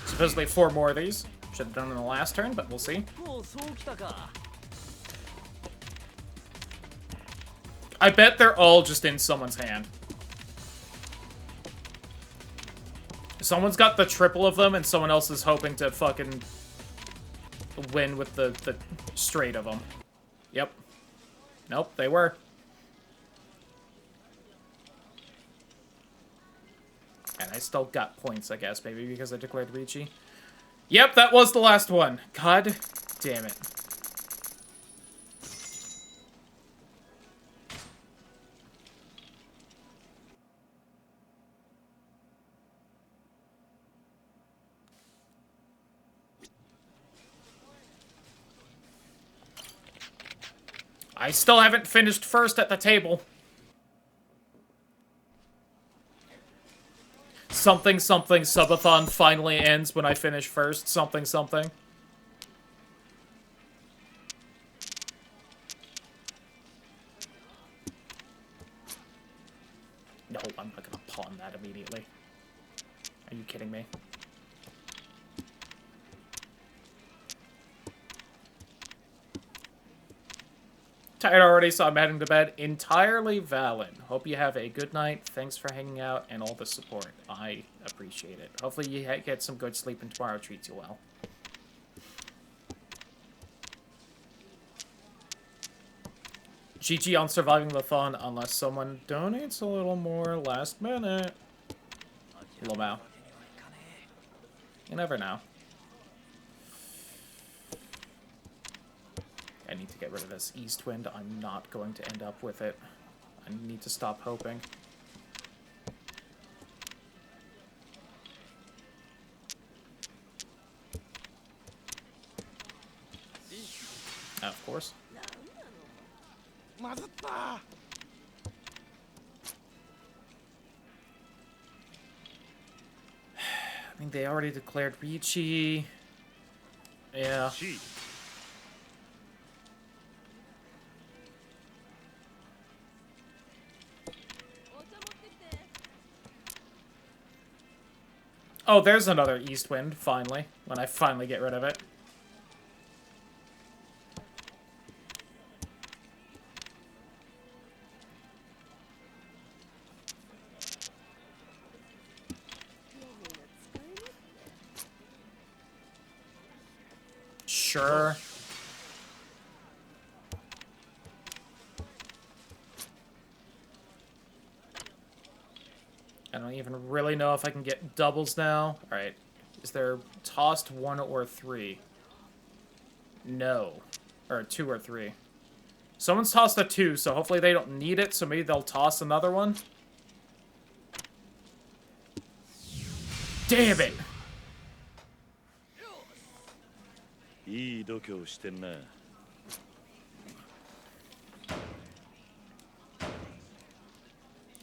Supposedly 4 more of these. Should have done in the last turn, but we'll see. I bet they're all just in someone's hand. Someone's got the triple of them, and someone else is hoping to fucking win with the straight of them. Yep. Nope, they were. And I still got points, I guess, maybe because I declared Ricci. Yep, that was the last one. God damn it. I still haven't finished first at the table. Something, something, subathon finally ends when I finish first. Something, something. No, I'm not gonna pawn that immediately. Are you kidding me? Tired already, so I'm heading to bed. Entirely valid. Hope you have a good night. Thanks for hanging out and all the support. I appreciate it. Hopefully you get some good sleep and tomorrow treats you well. GG on surviving the thon unless someone donates a little more last minute. Lomao. You never know. I need to get rid of this east wind. I'm not going to end up with it. I need to stop hoping. Of course. I mean, they already declared Ricci. Yeah. Oh, there's another east wind, finally. When I finally get rid of it. Sure. I don't even really know if I can get doubles now. Alright. Is there tossed 1 or 3? No. Or 2 or 3. Someone's tossed a 2, so hopefully they don't need it, so maybe they'll toss another one. Damn it!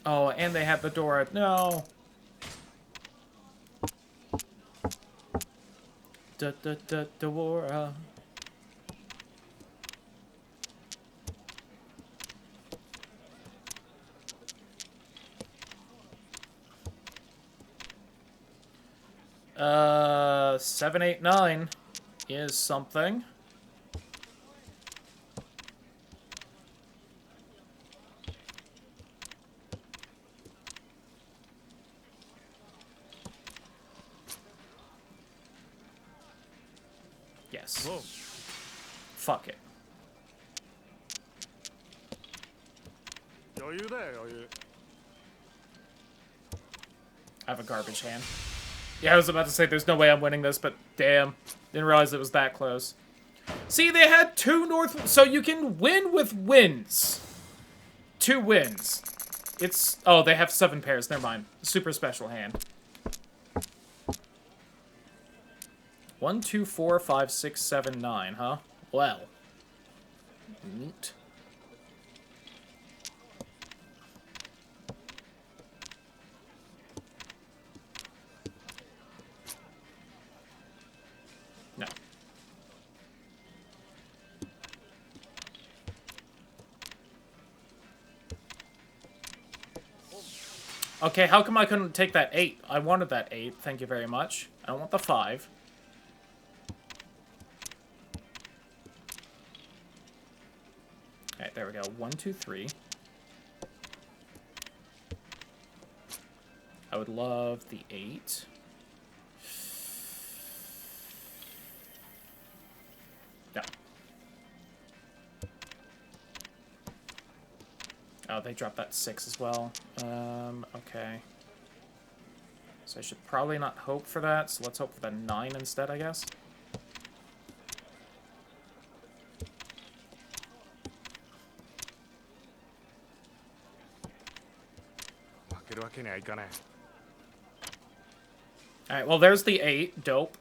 Oh, and they have the door. No. Dora. Uh, 7, 8, 9 is something. Yes. Whoa. Fuck it. I have a garbage hand. Yeah, I was about to say there's no way I'm winning this, but damn. Didn't realize it was that close. See, they had 2 north... So you can win with wins. 2 wins. It's... Oh, they have 7 pairs. Never mind. Super special hand. 1, 2, 4, 5, 6, 7, 9, huh? Well. Neat. No. Okay, how come I couldn't take that 8? I wanted that 8. Thank you very much. I don't want the 5. Alright, there we go. 1, 2, 3. I would love the 8. No. Oh, they dropped that 6 as well. Okay. So I should probably not hope for that, so let's hope for the 9 instead, I guess. Alright, well, there's the 8. Dope.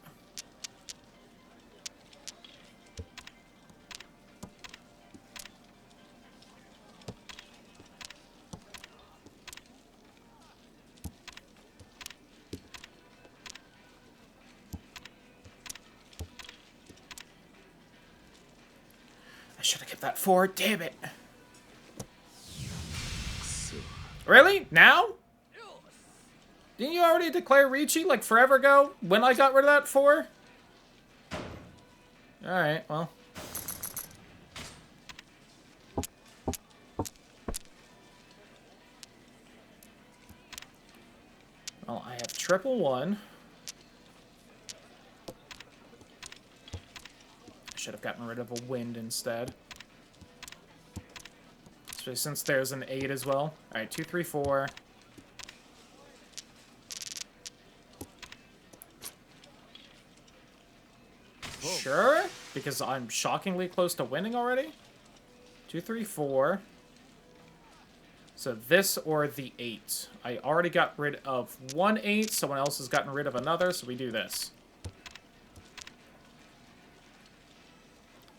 I should have kept that 4. Damn it. Really? Now? Didn't you already declare Ricci, like, forever ago? When I got rid of that 4? Alright, well. Well, I have triple 1. I should have gotten rid of a wind instead. Especially since there's an 8 as well. Alright, 2, 3, 4. Sure, because I'm shockingly close to winning already. 2, 3, 4. So this or the 8. I already got rid of 1 8. Someone else has gotten rid of another, so we do this.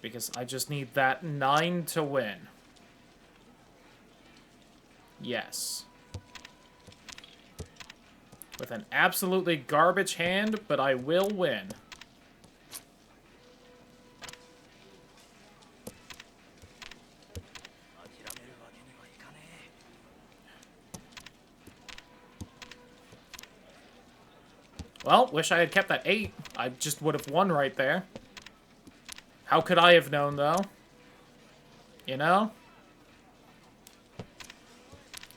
Because I just need that 9 to win. Yes. With an absolutely garbage hand, but I will win. Well, wish I had kept that 8. I just would have won right there. How could I have known, though? You know? I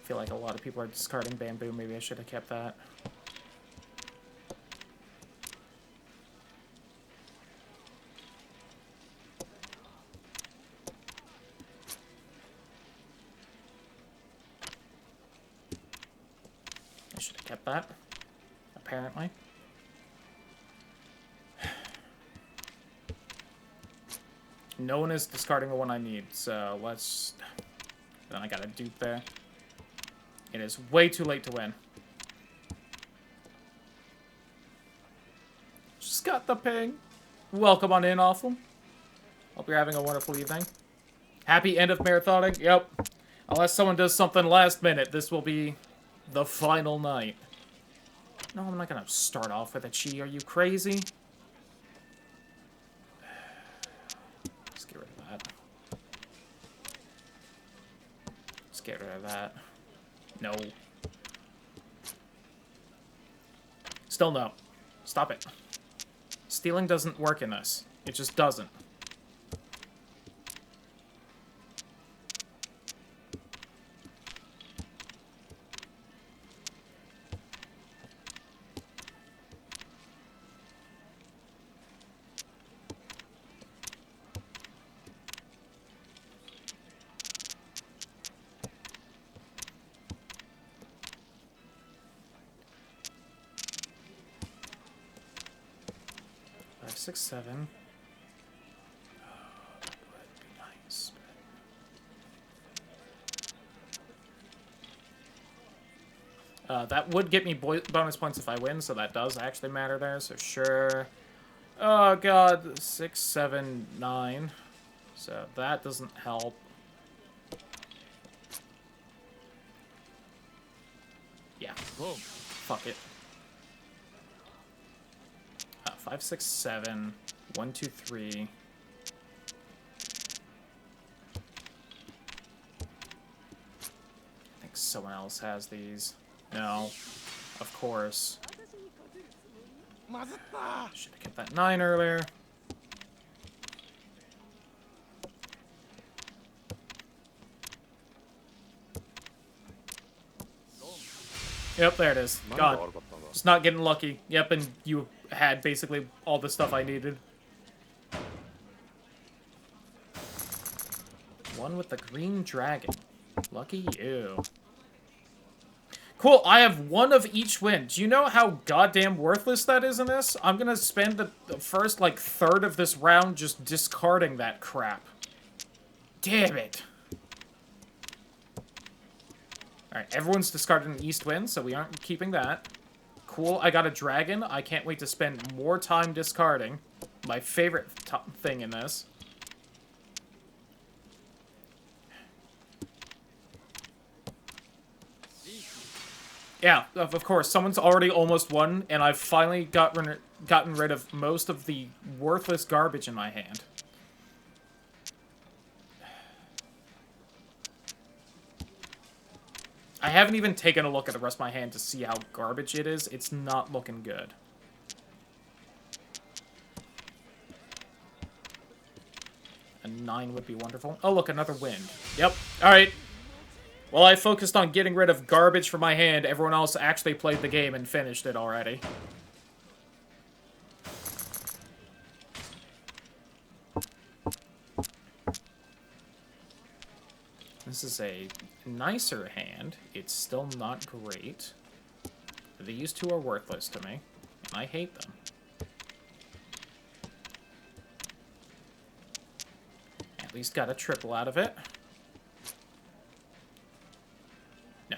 feel like a lot of people are discarding bamboo. Maybe I should have kept that. I should have kept that. Apparently. No one is discarding the one I need, so let's... Then I got a dupe there. It is way too late to win. Just got the ping. Welcome on in, Awful. Hope you're having a wonderful evening. Happy end of marathoning. Yep. Unless someone does something last minute, this will be the final night. No, I'm not gonna start off with a chi. Are you crazy? Let's get rid of that. Let's get rid of that. No. Still no. Stop it. Stealing doesn't work in this. It just doesn't. Six, 7. Oh, that would be nice. That would get me bonus points if I win, so that does actually matter there, so sure. Oh god, 6, 7, 9. So that doesn't help. Yeah. Whoa. Fuck it. 5, 6, 7. 1, 2, 3. I think someone else has these. No. Of course. Should have kept that 9 earlier. Yep, there it is. God. Just not getting lucky. Yep, and you had basically all the stuff I needed. One with the green dragon. Lucky you. Cool, I have 1 of each win. Do you know how goddamn worthless that is in this? I'm gonna spend the first, like, third of this round just discarding that crap. Damn it. Alright, everyone's discarded an east wind, so we aren't keeping that. Cool, I got a dragon. I can't wait to spend more time discarding. My favorite thing in this. Yeah, of course, someone's already almost won, and I've finally gotten rid of most of the worthless garbage in my hand. I haven't even taken a look at the rest of my hand to see how garbage it is. It's not looking good. A 9 would be wonderful. Oh, look, another wind. Yep. Alright. Well, I focused on getting rid of garbage from my hand. Everyone else actually played the game and finished it already. This is a nicer hand. It's still not great. These two are worthless to me, and I hate them. At least got a triple out of it. No.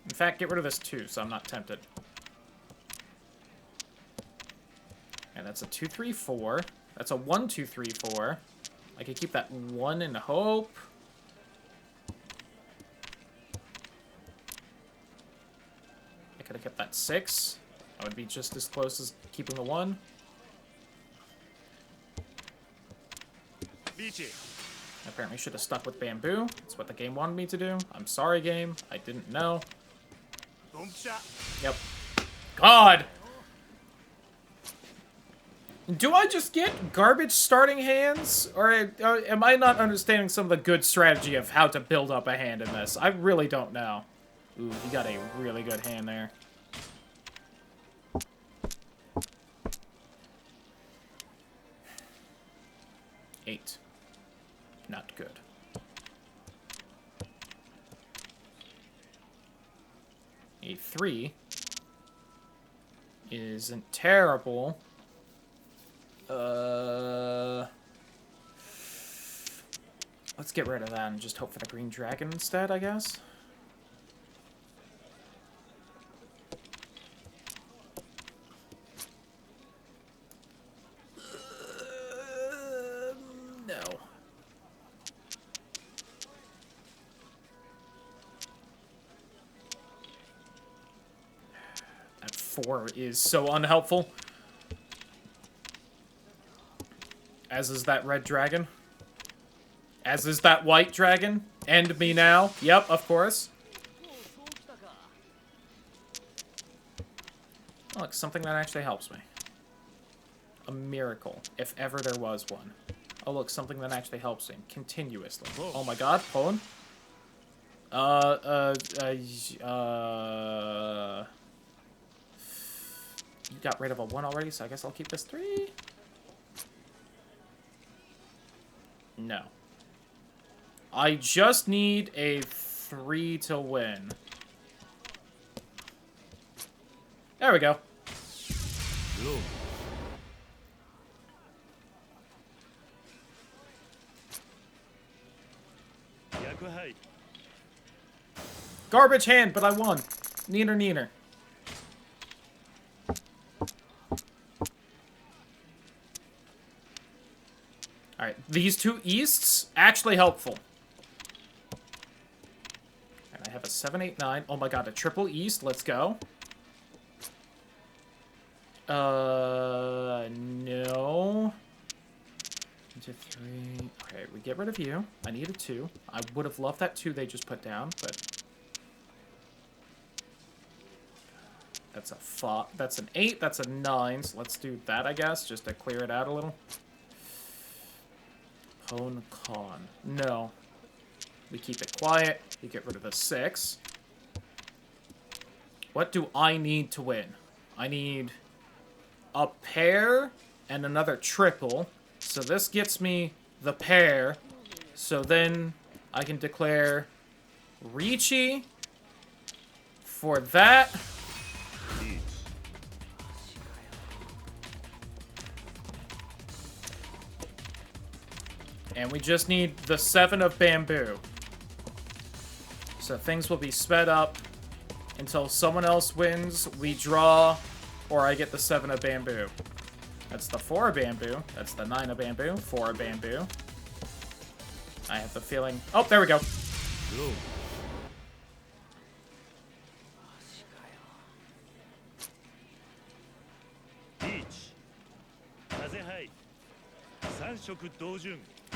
In fact, get rid of this too, so I'm not tempted. And that's a 2, 3, 4. That's a 1, 2, 3, 4. I could keep that 1 and hope. I could have kept that 6. I would be just as close as keeping the 1. Apparently should have stuck with bamboo. That's what the game wanted me to do. I'm sorry, game. I didn't know. Yep. God! Do I just get garbage starting hands? Or am I not understanding some of the good strategy of how to build up a hand in this? I really don't know. Ooh, he got a really good hand there. Eight. Not good. A 3 isn't terrible. Let's get rid of that and just hope for the green dragon instead, I guess. No. That 4 is so unhelpful. As is that red dragon. As is that white dragon. End me now. Yep, of course. Oh, look, something that actually helps me. A miracle, if ever there was one. Oh, look, something that actually helps me continuously. Oh my god, Poland. You got rid of a 1 already, so I guess I'll keep this 3. No. I just need a 3 to win. There we go. Garbage hand, but I won. Neener, neener. Alright, these 2 easts, actually helpful. And I have a 7, 8, 9. Oh my god, a triple east, let's go. No. 1, 2, 3. Okay, we get rid of you. I need a 2. I would have loved that 2 they just put down, but... That's a 5. That's an 8, that's a 9, so let's do that, I guess, just to clear it out a little. Pone con. No. We keep it quiet. We get rid of the 6. What do I need to win? I need a pair and another triple. So this gets me the pair. So then I can declare Ricci for that. And we just need the 7 of bamboo. So things will be sped up until someone else wins, we draw, or I get the 7 of bamboo. That's the 4 of bamboo. That's the 9 of bamboo. 4 of bamboo. I have the feeling... Oh, there we go.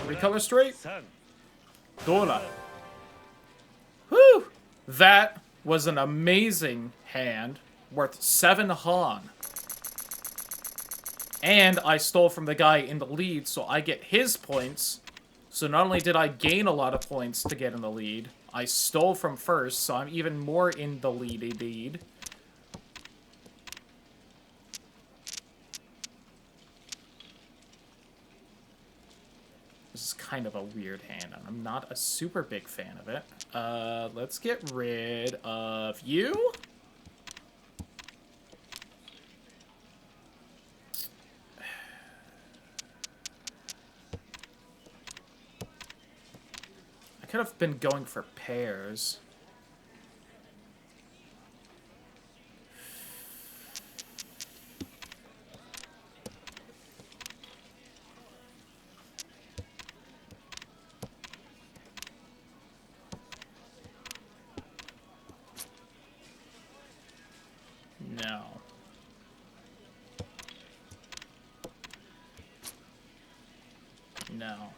Recolor straight? Dola. That was an amazing hand, worth 7 Han. And I stole from the guy in the lead, so I get his points. So not only did I gain a lot of points to get in the lead, I stole from first, so I'm even more in the lead. This is kind of a weird hand, and I'm not a super big fan of it. Let's get rid of you. I could have been going for pairs. No. No.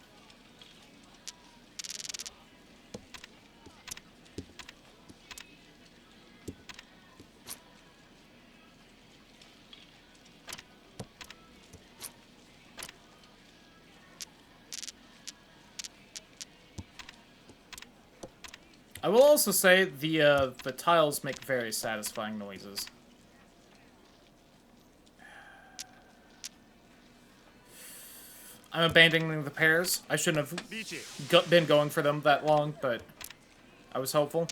I will also say the tiles make very satisfying noises. I'm abandoning the pairs. I shouldn't have been going for them that long, but I was hopeful.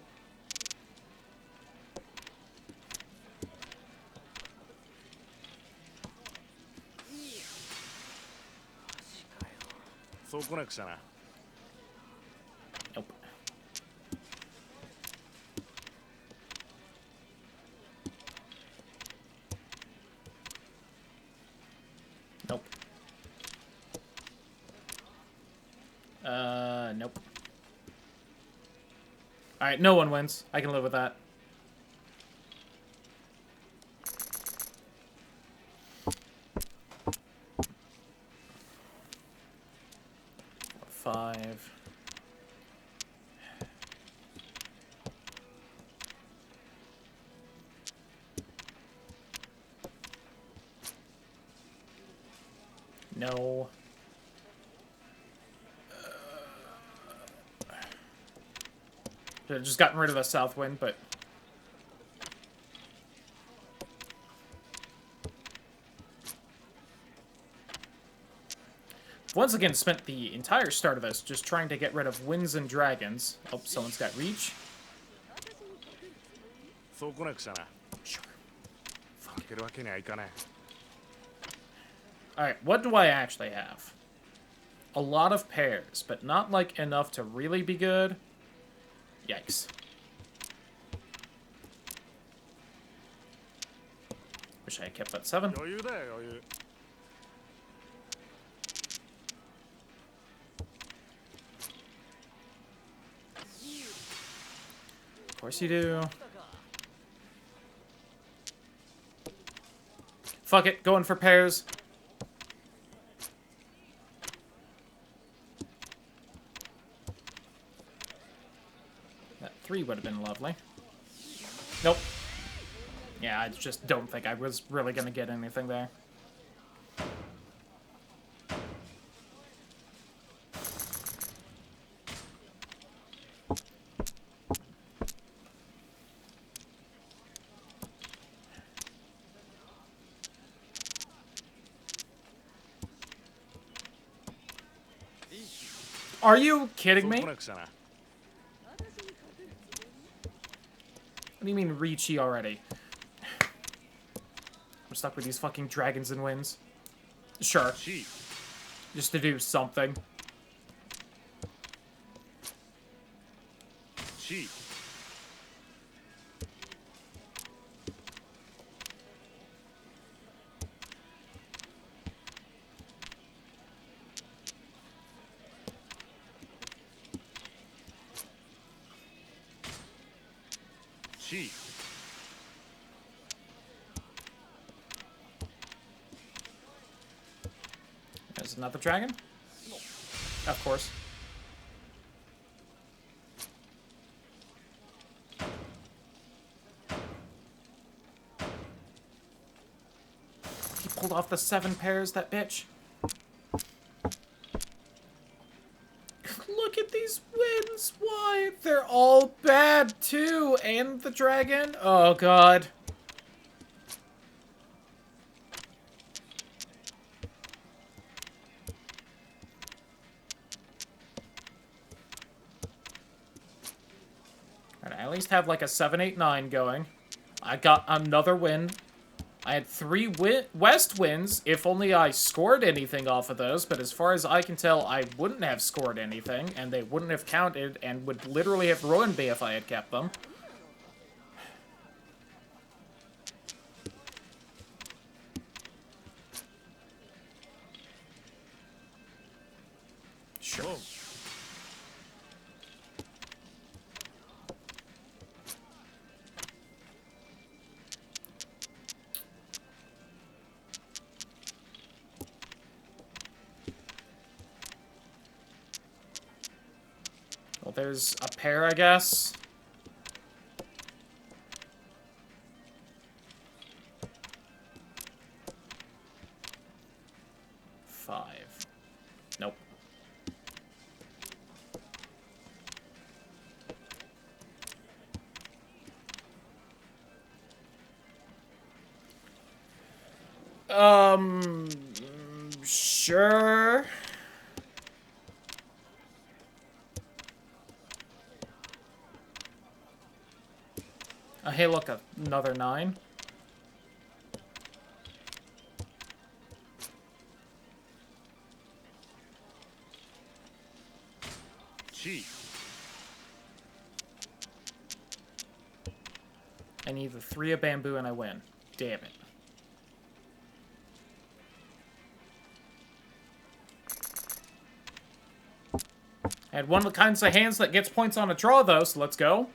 Nope. Nope. Nope. Alright, no one wins. I can live with that. Five. No. Should have just gotten rid of the south wind, but... Once again, spent the entire start of this just trying to get rid of winds and dragons. Oh, someone's got reach. Sure. Alright, what do I actually have? A lot of pairs, but not, like, enough to really be good. Yikes. Wish I had kept that 7. Of course you do. Fuck it, going for pairs. That 3 would have been lovely. Nope. Yeah, I just don't think I was really gonna get anything there. Are you kidding me? What do you mean reachy already? I'm stuck with these fucking dragons and winds. Sure. Just to do something. There's another dragon? Of course. pulled off the 7 pairs, that bitch. Look at these wins. Why? They're all bad, too. And the dragon. Oh, God. Alright, I at least have like a 7, 8, 9 going. I got another win. I had 3 West wins, if only I scored anything off of those, but as far as I can tell, I wouldn't have scored anything, and they wouldn't have counted, and would literally have ruined me if I had kept them. Sure. Well, there's a pair, I guess. Five. Nope. Sure. Hey, look, another 9. Cheat. I need the 3 of bamboo and I win. Damn it. I had one of the kinds of hands that gets points on a draw, though, so let's go.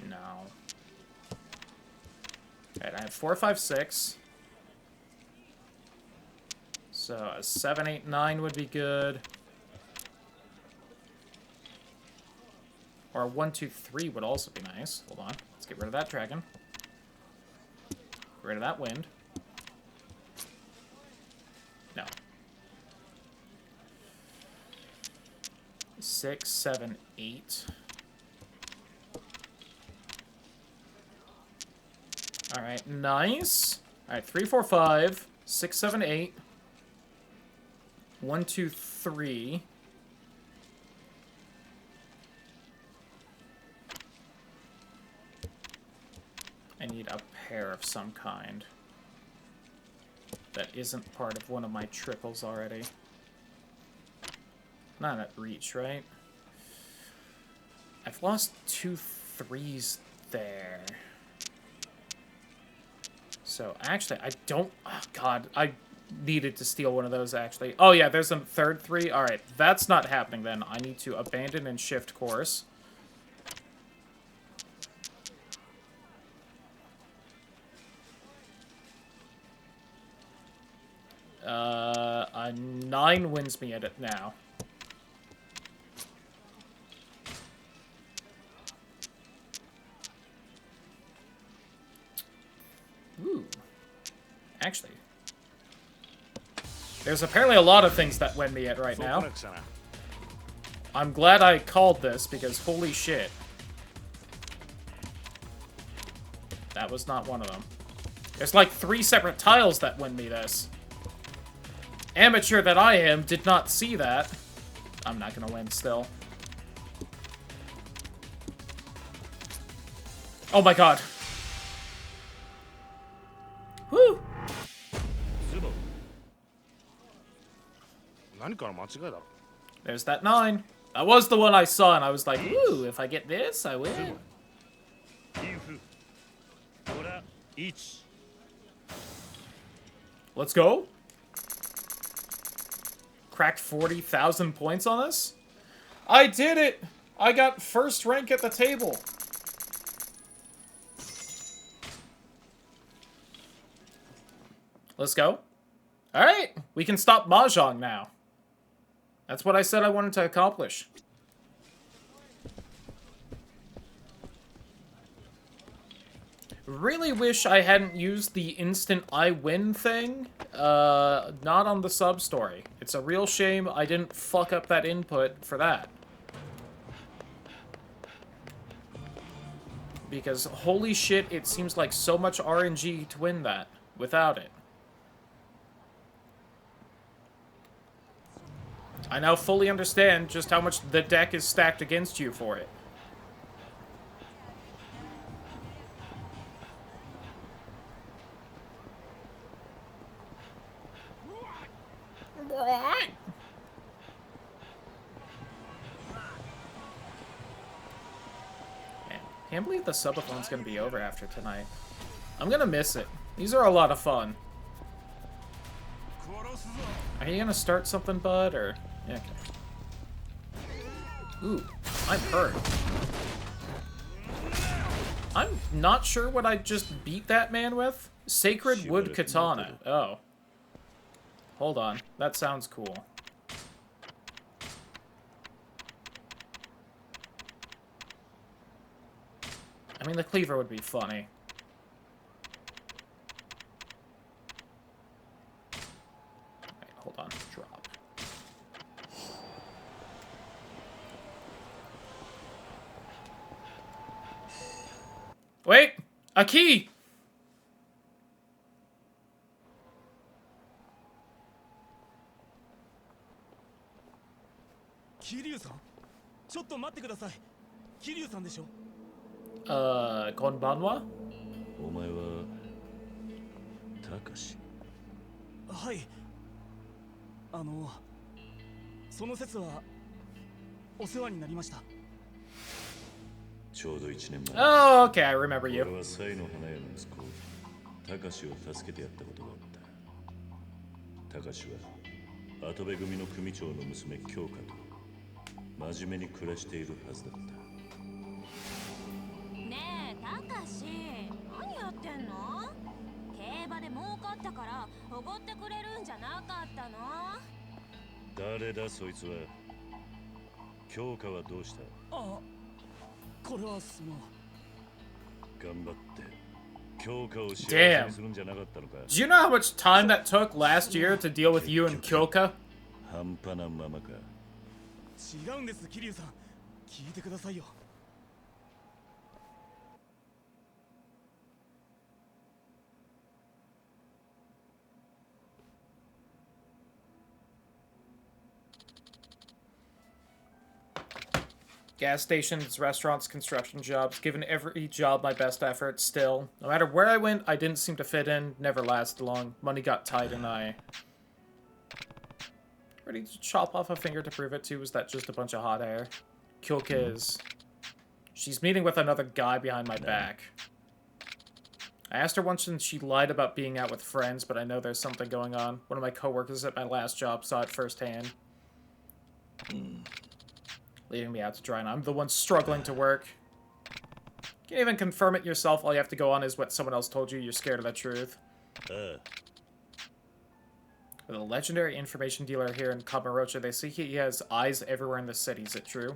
No. Alright, I have 4, 5, 6. So a 7, 8, 9 would be good. Or a 1, 2, 3 would also be nice. Hold on. Let's get rid of that dragon. Get rid of that wind. No. 6, 7, 8. Alright, nice. Alright, 3, 4, 5. 6, 7, 8. 1, 2, 3. I need a pair of some kind. That isn't part of one of my triples already. Not at reach, right? I've lost 2 3s there. So, actually, I don't... Oh, God. I needed to steal one of those, actually. Oh, yeah, there's a third 3. Alright, that's not happening, then. I need to abandon and shift course. A 9 wins me at it now. Ooh. Actually. There's apparently a lot of things that win me at right now. I'm glad I called this, because holy shit. That was not one of them. There's like 3 separate tiles that win me this. Amateur that I am did not see that. I'm not gonna win still. Oh my god. Woo! There's that 9. That was the one I saw, and I was like, ooh, if I get this, I win. Let's go. Cracked 40,000 points on this? I did it! I got first rank at the table. Let's go. Alright, we can stop Mahjong now. That's what I said I wanted to accomplish. Really wish I hadn't used the instant I win thing, not on the sub-story. It's a real shame I didn't fuck up that input for that. Because, holy shit, it seems like so much RNG to win that, without it. I now fully understand just how much the deck is stacked against you for it. Man, can't believe the subathon's gonna be over after tonight. I'm gonna miss it. These are a lot of fun. Are you gonna start something, bud, or... Yeah, okay. Ooh, I'm hurt. I'm not sure what I just beat that man with. Sacred Wood Katana. Oh. Hold on. That sounds cool. I mean, the cleaver would be funny. Wait, hold on. Drop. Wait! A key! Kiryu-san? ちょっと待ってください。Kiryu-san でしょ? Konbanwa? お前はたかし。はい。その説はお世話になりました。ちょうど1年前。Oh, okay, I remember you. 俺はサイの花屋の息子、たかしを助けてやったことがあった。たかしは跡部組の組長の娘京香と真面目に暮らしているはずだった。ねえ、たかし、何やってんの？競馬で儲かったからおごってくれるんじゃなかったの？誰だそいつは。京香はどうした？あ、これはその。頑張って京香を幸せにするんじゃなかったのか。Do you know how much time that took last year to deal with you and Kyoka? 半端なままか。違うんです、桐生さん。聞いてくださいよ。Gas stations, restaurants, construction jobs, given every job my best effort, still. No matter where I went, I didn't seem to fit in, never lasted long. Money got tight and I... Ready to chop off a finger to prove it to? Was that just a bunch of hot air? Kyoka is... She's meeting with another guy behind my back. I asked her once and she lied about being out with friends, but I know there's something going on. One of my coworkers at my last job saw it firsthand. Leaving me out to dry, and I'm the one struggling to work. Can't even confirm it yourself. All you have to go on is what someone else told you. You're scared of the truth. With a legendary information dealer here in Kamurocho, they say he has eyes everywhere in the city. Is it true?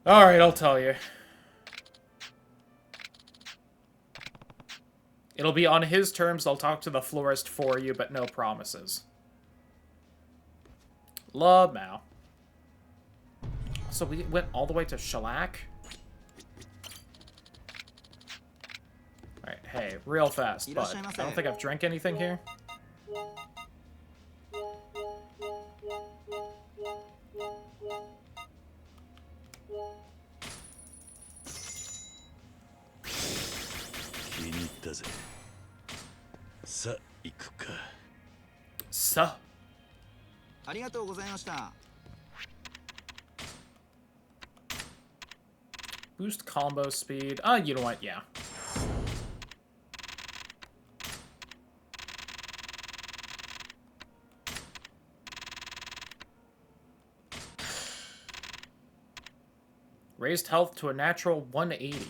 Alright, I'll tell you. It'll be on his terms. I'll talk to the florist for you, but no promises. Love Mao. So we went all the way to Shellac? Alright, hey, real fast, bud. I don't think I've drank anything here. So. ありがとうございました。 Boost combo speed. You know what? Yeah. Raised health to a natural 180.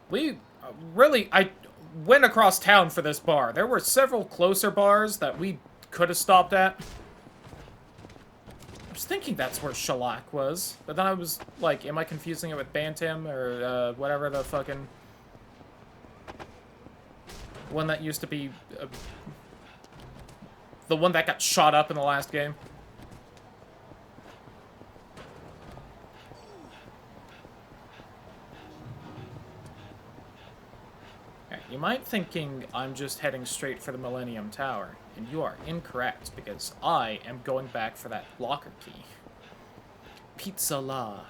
We really, I went across town for this bar. There were several closer bars that we could have stopped at. I was thinking that's where Shellac was, but then I was like, am I confusing it with Bantam or whatever the fucking one that used to be the one that got shot up in the last game? You might thinking I'm just heading straight for the Millennium Tower, and you are incorrect, because I am going back for that locker key. Pizza La.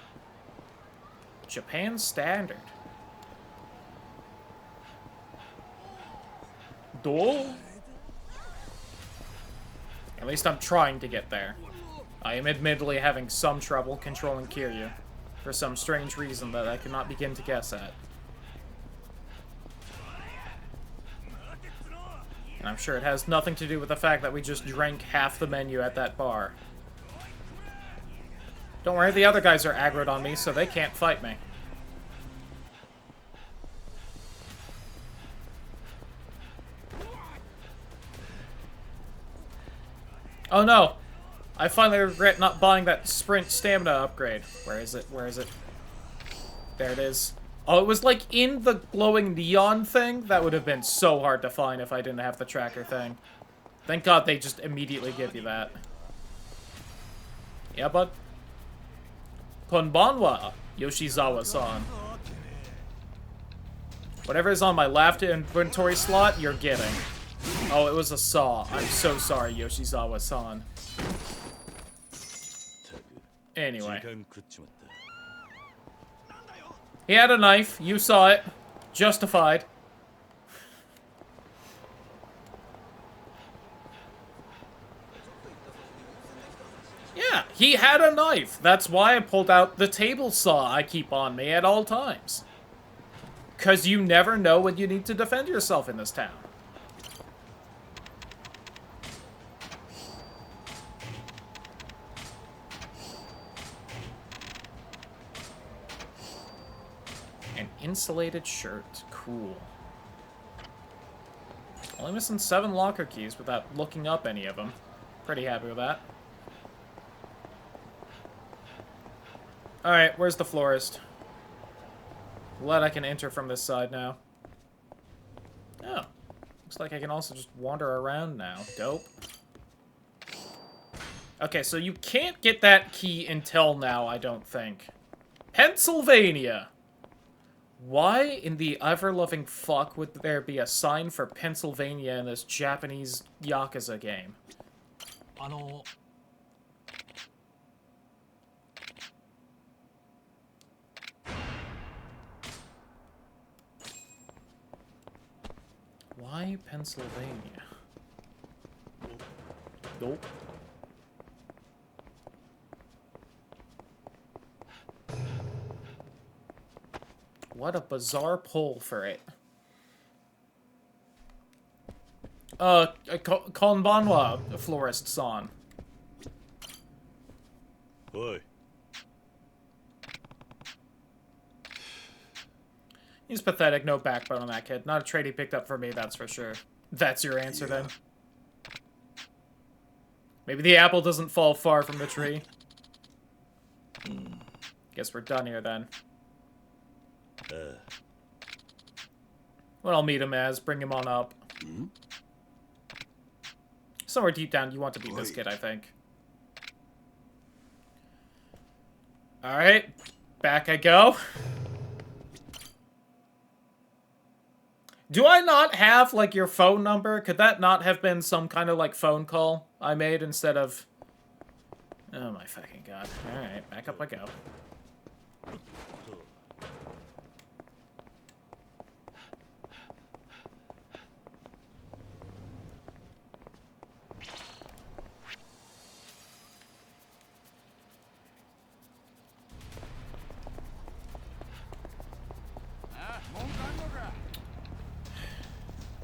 Japan Standard. Do? At least I'm trying to get there. I am admittedly having some trouble controlling Kiryu, for some strange reason that I cannot begin to guess at. And I'm sure it has nothing to do with the fact that we just drank half the menu at that bar. Don't worry, the other guys are aggroed on me, so they can't fight me. Oh no! I finally regret not buying that sprint stamina upgrade. Where is it? Where is it? There it is. Oh, it was like in the glowing neon thing? That would have been so hard to find if I didn't have the tracker thing. Thank God they just immediately give you that. Yeah, bud. Konbanwa, Yoshizawa-san. Whatever is on my left inventory slot, you're getting. Oh, it was a saw. I'm so sorry, Yoshizawa-san. Anyway. He had a knife. You saw it. Justified. Yeah, he had a knife. That's why I pulled out the table saw I keep on me at all times. 'Cause you never know when you need to defend yourself in this town. An insulated shirt. Cool. Only missing 7 locker keys without looking up any of them. Pretty happy with that. Alright, where's the florist? Glad I can enter from this side now. Oh. Looks like I can also just wander around now. Dope. Okay, so you can't get that key until now, I don't think. Pennsylvania! Why in the ever-loving fuck would there be a sign for Pennsylvania in this Japanese Yakuza game? Why Pennsylvania? Nope. What a bizarre pull for it. Konbanwa, florist-san. Oi. He's pathetic, no backbone on that kid. Not a trait he picked up for me, that's for sure. That's your answer, then. Maybe the apple doesn't fall far from the tree. Guess we're done here, then. What I'll meet him as, bring him on up. Somewhere deep down, you want to beat this kid, I think. Alright, back I go. Do I not have, like, your phone number? Could that not have been some kind of, like, phone call I made instead of... Oh my fucking god. Alright, back up I go.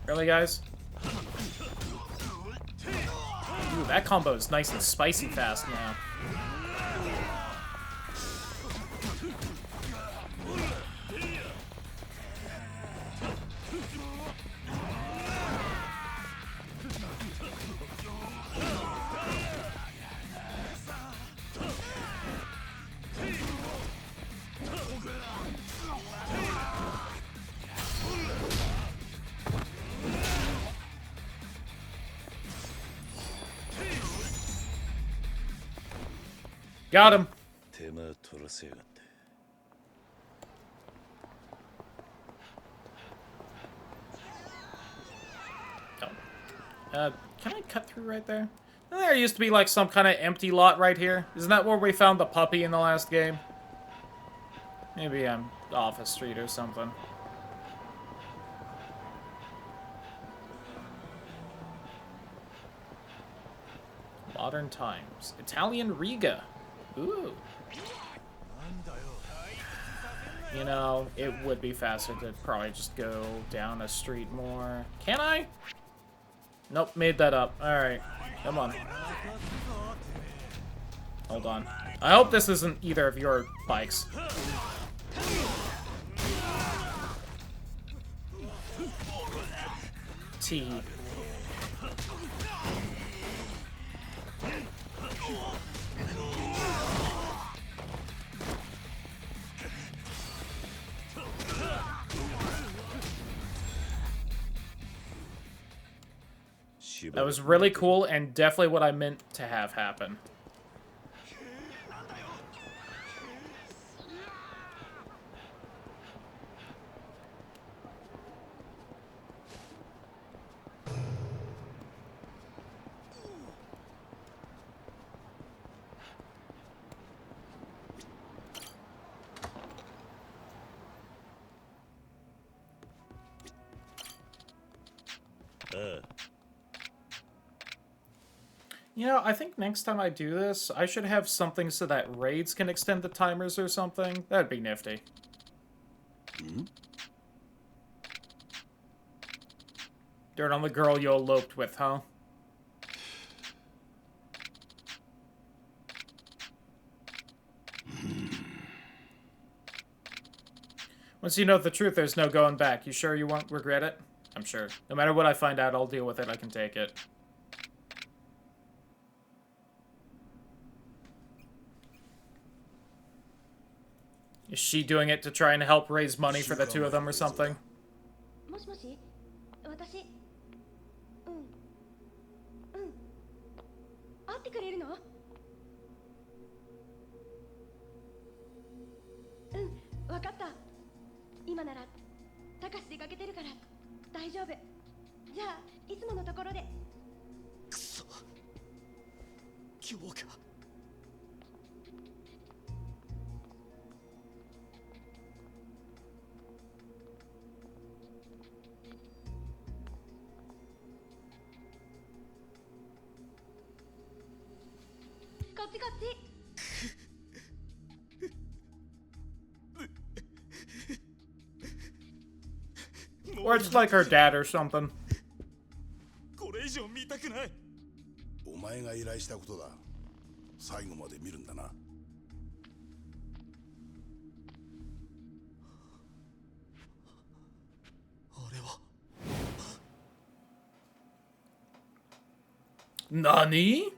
Really, guys? Ooh, that combo is nice and spicy fast now. Got him. 手間取らせやがって。 Can I cut through right there? There used to be like some kind of empty lot right here. Isn't that where we found the puppy in the last game? Maybe I'm off a street or something. Modern times. Italian Riga. Ooh. You know, it would be faster to probably just go down a street more. Can I? Nope, made that up. Alright. Come on. Hold on. I hope this isn't either of your bikes. T. That was really cool and definitely what I meant to have happen. You know, I think next time I do this, I should have something so that raids can extend the timers or something. That'd be nifty. Dirt on the girl you eloped with, huh? Once you know the truth, there's no going back. You sure you won't regret it? I'm sure. No matter what I find out, I'll deal with it. I can take it. Is she doing it to try and help raise money for the two of them or something? もしもし、私、会ってくれるの？わかった。今なら、たかし出かけてるから、大丈夫。じゃあ、いつものところで。くそ。今日か。こっちこっち。Or it's like her dad or something. これ以上見たくない。お前が依頼したことだ。最後まで見るんだな。俺は。Nani?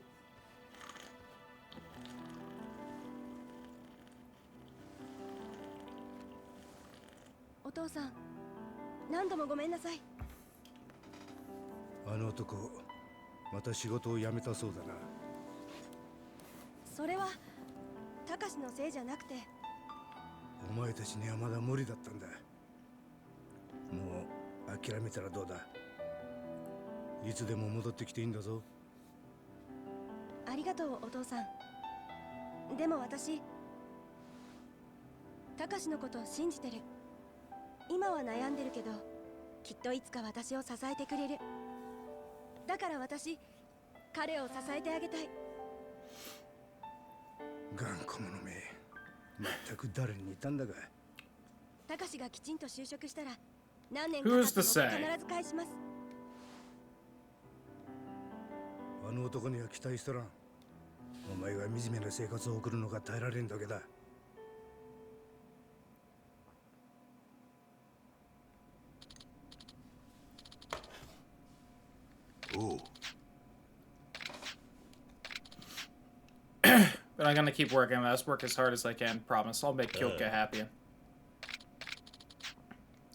お父さん、何度もごめんなさい。あの男、また仕事を辞めたそうだな。それは、たかしのせいじゃなくて。お前たちにはまだ無理だったんだ。もう諦めたらどうだ。いつでも戻ってきていいんだぞ。ありがとう、お父さん。でも私、たかしのことを信じてる。今は悩んでるけど、きっといつか私を支えてくれる。だから私、彼を支えてあげたい。頑固者め、全く誰に似たんだが。たかしがきちんと就職したら、何年か経っても必ず返します。あの男には期待しとらん。お前が惨めな生活を送るのが耐えられんだけだ。おう。 But I'm gonna keep working on this. Work as hard as I can. Promise. I'll make Kyoka happy.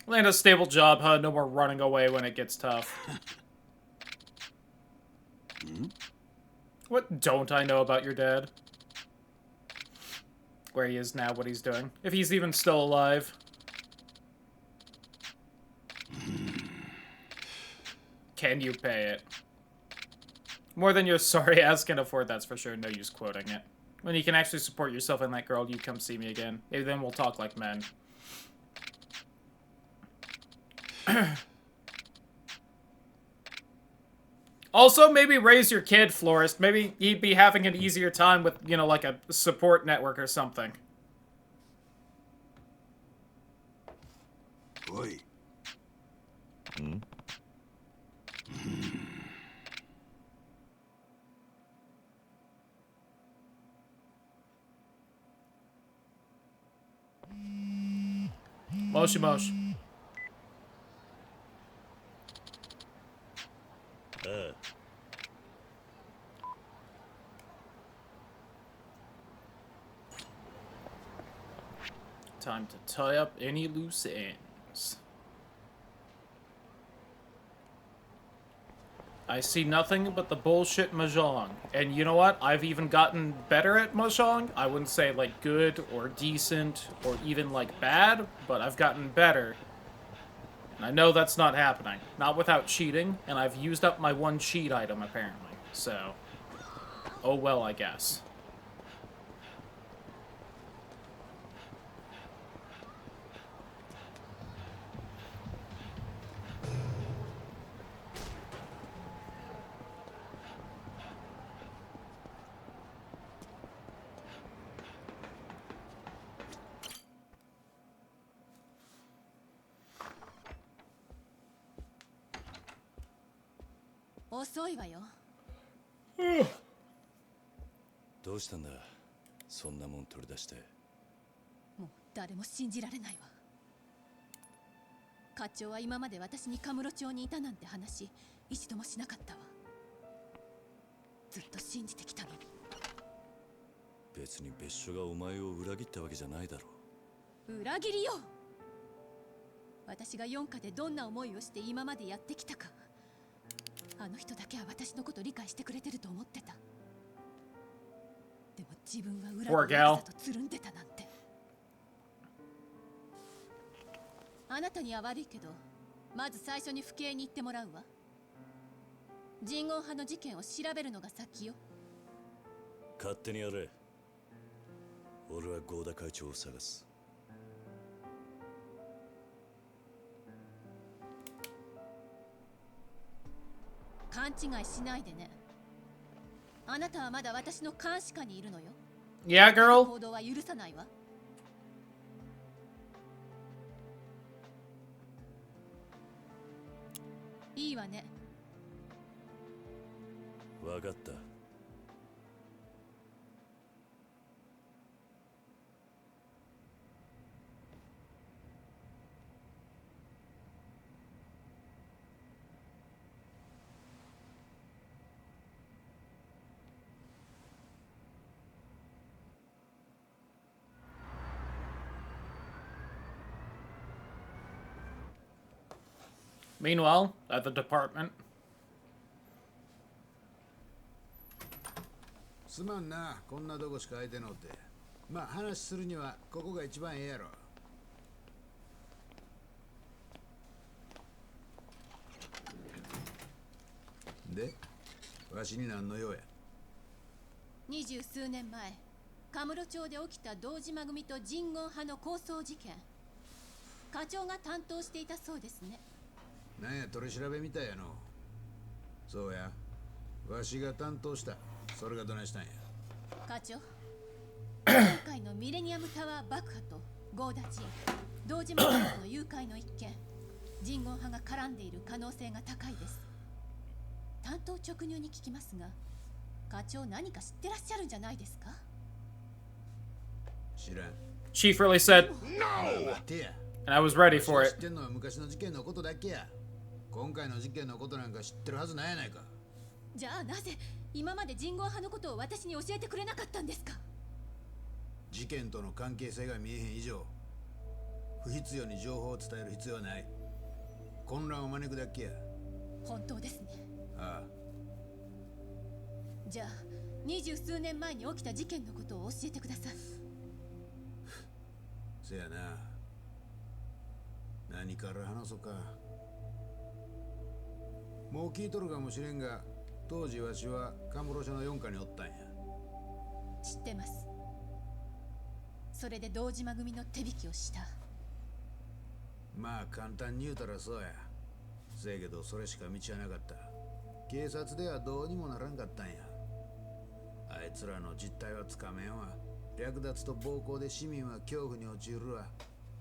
Land a stable job, huh? No more running away when it gets tough. What don't I know about your dad? where he is now, what he's doing. If he's even still alive. Can you pay it? More than your sorry ass can afford, that's for sure. No use quoting it. When you can actually support yourself and that girl, you come see me again. Maybe then we'll talk like men. Also, maybe raise your kid, Florist. Maybe he'd be having an easier time with, you know, like a support network or something. Oi. Moshi moshi. Time to tie up any loose ends. I see nothing but the bullshit Mahjong. And you know what? I've even gotten better at Mahjong. I wouldn't say, like, good or decent or even, like, bad, but I've gotten better. And I know that's not happening. Not without cheating, and I've used up my one cheat item, apparently. So, oh well, I guess. Hmm. どうしたんだそんなもん取り出して。もう誰も信じられないわ。課長は今まで私にカムロ町にいたなんて話一度もしなかったわ。ずっと信じてきたのに。別に別所がお前を裏切ったわけじゃないだろう。裏切りよ。私が四課でどんな思いをして今までやってきたか。あの人だけは私のこと理解してくれてると思ってた。でも自分は裏切りだとつるんでたなんて。あなたには悪いけど、まず最初に府警に行ってもらうわ。人言派の事件を調べるのが先よ。勝手にやれ。俺は合田会長を探す。勘違いしないでね。あなたはまだ私の監視下にいるのよ。Yeah, girl. 行動は許さないわ。いいわね。わかった。Meanwhile, at the department. すまんな、こんなとこしか空いてのって。まあ話するにはここが一番ええやろ。で、わしに何の用や。20数年前、カムロ町で起きた堂島組と人言派の抗争事件。課長が担当していたそうですね。なんや取り調べみたいやの。そうや、わしが担当した。それがどないしたんや。課長、今回のミレニアムタワー爆破とゴーダ人、堂島組の誘拐の一件、人言派が絡んでいる可能性が高いです。担当直入に聞きますが、課長何か知ってらっしゃるんじゃないですか？知らん。 Chief really said, No! and I was ready for it. 知ってんのは昔の事件のことだけや。今回の事件のことなんか知ってるはずないやないか。じゃあなぜ今まで人言派のことを私に教えてくれなかったんですか？事件との関係性が見えへん以上、不必要に情報を伝える必要はない。混乱を招くだけや。本当ですね。ああ。じゃあ20数年前に起きた事件のことを教えてください。せやな。何から話そうか。もう聞いとるかもしれんが、当時わしはカムロ署の4課におったんや。知ってます。それで堂島組の手引きをした。まあ簡単に言うたらそうや。せやけどそれしか道はなかった。警察ではどうにもならんかったんや。あいつらの実態はつかめんわ。略奪と暴行で市民は恐怖に陥るわ。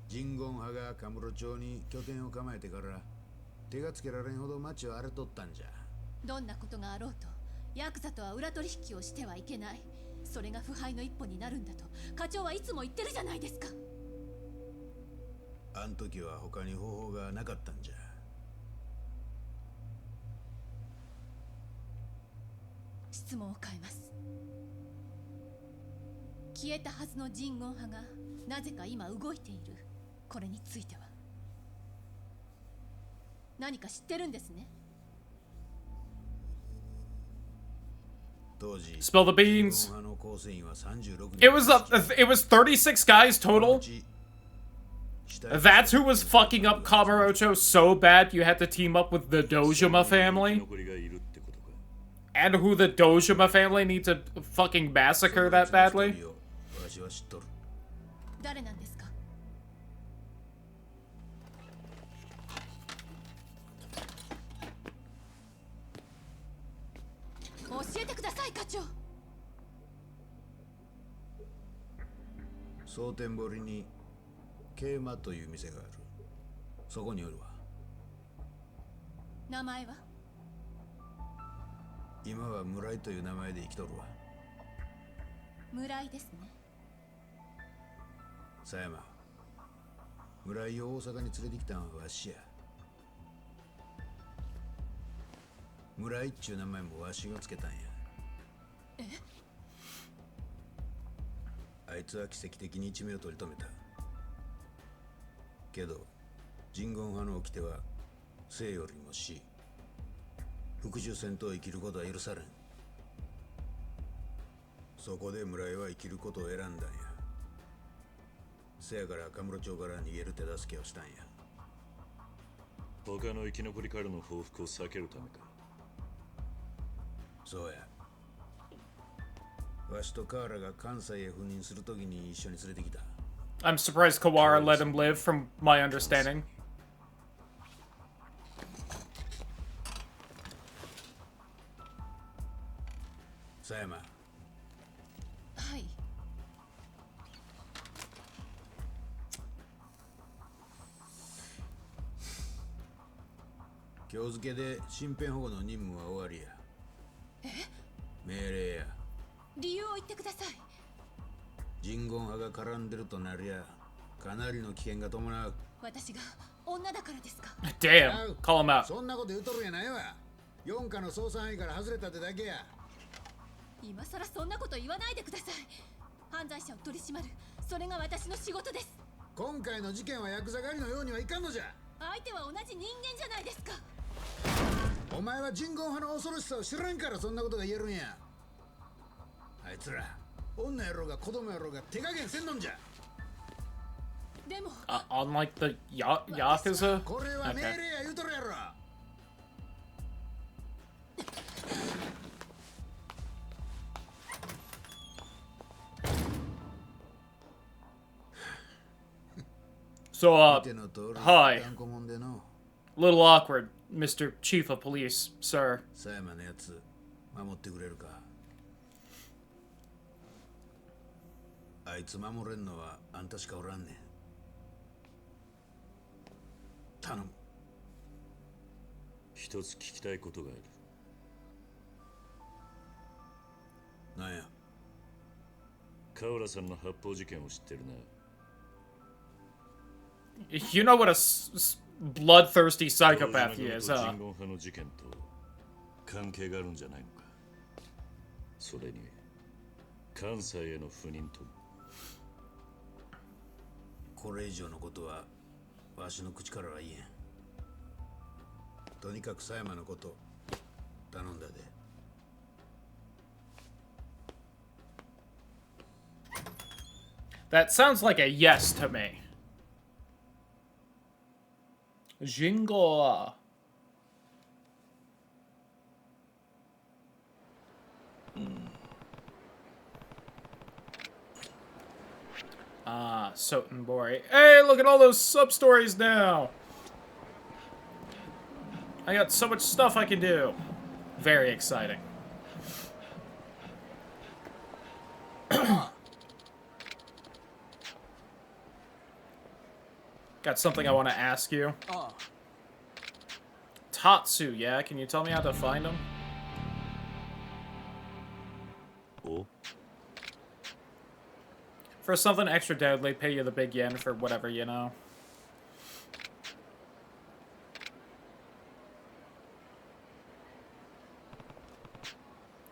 人言派がカムロ町に拠点を構えてから手がつけられんほど町は荒れとったんじゃ。どんなことがあろうとヤクザとは裏取引をしてはいけない。それが腐敗の一歩になるんだと課長はいつも言ってるじゃないですか。あん時は他に方法がなかったんじゃ。質問を変えます。消えたはずの人言派がなぜか今動いている。これについては何か知ってるんですね。当時 Spill the beans. 人言派の構成員は36 It was 36 guys total. That's who was fucking up Kamurocho so bad you had to team up with the Dojima family? And who the Dojima family need to fucking massacre that badly? 誰なんですか。教えてください課長。蒼天堀に桂馬という店がある。そこにおるわ。名前は。今は村井という名前で生きとるわ。村井ですね。狭山、村井を大阪に連れてきたんはわしや。村井っちゅう名前もわしがつけたんや。え？あいつは奇跡的に一命を取り留めた。けど人言派の掟は生よりも死。復讐戦と生きることは許されん。そこで村井は生きることを選んだんや。せやからカムロ町から逃げる手助けをしたんや。他の生き残りからの報復を避けるためか。そうや。わしとカーラが関西へ赴任するときに一緒に連れてきた。I'm surprised Kawara let him live, from my understanding. 狭山。はい。今日付で身辺保護の任務は終わりや。え？命令や。理由を言ってください。人言派が絡んでるとなりゃかなりの危険が伴う。私が女だからですか。Damn, call him out. そんなこと言うとるやないわ。4課の捜査範囲から外れたってだけや。今さらそんなこと言わないでください。犯罪者を取り締まる、それが私の仕事です。今回の事件はヤクザ狩りのようにはいかんのじゃ。相手は同じ人間じゃないですか。お前は人言派の恐ろしさを知らんからそんなことが言えるんや。あいつら女やろうが子供やろうが手加減せんのんじゃ。でも、unlike the Yakuza? これは命令や言うとるやろ。So, hi. Little awkward, Mr. Chief of Police, sir. 狭山のやつ、守ってくれるか。あいつ守れんのはあんたしかおらんねん。頼む。一つ聞きたいことがある。なんや。カウラさんの発砲事件を知ってるな。You know what a bloodthirsty psychopath he is, huh? 人言派の事件と関係があるんじゃないのか。それに関西への赴任と。これ以上のことはわしの口からは言えん。とにかく狭山のこと頼んだで。That sounds like a yes to me. Jingle. Ah, Sotenbori. Hey, look at all those sub-stories now! I got so much stuff I can do. Very exciting. Got something I want to ask you. Tatsu, yeah? Can you tell me how to find him? Oh? For something extra deadly, pay you the big yen for whatever, you know.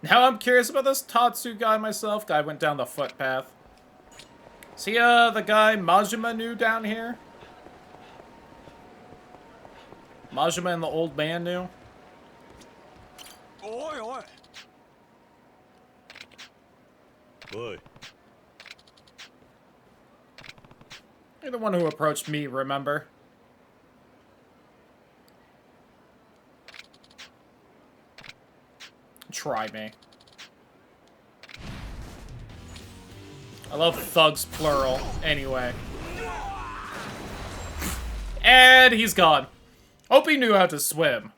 Now I'm curious about this Tatsu guy myself. Guy went down the footpath. Is he, the guy Majima knew down here? Majima and the old man knew? Oi, oi. Boy. You're the one who approached me, remember? Try me. I love thugs, plural. Anyway. And he's gone. Hope he knew how to swim.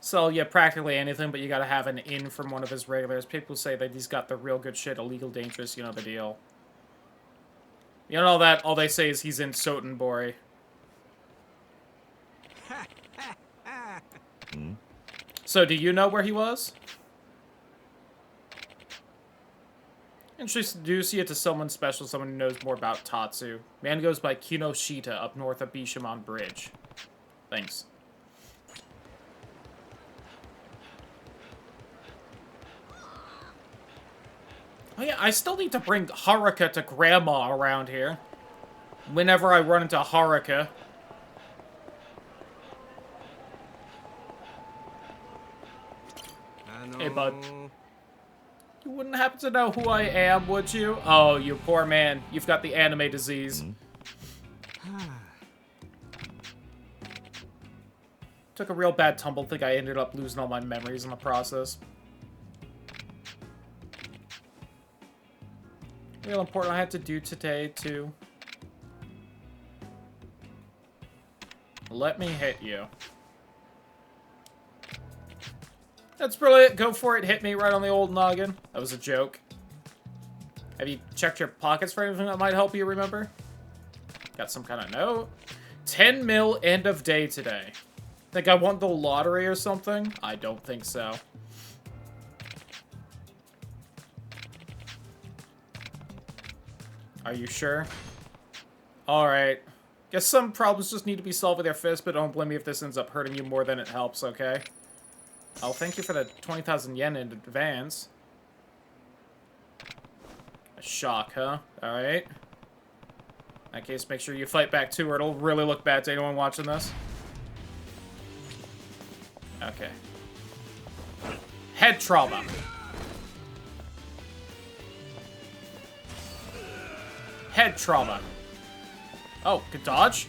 So, yeah, practically anything, but you gotta have an in from one of his regulars. People say that he's got the real good shit, illegal, dangerous, you know the deal. You know that, all they say is he's in Sotenbori. So, do you know where he was? Introduce you to someone special, someone who knows more about Tatsu. Man goes by Kinoshita up north of Bishamon Bridge. Thanks. Oh yeah, I still need to bring Haruka to Grandma around here. Whenever I run into Haruka. Hey, bud. You wouldn't happen to know who I am, would you? Oh, you poor man. You've got the anime disease. Took a real bad tumble. Think I ended up losing all my memories in the process. Real important I had to do today, too. Let me hit you. That's brilliant. Go for it. Hit me right on the old noggin. That was a joke. Have you checked your pockets for anything that might help you remember? Got some kind of note. 10 mil end of day today. Think I won the lottery or something? I don't think so. Are you sure? Alright. Guess some problems just need to be solved with your fist, but don't blame me if this ends up hurting you more than it helps, okay? Oh, thank you for the 20,000 yen in advance. A shock, huh? Alright. In that case, make sure you fight back too, or it'll really look bad to anyone watching this. Okay. Head trauma. Head trauma. Oh, good dodge.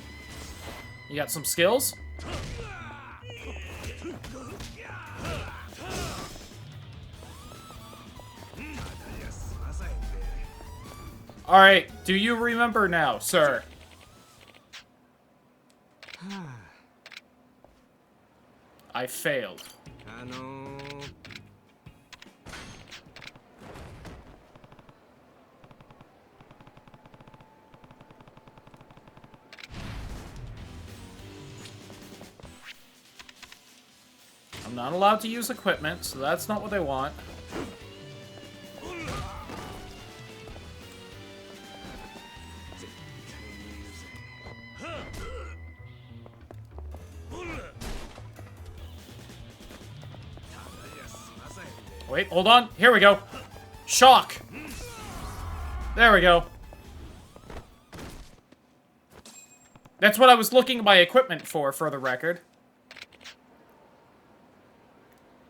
You got some skills? Alright, do you remember now, sir? I failed. I'm not allowed to use equipment, so that's not what they want. Wait, hold on. Here we go. Shock. There we go. That's what I was looking at my equipment for the record.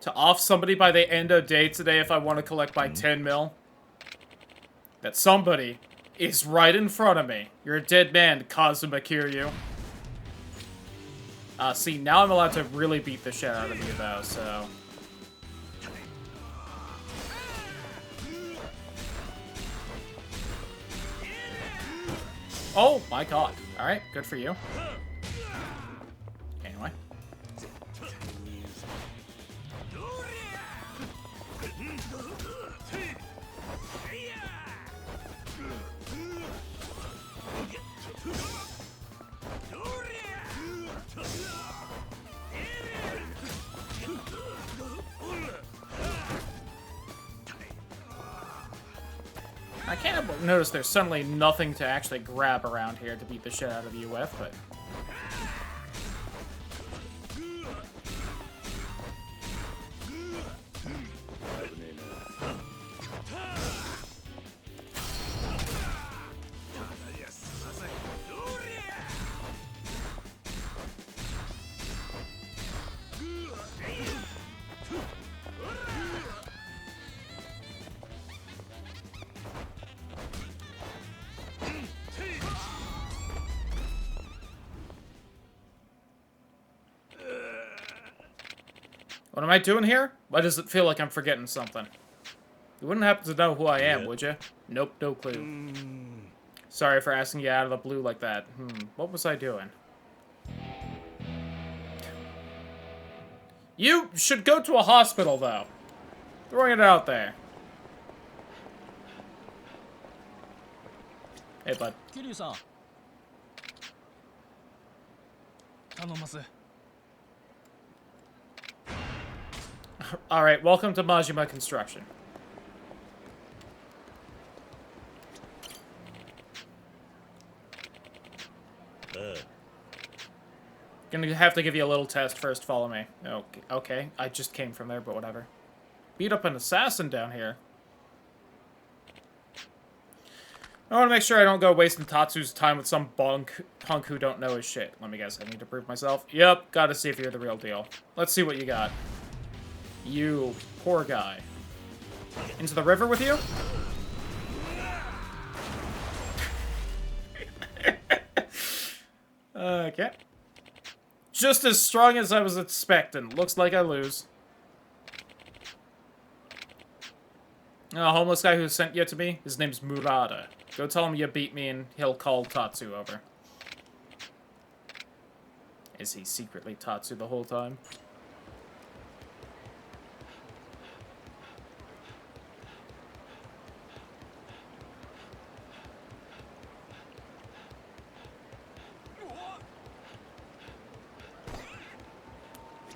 To off somebody by the end of day today if I want to collect my 10 mil. That somebody is right in front of me. You're a dead man, Kazuma Kiryu. See, now I'm allowed to really beat the shit out of you, though, so... Oh, my god. Alright, good for you. Anyway. I can't notice there's suddenly nothing to actually grab around here to beat the shit out of you with, but... What am I doing here? Why does it feel like I'm forgetting something? You wouldn't happen to know who I am, would you? Nope, no clue. Sorry for asking you out of the blue like that. What was I doing? You should go to a hospital, though. Throwing it out there. Hey, bud. Kiryu-san. Tanomasu. Alright, welcome to Majima Construction. Gonna have to give you a little test first, follow me. Okay, I just came from there, but whatever. Beat up an assassin down here. I want to make sure I don't go wasting Tatsu's time with some punk who don't know his shit. Let me guess, I need to prove myself. Yep, gotta see if you're the real deal. Let's see what you got. You poor guy. Into the river with you? Okay. Just as strong as I was expecting. Looks like I lose. A homeless guy who sent you to me, his name's Murata. Go tell him you beat me and he'll call Tatsu over. Is he secretly Tatsu the whole time?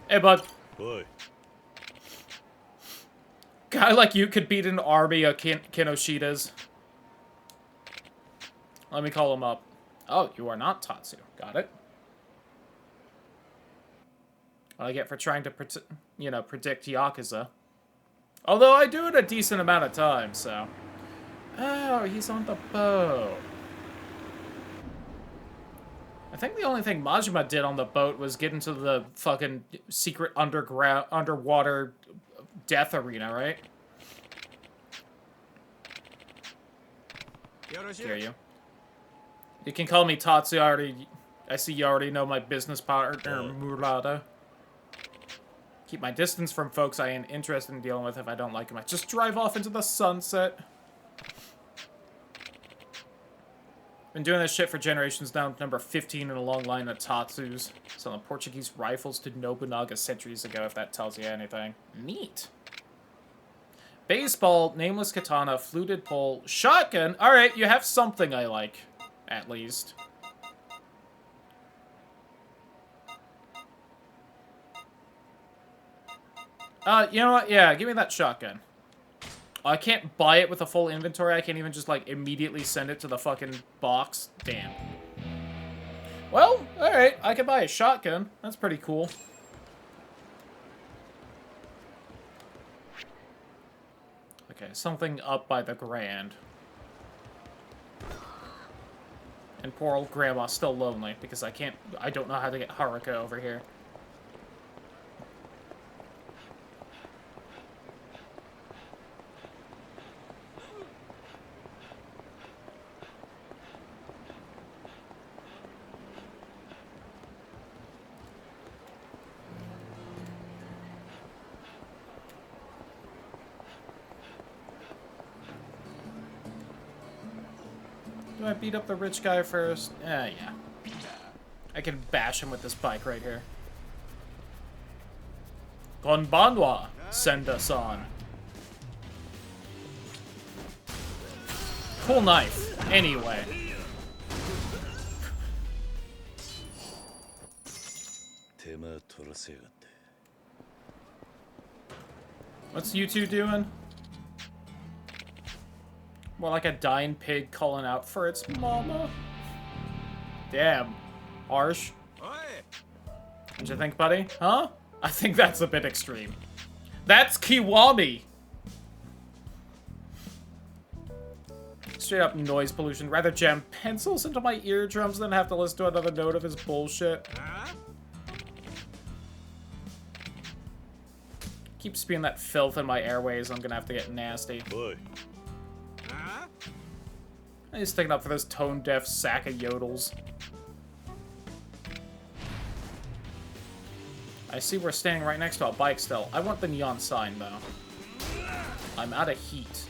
Hey, bud. Boy. Guy like you could beat an army of Kinoshitas. Let me call him up. Oh, you are not Tatsu. Got it. What I get for trying to, predict Yakuza. Although I do it a decent amount of time, so... Oh, he's on the boat. I think the only thing Majima did on the boat was get into the fucking secret underwater death arena, right? Hear you. You can call me Tatsu. I see you already know my business partner, Murata. Keep my distance from folks I ain't interested in dealing with. If I don't like them, I just drive off into the sunset. Been doing this shit for generations now. Number 15 in a long line of Tatsus. Selling Portuguese rifles to Nobunaga centuries ago, if that tells you anything. Neat. Baseball, nameless katana, fluted pole, shotgun. Alright, you have something I like. At least. You know what? Yeah, give me that shotgun. I can't buy it with a full inventory. I can't even just, like, immediately send it to the fucking box. Damn. Well, alright. I can buy a shotgun. That's pretty cool. Okay, something up by the Grand. And poor old Grandma's still lonely because I don't know how to get Haruka over here. Do I beat up the rich guy first? Yeah. I can bash him with this bike right here. Konbanwa, send us on. Cool knife. Anyway. What's you two doing? More like a dying pig calling out for its mama. Damn. Harsh. What'd you think, buddy? Huh? I think that's a bit extreme. That's Kiwami! Straight up noise pollution. Rather jam pencils into my eardrums than have to listen to another note of his bullshit. Keep spewing that filth in my airways, I'm gonna have to get nasty. Boy. He's sticking up for this tone-deaf sack of yodels. I see we're standing right next to a bike still. I want the neon sign, though. I'm out of heat.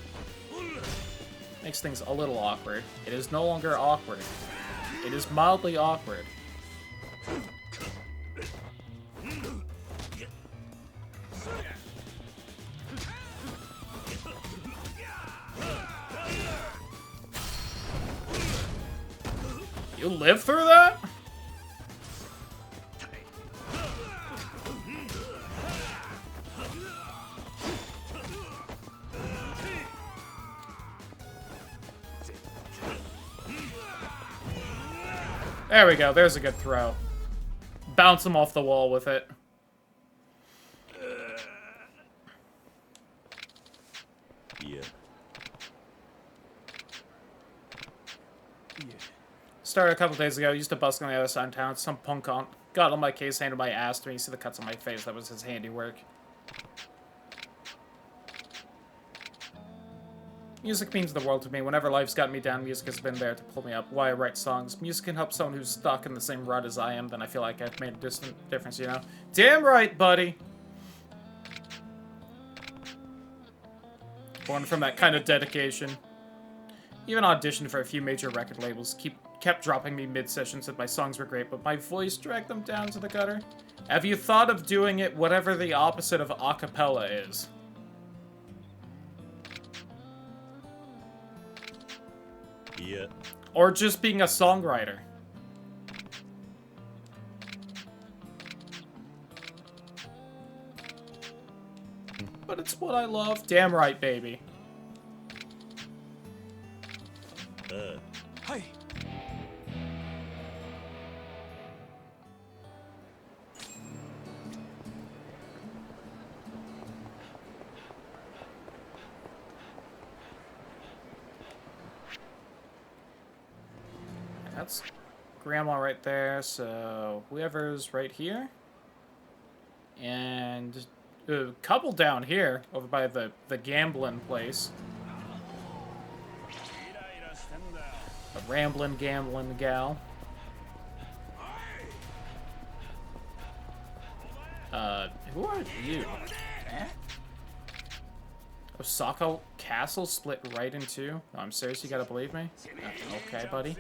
Makes things a little awkward. It is no longer awkward. It is mildly awkward. You live through that? There we go. There's a good throw. Bounce him off the wall with it. Yeah. Started a couple days ago. Used to busk on the other side of town. Some punk got on my case, handed my ass to me. You see the cuts on my face. That was his handiwork. Music means the world to me. Whenever life's gotten me down, music has been there to pull me up. Why I write songs. Music can help someone who's stuck in the same rut as I am. Then I feel like I've made a distant difference, you know? Damn right, buddy! Born from that kind of dedication. Even auditioned for a few major record labels. Kept dropping me mid-session, said my songs were great, but my voice dragged them down to the gutter. Have you thought of doing it whatever the opposite of a cappella is? Yeah. Or just being a songwriter. But it's what I love. Damn right, baby. Hi. That's Grandma right there, so whoever's right here. And a couple down here, over by the gambling place. A rambling, gambling gal. Who are you? Osaka Castle split right in two? No, I'm serious, you gotta believe me? Okay, buddy.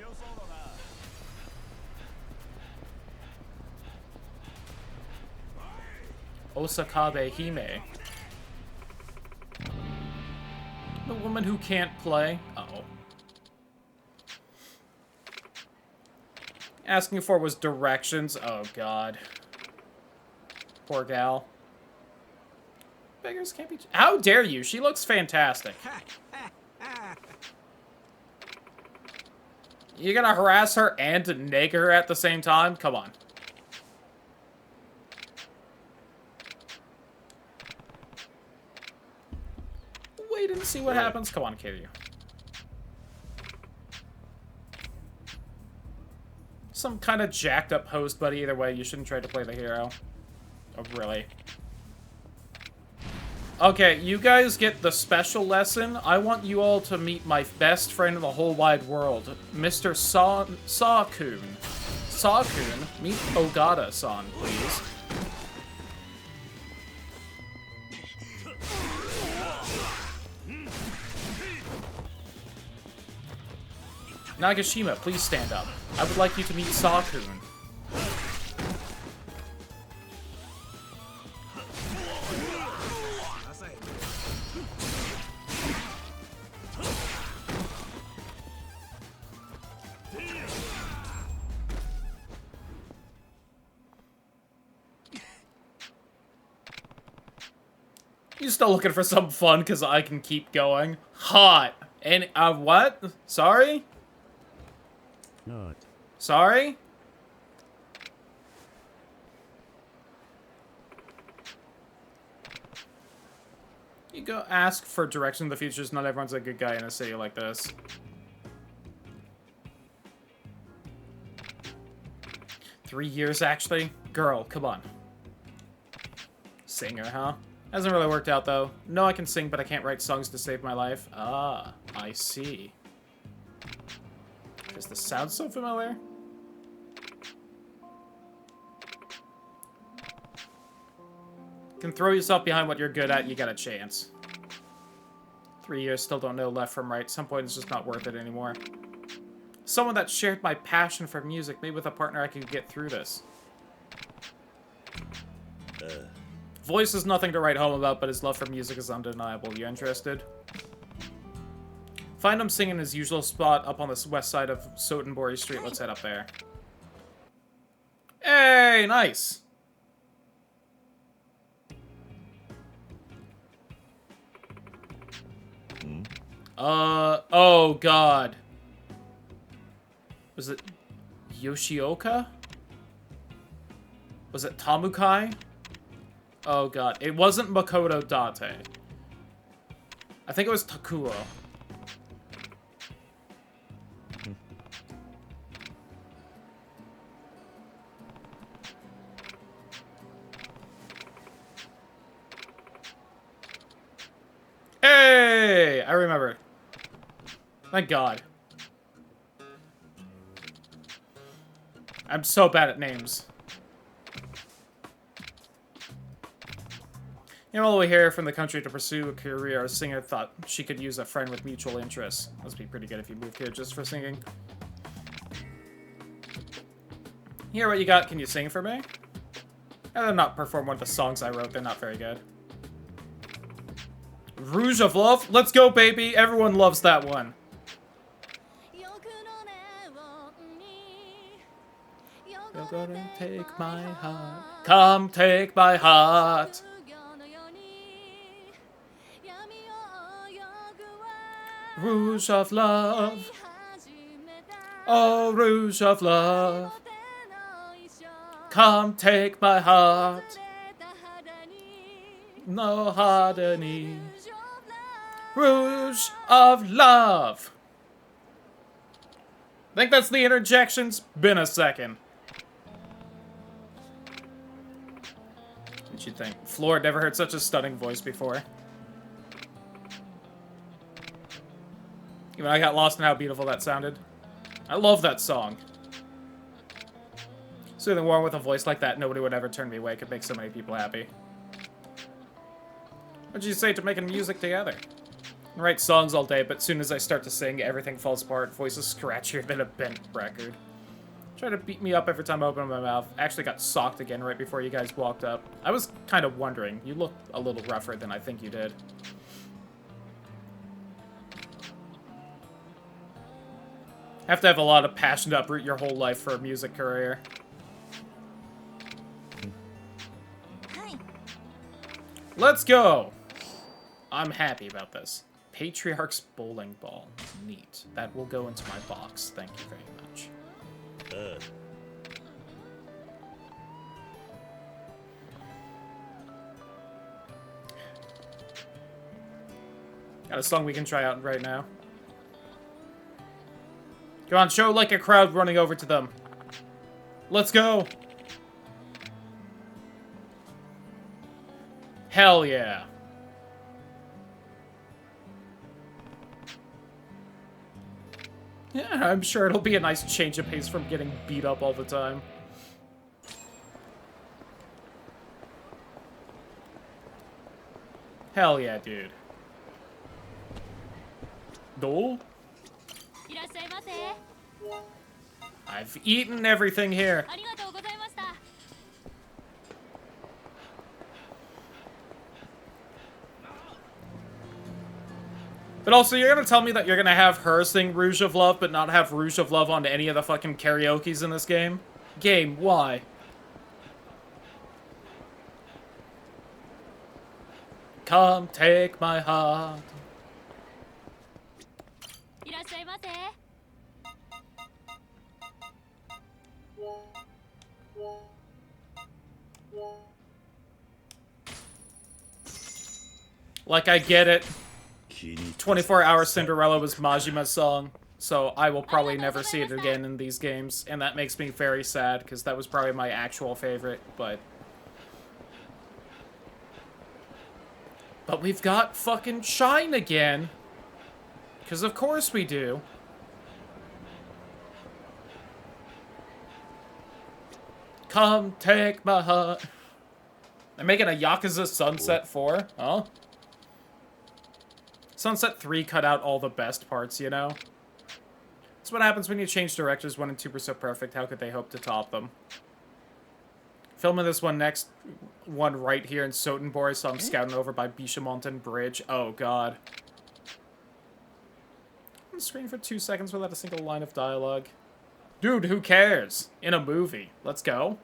Osakabe Hime. The woman who can't play. Uh-oh. Asking for was directions. Oh, God. Poor gal. Beggars can't be... How dare you? She looks fantastic. You gonna harass her and nag her at the same time? Come on. Wait and see what happens. Come on, Kiryu. Some kind of jacked up host, but either way, you shouldn't try to play the hero. Oh, really? Okay, you guys get the special lesson. I want you all to meet my best friend in the whole wide world, Mr. Saw-kun. Saw-kun, meet Ogata-san, please. Nagashima, please stand up. I would like you to meet Sakun. You still looking for some fun because I can keep going? Hot. And, what? Sorry? Not. Sorry? You go ask for direction in the future. Not everyone's a good guy in a city like this. Three years, actually? Girl, come on. Singer, huh? Hasn't really worked out, though. No, I can sing, but I can't write songs to save my life. Ah, I see. Does this sound so familiar? Can throw yourself behind what you're good at, you got a chance. 3 years, still don't know left from right. Some point it's just not worth it anymore. Someone that shared my passion for music. Maybe with a partner I could get through this. Voice is nothing to write home about, but his love for music is undeniable. You interested? Find him singing his usual spot up on the west side of Sotenbori Street. Let's head up there. Hey, nice! Oh god. Was it Yoshioka? Was it Tamukai? Oh god, it wasn't Makoto Date. I think it was Takuo. Hey! I remember. Thank God. I'm so bad at names. Came all the way here from the country to pursue a career as a singer. Thought she could use a friend with mutual interests. Must be pretty good if you moved here just for singing. Hear what you got? Can you sing for me? I'd rather not perform one of the songs I wrote. They're not very good. Rouge of Love? Let's go, baby! Everyone loves that one. You're gonna take my heart. Come take my heart. Rouge of Love. Oh, Rouge of Love. Come take my heart. No hardening. Rouge of Love. I think that's the interjections. Been a second. What'd you think? Floor never heard such a stunning voice before. Even I got lost in how beautiful that sounded. I love that song. Soothing warm with a voice like that, nobody would ever turn me away. Could make so many people happy. What'd you say to making music together? I write songs all day, but as soon as I start to sing, everything falls apart. Voice is scratchier than a bent record. Try to beat me up every time I open my mouth. Actually got socked again right before you guys walked up. I was kind of wondering. You look a little rougher than I think you did. Have to have a lot of passion to uproot your whole life for a music career. Let's go! I'm happy about this. Patriarch's bowling ball. Neat. That will go into my box. Thank you very much. Got a song we can try out right now. Come on, show like a crowd running over to them. Let's go! Hell yeah. Yeah, I'm sure it'll be a nice change of pace from getting beat up all the time. Hell yeah, dude. Do? I've eaten everything here. But also, you're gonna tell me that you're gonna have her sing Rouge of Love, but not have Rouge of Love on any of the fucking karaokes in this game? Game, why? Come take my heart. Like, I get it. 24-Hour Cinderella was Majima's song, so I will probably never see it again in these games, and that makes me very sad, because that was probably my actual favorite, but we've got fucking Shine again, because of course we do. Come take my heart. They're making a Yakuza Sunset 4? Huh? Sunset 3 cut out all the best parts, you know? That's what happens when you change directors. 1 and 2 were so perfect. How could they hope to top them? Filming this one right here in Sotenborg, so I'm scouting over by Bishamonten Bridge. Oh, God. On the screen for 2 seconds without a single line of dialogue. Dude, who cares? In a movie. Let's go.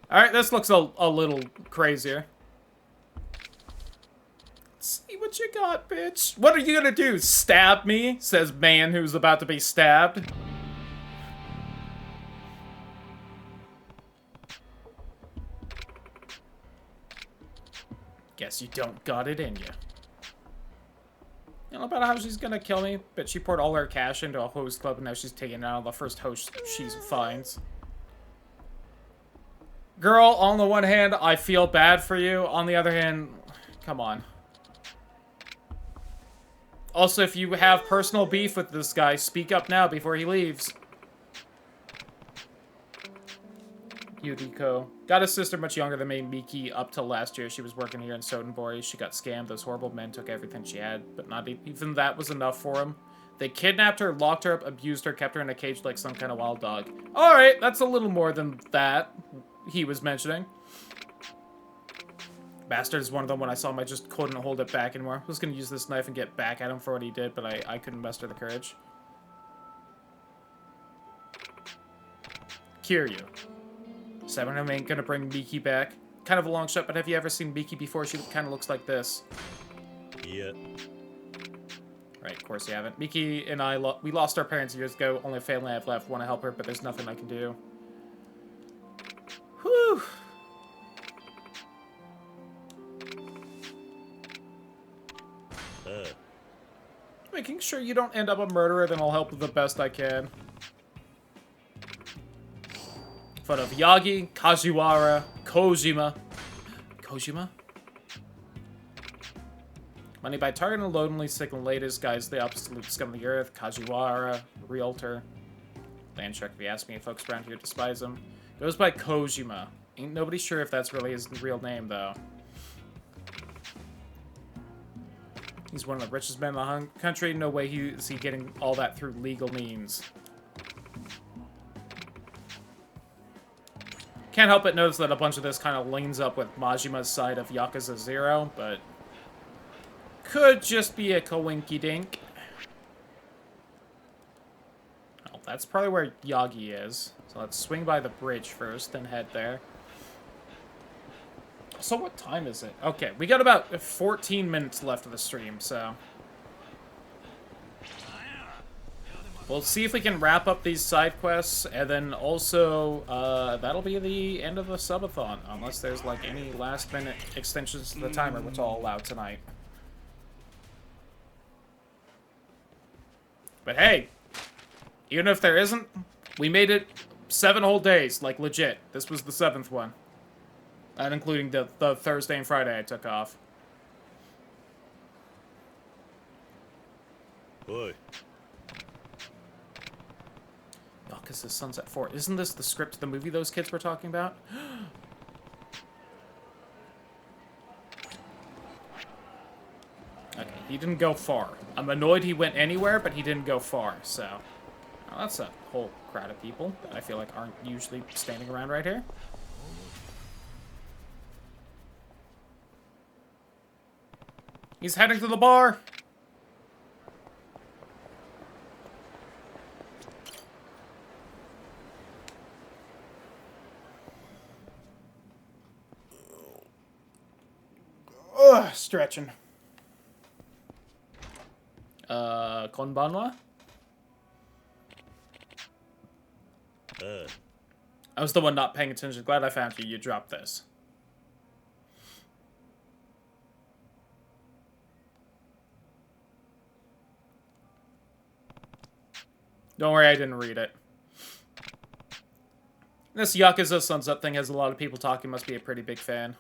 Alright, this looks a little crazier. Let's see what you got, bitch. What are you gonna do? Stab me? Says man who's about to be stabbed. Guess you don't got it in you. You know about how she's gonna kill me, but she poured all her cash into a host club and now she's taking out the first host she finds. Girl, on the one hand, I feel bad for you. On the other hand, come on. Also, if you have personal beef with this guy, speak up now before he leaves. Yuriko. Got a sister much younger than me, Miki, up till last year. She was working here in Sotenborg. She got scammed. Those horrible men took everything she had, but not even that was enough for him. They kidnapped her, locked her up, abused her, kept her in a cage like some kind of wild dog. Alright, that's a little more than that he was mentioning. Bastard is one of them. When I saw him, I just couldn't hold it back anymore. I was going to use this knife and get back at him for what he did, but I couldn't muster the courage. Kiryu. Seven of them ain't going to bring Miki back. Kind of a long shot, but have you ever seen Miki before? She kind of looks like this. Yeah. Right, of course you haven't. Miki and I, we lost our parents years ago. Only family I have left. Want to help her, but there's nothing I can do. Whew. Making sure you don't end up a murderer, then I'll help with the best I can. Foot of Yagi, Kajiwara, Kojima. Kojima? Money by target and lonely, sick and latest. Guys, the absolute scum of the earth. Kajiwara, realtor. Land shark, if you ask me, folks around here despise him. Goes by Kojima. Ain't nobody sure if that's really his real name, though. He's one of the richest men in the country. No way is he getting all that through legal means. Can't help but notice that a bunch of this kind of leans up with Majima's side of Yakuza 0, but could just be a coinky-dink. Oh, that's probably where Yagi is. So let's swing by the bridge first, then head there. So what time is it? Okay, we got about 14 minutes left of the stream, so we'll see if we can wrap up these side quests, and then also that'll be the end of the subathon, unless there's like any last-minute extensions to the timer, which I'll allow tonight. But hey, even if there isn't, we made it 7 whole days, like legit. This was the 7th one. Not including the Thursday and Friday I took off. Oi. Yakuza Sunset 4. Isn't this the script of the movie those kids were talking about? Okay, he didn't go far. I'm annoyed he went anywhere, but he didn't go far, so... Well, that's a whole crowd of people that I feel like aren't usually standing around right here. He's heading to the bar! Ugh, stretching. Konbanwa? I was the one not paying attention. Glad I found you. You dropped this. Don't worry, I didn't read it. This Yakuza Suns Up thing has a lot of people talking. Must be a pretty big fan.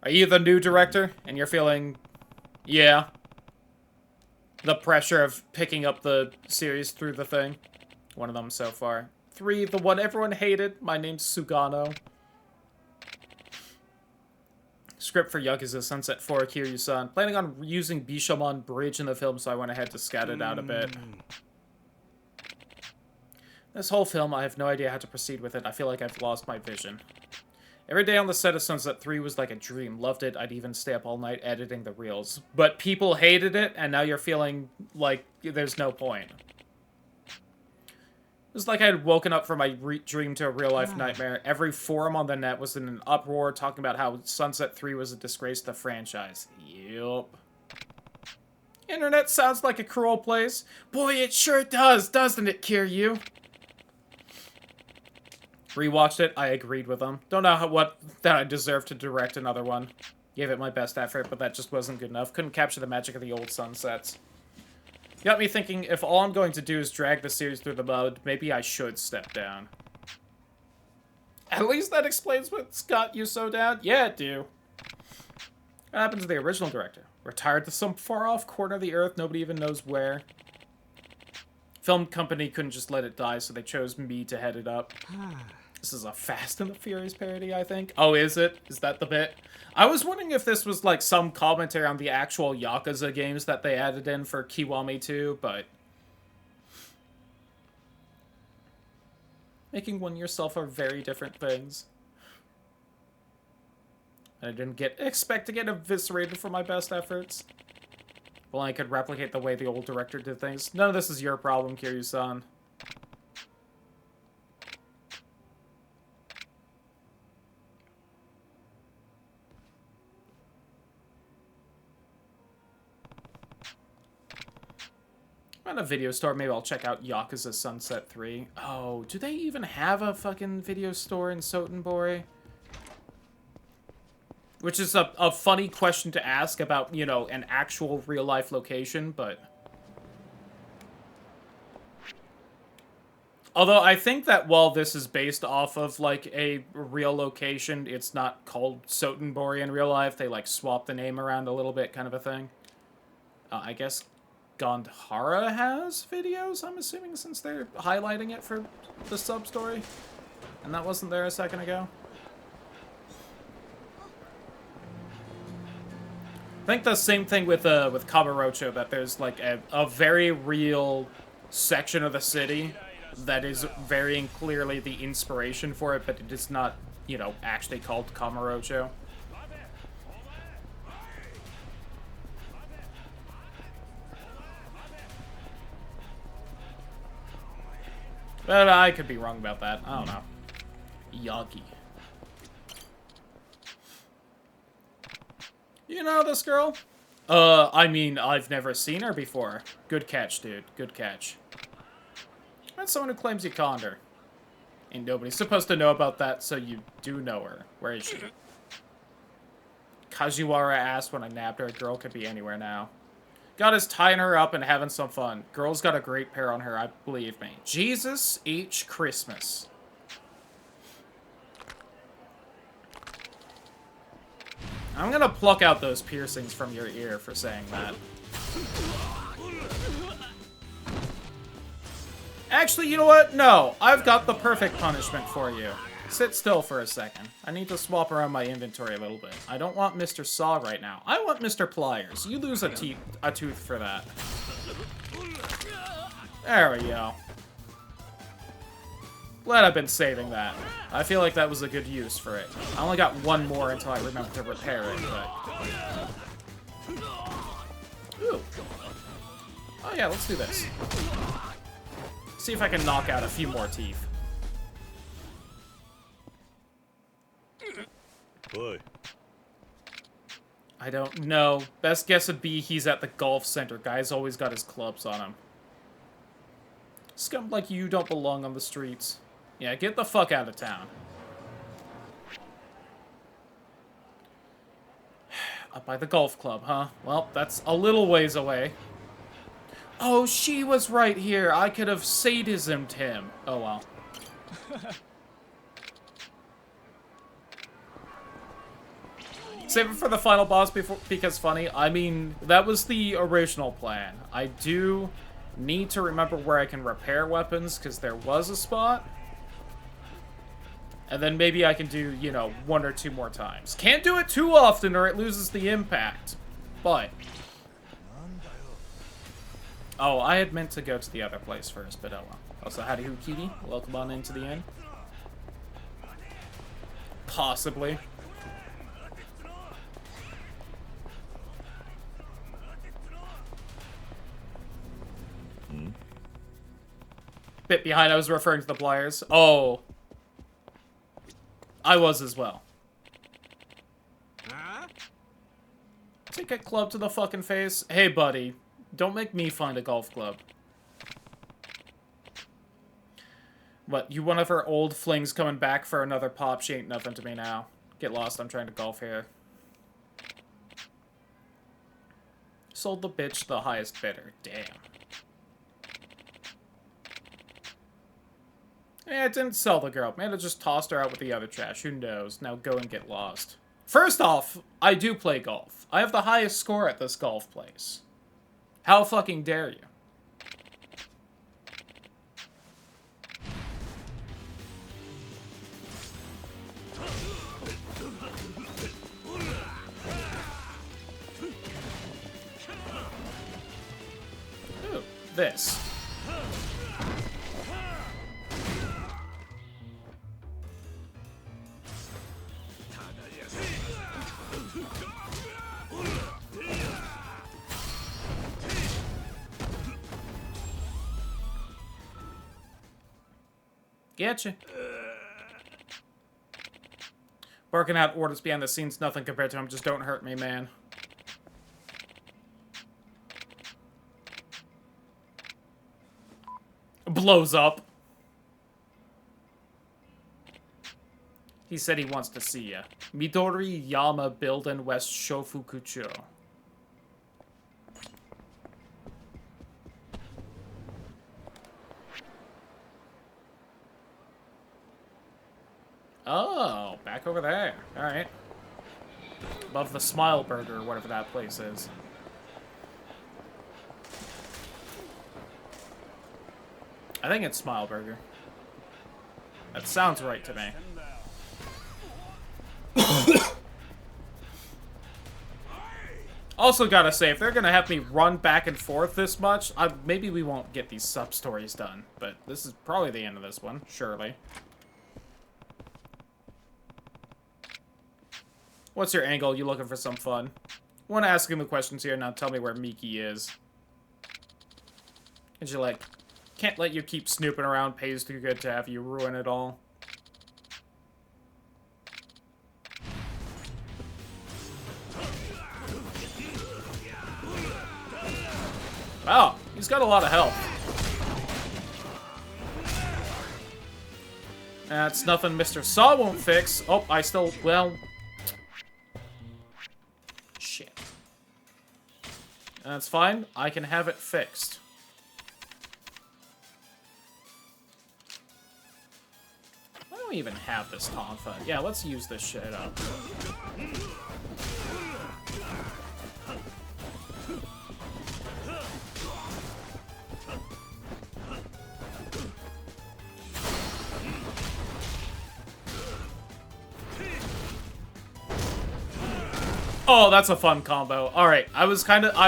Are you the new director? And you're feeling... Yeah. The pressure of picking up the series through the thing. One of them so far. 3, the one everyone hated. My name's Sugano. Script for Yakuza Sunset 4, Kiryu-san. Planning on using Bishamon Bridge in the film, so I went ahead to scout it out a bit. This whole film, I have no idea how to proceed with it. I feel like I've lost my vision. Every day on the set of Sunset 3 was like a dream. Loved it. I'd even stay up all night editing the reels. But people hated it, and now you're feeling like there's no point. It was like I had woken up from my dream to a real-life nightmare. Every forum on the net was in an uproar talking about how Sunset 3 was a disgrace to the franchise. Yup. Internet sounds like a cruel place. Boy, it sure does, doesn't it, Kiryu? Rewatched it, I agreed with them. Don't know that I deserve to direct another one. Gave it my best effort, but that just wasn't good enough. Couldn't capture the magic of the old Sunsets. Got me thinking, if all I'm going to do is drag the series through the mud, maybe I should step down. At least that explains what's got you so down. Yeah, it do. What happened to the original director? Retired to some far-off corner of the earth, nobody even knows where. Film company couldn't just let it die, so they chose me to head it up. This is a Fast and the Furious parody, I think. Oh, is it? Is that the bit? I was wondering if this was like some commentary on the actual Yakuza games that they added in for Kiwami 2, but... Making one yourself are very different things. I didn't expect to get eviscerated for my best efforts. Well, I could replicate the way the old director did things. None of this is your problem, Kiryu-san. I'm at a video store. Maybe I'll check out Yakuza Sunset 3. Oh, do they even have a fucking video store in Sotenbori? Which is a funny question to ask about, you know, an actual real-life location, but... Although I think that while this is based off of, like, a real location, it's not called Sotenbori in real life. They, like, swap the name around a little bit, kind of a thing. I guess Gandhara has videos, I'm assuming, since they're highlighting it for the sub-story. And that wasn't there a second ago. I think the same thing with Kamurocho, that there's like a very real section of the city that is varying clearly the inspiration for it, but it is not, you know, actually called Kamurocho. But I could be wrong about that. I don't know. Yagi. You know this girl? I mean, I've never seen her before. Good catch, dude. Good catch. That's someone who claims you conned her. Ain't nobody supposed to know about that, so you do know her. Where is she? Kajiwara asked when I nabbed her. A girl could be anywhere now. God is tying her up and having some fun. Girl's got a great pair on her, I believe me. Jesus H. Christmas. I'm gonna pluck out those piercings from your ear for saying that. Actually, you know what? No, I've got the perfect punishment for you. Sit still for a second. I need to swap around my inventory a little bit. I don't want Mr. Saw right now. I want Mr. Pliers. You lose a tooth for that. There we go. Glad I've been saving that. I feel like that was a good use for it. I only got one more until I remember to repair it, but... Ooh. Oh yeah, let's do this. See if I can knock out a few more teeth. Boy. I don't know. Best guess would be he's at the golf center. Guy's always got his clubs on him. Scum like you don't belong on the streets. Yeah, get the fuck out of town. Up by the golf club, huh? Well, that's a little ways away. Oh, she was right here. I could have sadismed him. Oh, well. Save it for the final boss because funny. I mean, that was the original plan. I do need to remember where I can repair weapons because there was a spot. And then maybe I can do, you know, 1 or 2 more times. Can't do it too often or it loses the impact. But... Oh, I had meant to go to the other place first, but oh well. Also, howdy ho, Kitty. Welcome on into the inn. Possibly. Bit behind, I was referring to the pliers. Oh. I was as well. Take a club to the fucking face. Hey, buddy. Don't make me find a golf club. What, you one of her old flings coming back for another pop? She ain't nothing to me now. Get lost, I'm trying to golf here. Sold the bitch the highest bidder. Damn. Yeah, it didn't sell the girl. Man, it just tossed her out with the other trash. Who knows? Now go and get lost. First off, I do play golf. I have the highest score at this golf place. How fucking dare you? Ooh, this. Getcha. Barking out orders behind the scenes, nothing compared to him. Just don't hurt me, man. Blows up. He said he wants to see ya. Midori Yama Building West Shofukucho. Oh, back over there. Alright. Above the Smile Burger, or whatever that place is. I think it's Smile Burger. That sounds right to me. Also gotta say, if they're gonna have me run back and forth this much, maybe we won't get these sub-stories done. But this is probably the end of this one, surely. What's your angle? You looking for some fun? Want to ask him the questions here, now tell me where Miki is. And you're like, can't let you keep snooping around, pays too good to have you ruin it all. Wow, he's got a lot of health. That's nothing Mr. Saw won't fix. Oh, I still, well... Shit. That's fine. I can have it fixed. Why don't we even have this Tonfa? Yeah, let's use this shit up. Oh, that's a fun combo. All right, I was kind of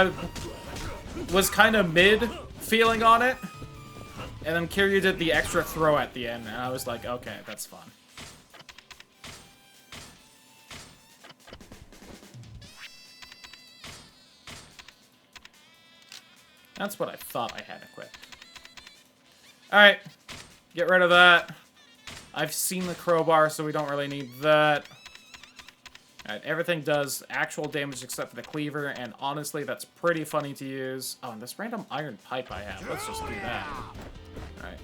mid feeling on it, and then Kiryu did the extra throw at the end, and I was like, okay, that's fun. That's what I thought I had equipped. Alright, get rid of that. I've seen the crowbar, so we don't really need that. Alright, everything does actual damage except for the cleaver, and honestly, that's pretty funny to use. Oh, and this random iron pipe I have. Let's just do that. Alright.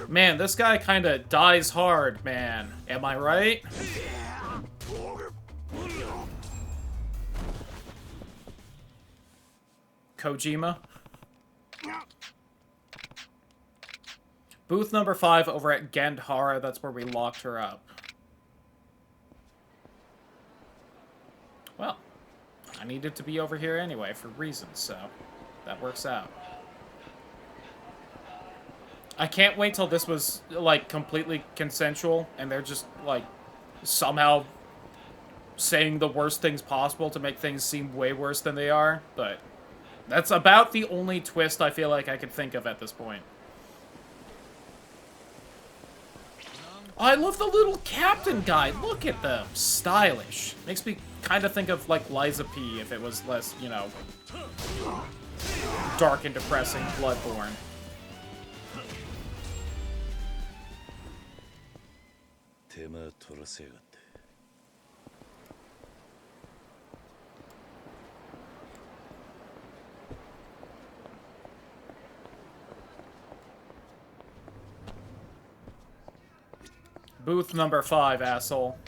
Man, this guy kind of dies hard, man. Am I right? Kojima. Booth number 5 over at Gendhara. That's where we locked her up. Well, I needed to be over here anyway for reasons, so that works out. I can't wait till this was, like, completely consensual, and they're just, like, somehow saying the worst things possible to make things seem way worse than they are, but that's about the only twist I feel like I could think of at this point. Oh, I love the little captain guy. Look at them. Stylish. Makes me kind of think of, like, Liza P if it was less, you know, dark and depressing Bloodborne. Booth number 5, asshole.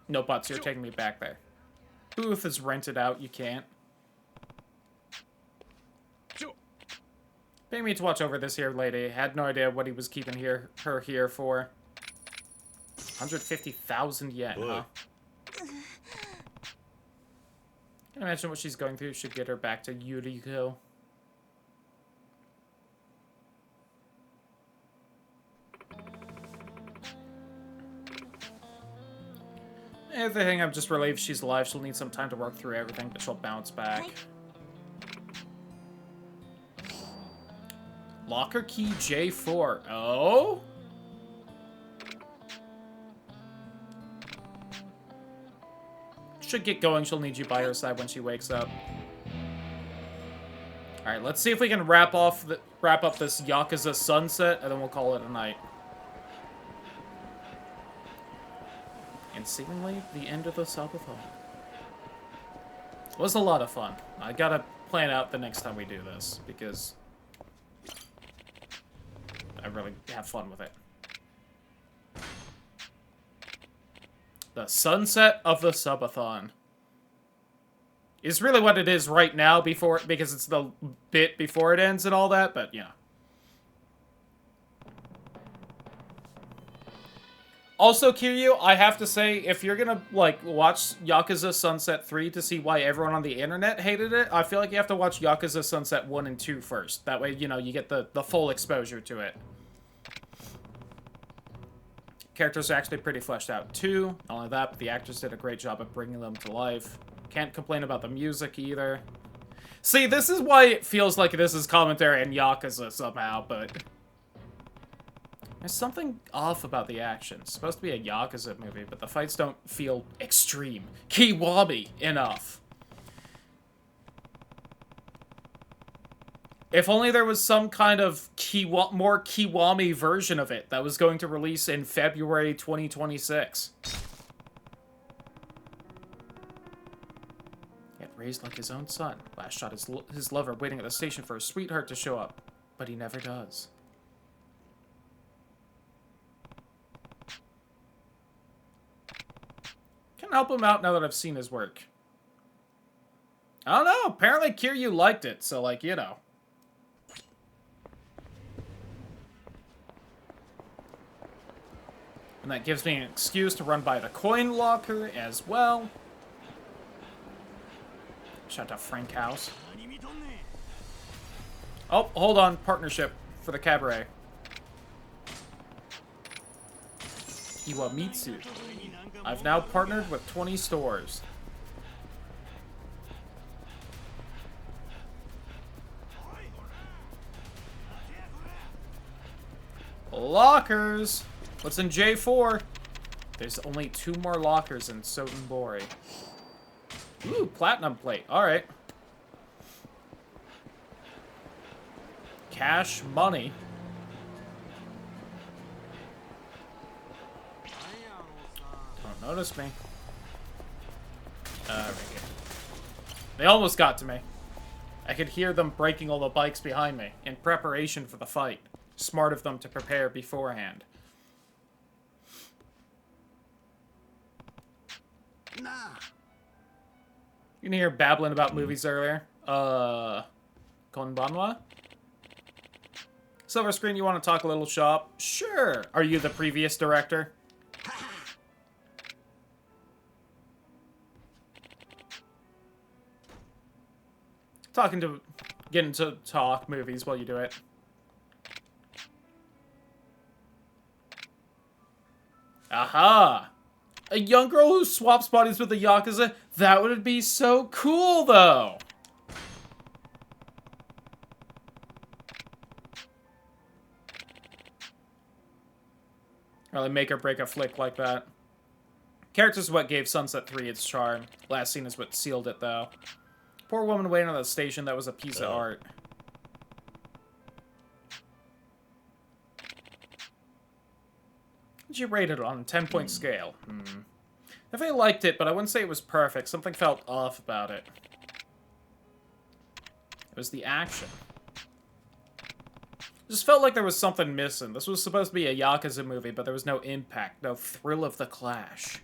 No buts, you're taking me back there. Booth is rented out, you can't. Pay me to watch over this here lady. Had no idea what he was keeping her here for. 150,000 yen, huh? Can you imagine what she's going through? Should get her back to Yuriko. Everything, I'm just relieved she's alive. She'll need some time to work through everything, but she'll bounce back. Locker key J4. Oh? Should get going. She'll need you by her side when she wakes up. Alright, let's see if we can wrap up this Yakuza sunset, and then we'll call it a night. And seemingly the end of the subathon. Was a lot of fun. I gotta plan out the next time we do this, because I really have fun with it. The sunset of the subathon is really what it is right now, because it's the bit before it ends and all that, but yeah. Also, Kiryu, I have to say, if you're gonna, like, watch Yakuza Sunset 3 to see why everyone on the internet hated it, I feel like you have to watch Yakuza Sunset 1 and 2 first. That way, you know, you get the full exposure to it. Characters are actually pretty fleshed out, too. Not only that, but the actors did a great job of bringing them to life. Can't complain about the music, either. See, this is why it feels like this is commentary in Yakuza, somehow, but there's something off about the action. It's supposed to be a Yakuza movie, but the fights don't feel extreme. Kiwami enough. If only there was some kind of more Kiwami version of it that was going to release in February 2026. Yet raised like his own son. Last shot his lover waiting at the station for his sweetheart to show up, but he never does. Can help him out now that I've seen his work. I don't know. Apparently Kiryu liked it, so, like, you know. And that gives me an excuse to run by the coin locker as well. Shout out Frank House. Oh, hold on. Partnership. for the cabaret. Kiwamitsu. I've now partnered with 20 stores. Lockers! What's in J4? There's only 2 more lockers in Sotenbori. Ooh, platinum plate. Alright. Cash money. Don't notice me. Right here. They almost got to me. I could hear them breaking all the bikes behind me in preparation for the fight. Smart of them to prepare beforehand. Nah. You can hear babbling about movies earlier. Konbanwa? Silver screen, you want to talk a little shop? Sure. Are you the previous director? Getting to talk movies while you do it. Aha! A young girl who swaps bodies with a Yakuza? That would be so cool, though! Really make or break a flick like that. Characters is what gave Sunset 3 its charm. Last scene is what sealed it, though. Poor woman waiting on the station, that was a piece of art. She rated it on a 10-point scale. I really liked it, but I wouldn't say it was perfect. Something felt off about it. It was the action. It just felt like there was something missing. This was supposed to be a Yakuza movie, but there was no impact, no thrill of the clash.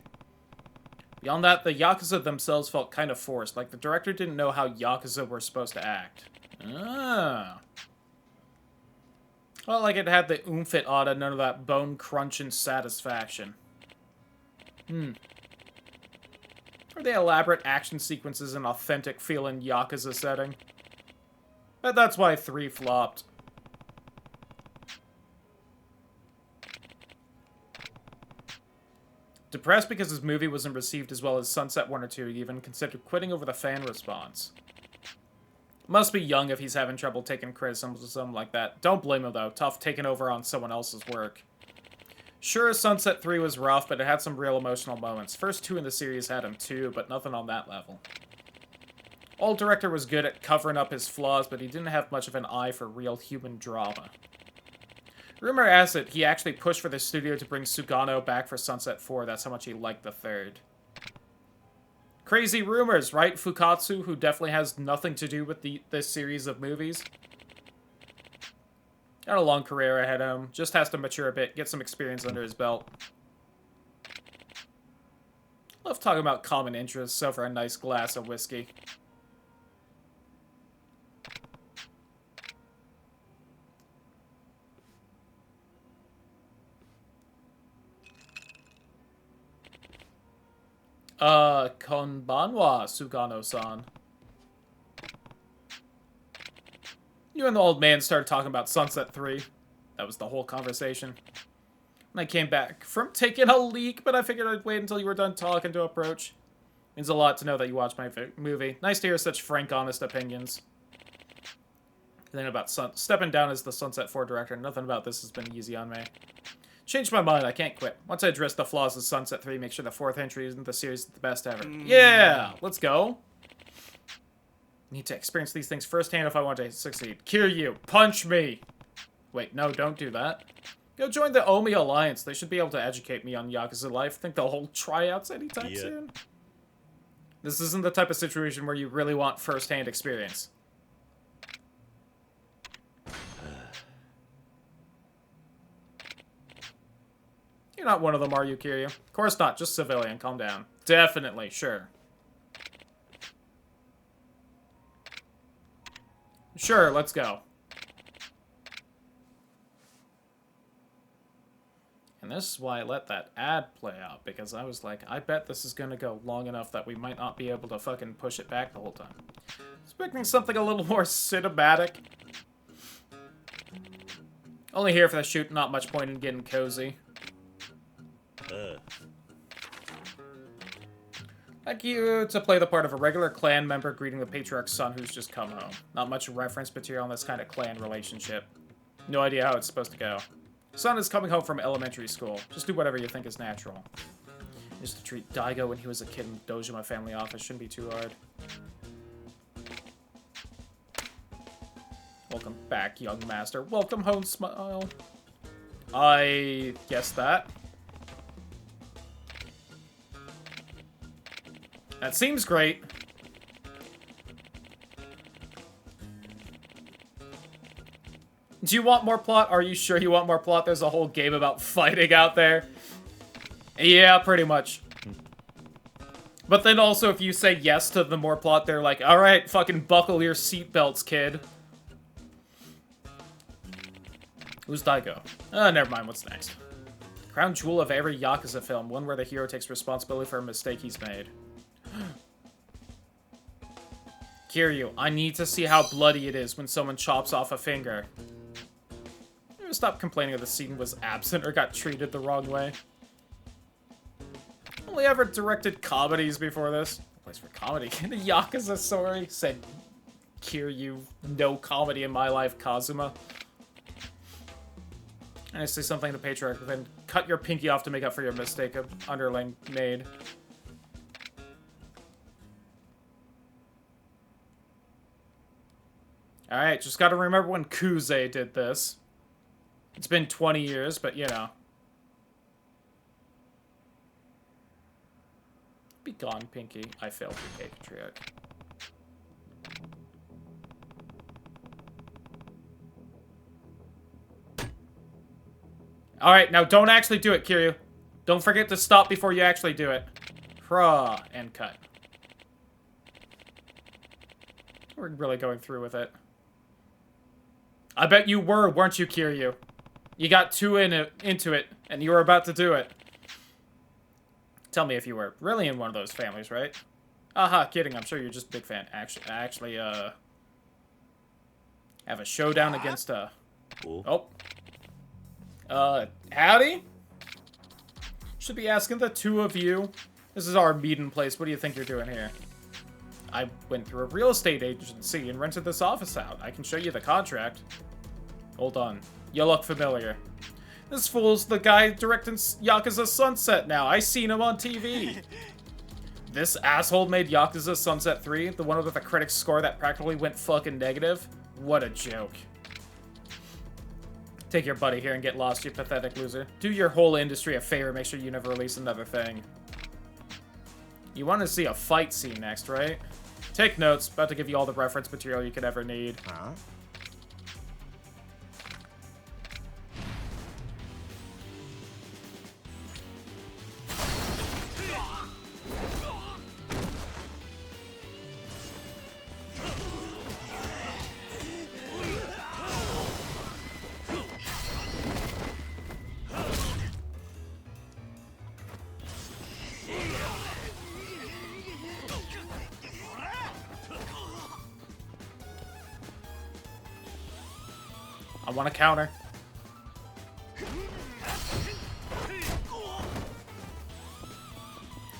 Beyond that, the Yakuza themselves felt kind of forced, like the director didn't know how Yakuza were supposed to act. Ah. Well, like it had the oomph it oughta, none of that bone-crunching satisfaction. Are they elaborate action sequences in authentic feeling Yakuza setting? But that's why 3 flopped. Depressed because his movie wasn't received as well as Sunset 1 or 2, he even considered quitting over the fan response. Must be young if he's having trouble taking criticism like that. Don't blame him, though. Tough taking over on someone else's work. Sure, Sunset 3 was rough, but it had some real emotional moments. First 2 in the series had them too, but nothing on that level. Old director was good at covering up his flaws, but he didn't have much of an eye for real human drama. Rumor has it he actually pushed for the studio to bring Sugano back for Sunset 4. That's how much he liked the third. Crazy rumors, right? Fukatsu, who definitely has nothing to do with this series of movies. Got a long career ahead of him. Just has to mature a bit, get some experience under his belt. Love talking about common interests over a nice glass of whiskey. Konbanwa, Sugano-san. You and the old man started talking about Sunset 3. That was the whole conversation. And I came back from taking a leak, but I figured I'd wait until you were done talking to approach. Means a lot to know that you watched my movie. Nice to hear such frank, honest opinions. Then about stepping down as the Sunset 4 director, nothing about this has been easy on me. Changed my mind, I can't quit. Once I address the flaws of Sunset 3, make sure the 4th entry isn't the series the best ever. Yeah! Let's go! Need to experience these things firsthand if I want to succeed. Kiryu, punch me! Wait, no, don't do that. Go join the Omi Alliance. They should be able to educate me on Yakuza life. Think they'll hold tryouts anytime soon? This isn't the type of situation where you really want firsthand experience. You're not one of them, are you, Kiryu? Of course not, just civilian. Calm down. Definitely, sure. Sure, let's go. And this is why I let that ad play out, because I was like, I bet this is gonna go long enough that we might not be able to fucking push it back the whole time. Expecting something a little more cinematic. Only here for the shoot, not much point in getting cozy. Like you to play the part of a regular clan member greeting the patriarch's son who's just come home. Not much reference material on this kind of clan relationship. No idea how it's supposed to go. Son is coming home from elementary school. Just do whatever you think is natural. Just to treat Daigo when he was a kid in the Dojima family office shouldn't be too hard. Welcome back, young master. Welcome home, Smile. I guess that. That seems great. Do you want more plot? Are you sure you want more plot? There's a whole game about fighting out there. Yeah, pretty much. But then also, if you say yes to the more plot, they're like, alright, fucking buckle your seatbelts, kid. Who's Daigo? Never mind, what's next? Crown jewel of every Yakuza film, one where the hero takes responsibility for a mistake he's made. Kiryu, I need to see how bloody it is when someone chops off a finger. Stop complaining that the scene was absent or got treated the wrong way. Only ever directed comedies before this. No place for comedy. The Yakuza story said, Kiryu, no comedy in my life, Kazuma. And I say something to Patriarch, then cut your pinky off to make up for your mistake of underling made. Alright, just gotta remember when Kuze did this. It's been 20 years, but you know. Be gone, Pinky. I failed you, Patriarch. Alright, now don't actually do it, Kiryu. Don't forget to stop before you actually do it. Hurrah, and cut. We're really going through with it. I bet you were, weren't you, Kiryu? You got too into it, and you were about to do it. Tell me if you were really in one of those families, right? Aha, kidding. I'm sure you're just a big fan. Actually, have a showdown against, howdy? Should be asking the two of you. This is our meeting place. What do you think you're doing here? I went through a real estate agency and rented this office out. I can show you the contract. Hold on. You look familiar. This fool's the guy directing Yakuza Sunset now. I seen him on TV. This asshole made Yakuza Sunset 3, the one with the critics score that practically went fucking negative. What a joke. Take your buddy here and get lost, you pathetic loser. Do your whole industry a favor, make sure you never release another thing. You want to see a fight scene next, right? Take notes. About to give you all the reference material you could ever need. Huh? I want to counter.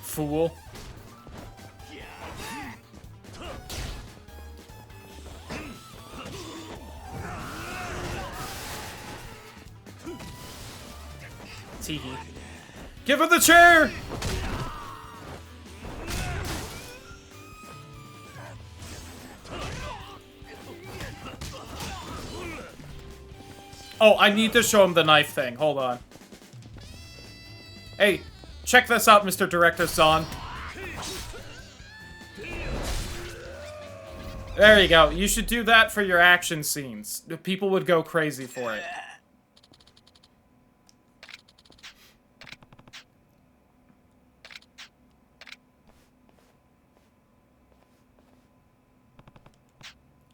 Fool. Teehee. Give him the chair! Oh, I need to show him the knife thing. Hold on. Hey, check this out, Mr. Director Son. There you go. You should do that for your action scenes. People would go crazy for it.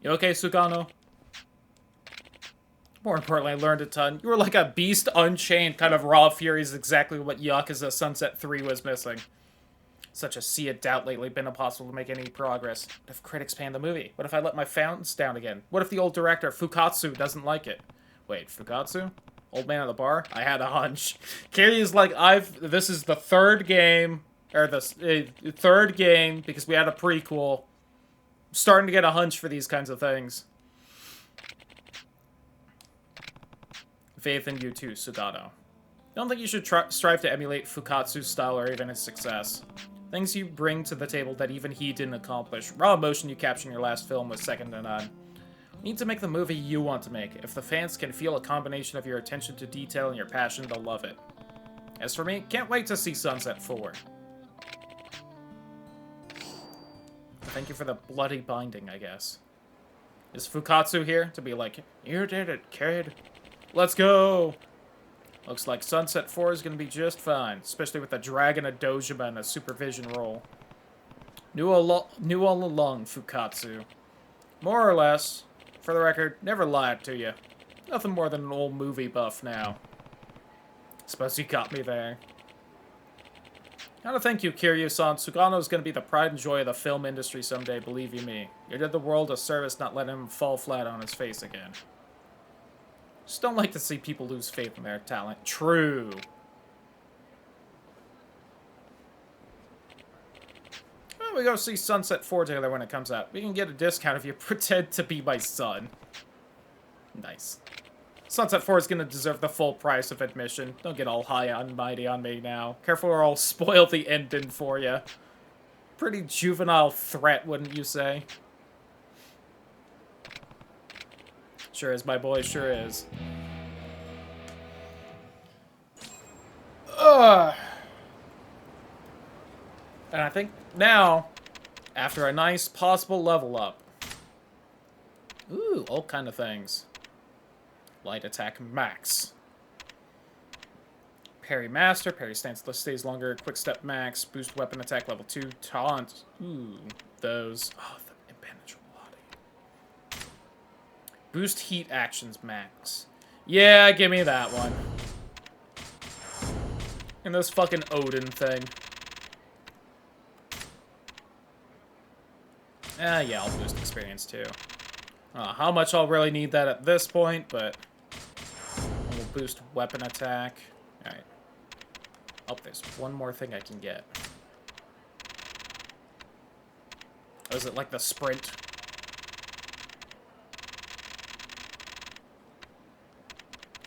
You okay, Sugano? More importantly, I learned a ton. You were like a beast unchained, kind of raw fury is exactly what Yakuza Sunset 3 was missing. Such a sea of doubt lately, been impossible to make any progress. What if critics pan the movie? What if I let my fountains down again? What if the old director, Fukatsu, doesn't like it? Wait, Fukatsu? Old man at the bar? I had a hunch. Kiryu's like, this is the third game, or the third game, because we had a prequel. I'm starting to get a hunch for these kinds of things. Faith in you too, Sugano. I don't think you should strive to emulate Fukatsu's style or even his success. Things you bring to the table that even he didn't accomplish. Raw emotion you captured in your last film was second to none. You need to make the movie you want to make. If the fans can feel a combination of your attention to detail and your passion, they'll love it. As for me, can't wait to see Sunset 4. Thank you for the bloody binding, I guess. Is Fukatsu here to be like, you did it, kid. Let's go! Looks like Sunset 4 is going to be just fine, especially with a dragon, a Dojima, and a supervision role. Knew all along, Fukatsu. More or less. For the record, never lied to you. Nothing more than an old movie buff now. Suppose you got me there. Gotta thank you, Kiryu-san. Sugano's gonna be the pride and joy of the film industry someday, believe you me. You did the world a service not letting him fall flat on his face again. Just don't like to see people lose faith in their talent. True. Well, we go see Sunset 4 together when it comes out. We can get a discount if you pretend to be my son. Nice. Sunset 4 is going to deserve the full price of admission. Don't get all high and mighty on me now. Careful or I'll spoil the ending for you. Pretty juvenile threat, wouldn't you say? Sure is, my boy, sure is. Ugh. And I think now, after a nice possible level up. Ooh, all kind of things. Light attack max. Parry master, parry stays longer, quick step max, boost weapon attack level 2, taunt. Ooh, those. Oh, the impenetrable body. Boost heat actions max. Yeah, give me that one. And this fucking Odin thing. Yeah, I'll boost experience too. How much I'll really need that at this point, but we'll boost weapon attack. Alright. Oh, there's one more thing I can get. Oh, is it like the sprint?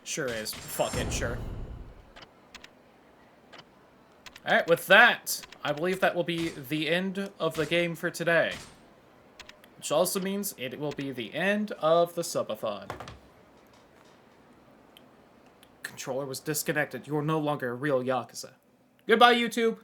Sure is. Fuck it, sure. Alright, with that, I believe that will be the end of the game for today. Which also means it will be the end of the subathon. Controller was disconnected. You are no longer a real Yakuza. Goodbye, YouTube.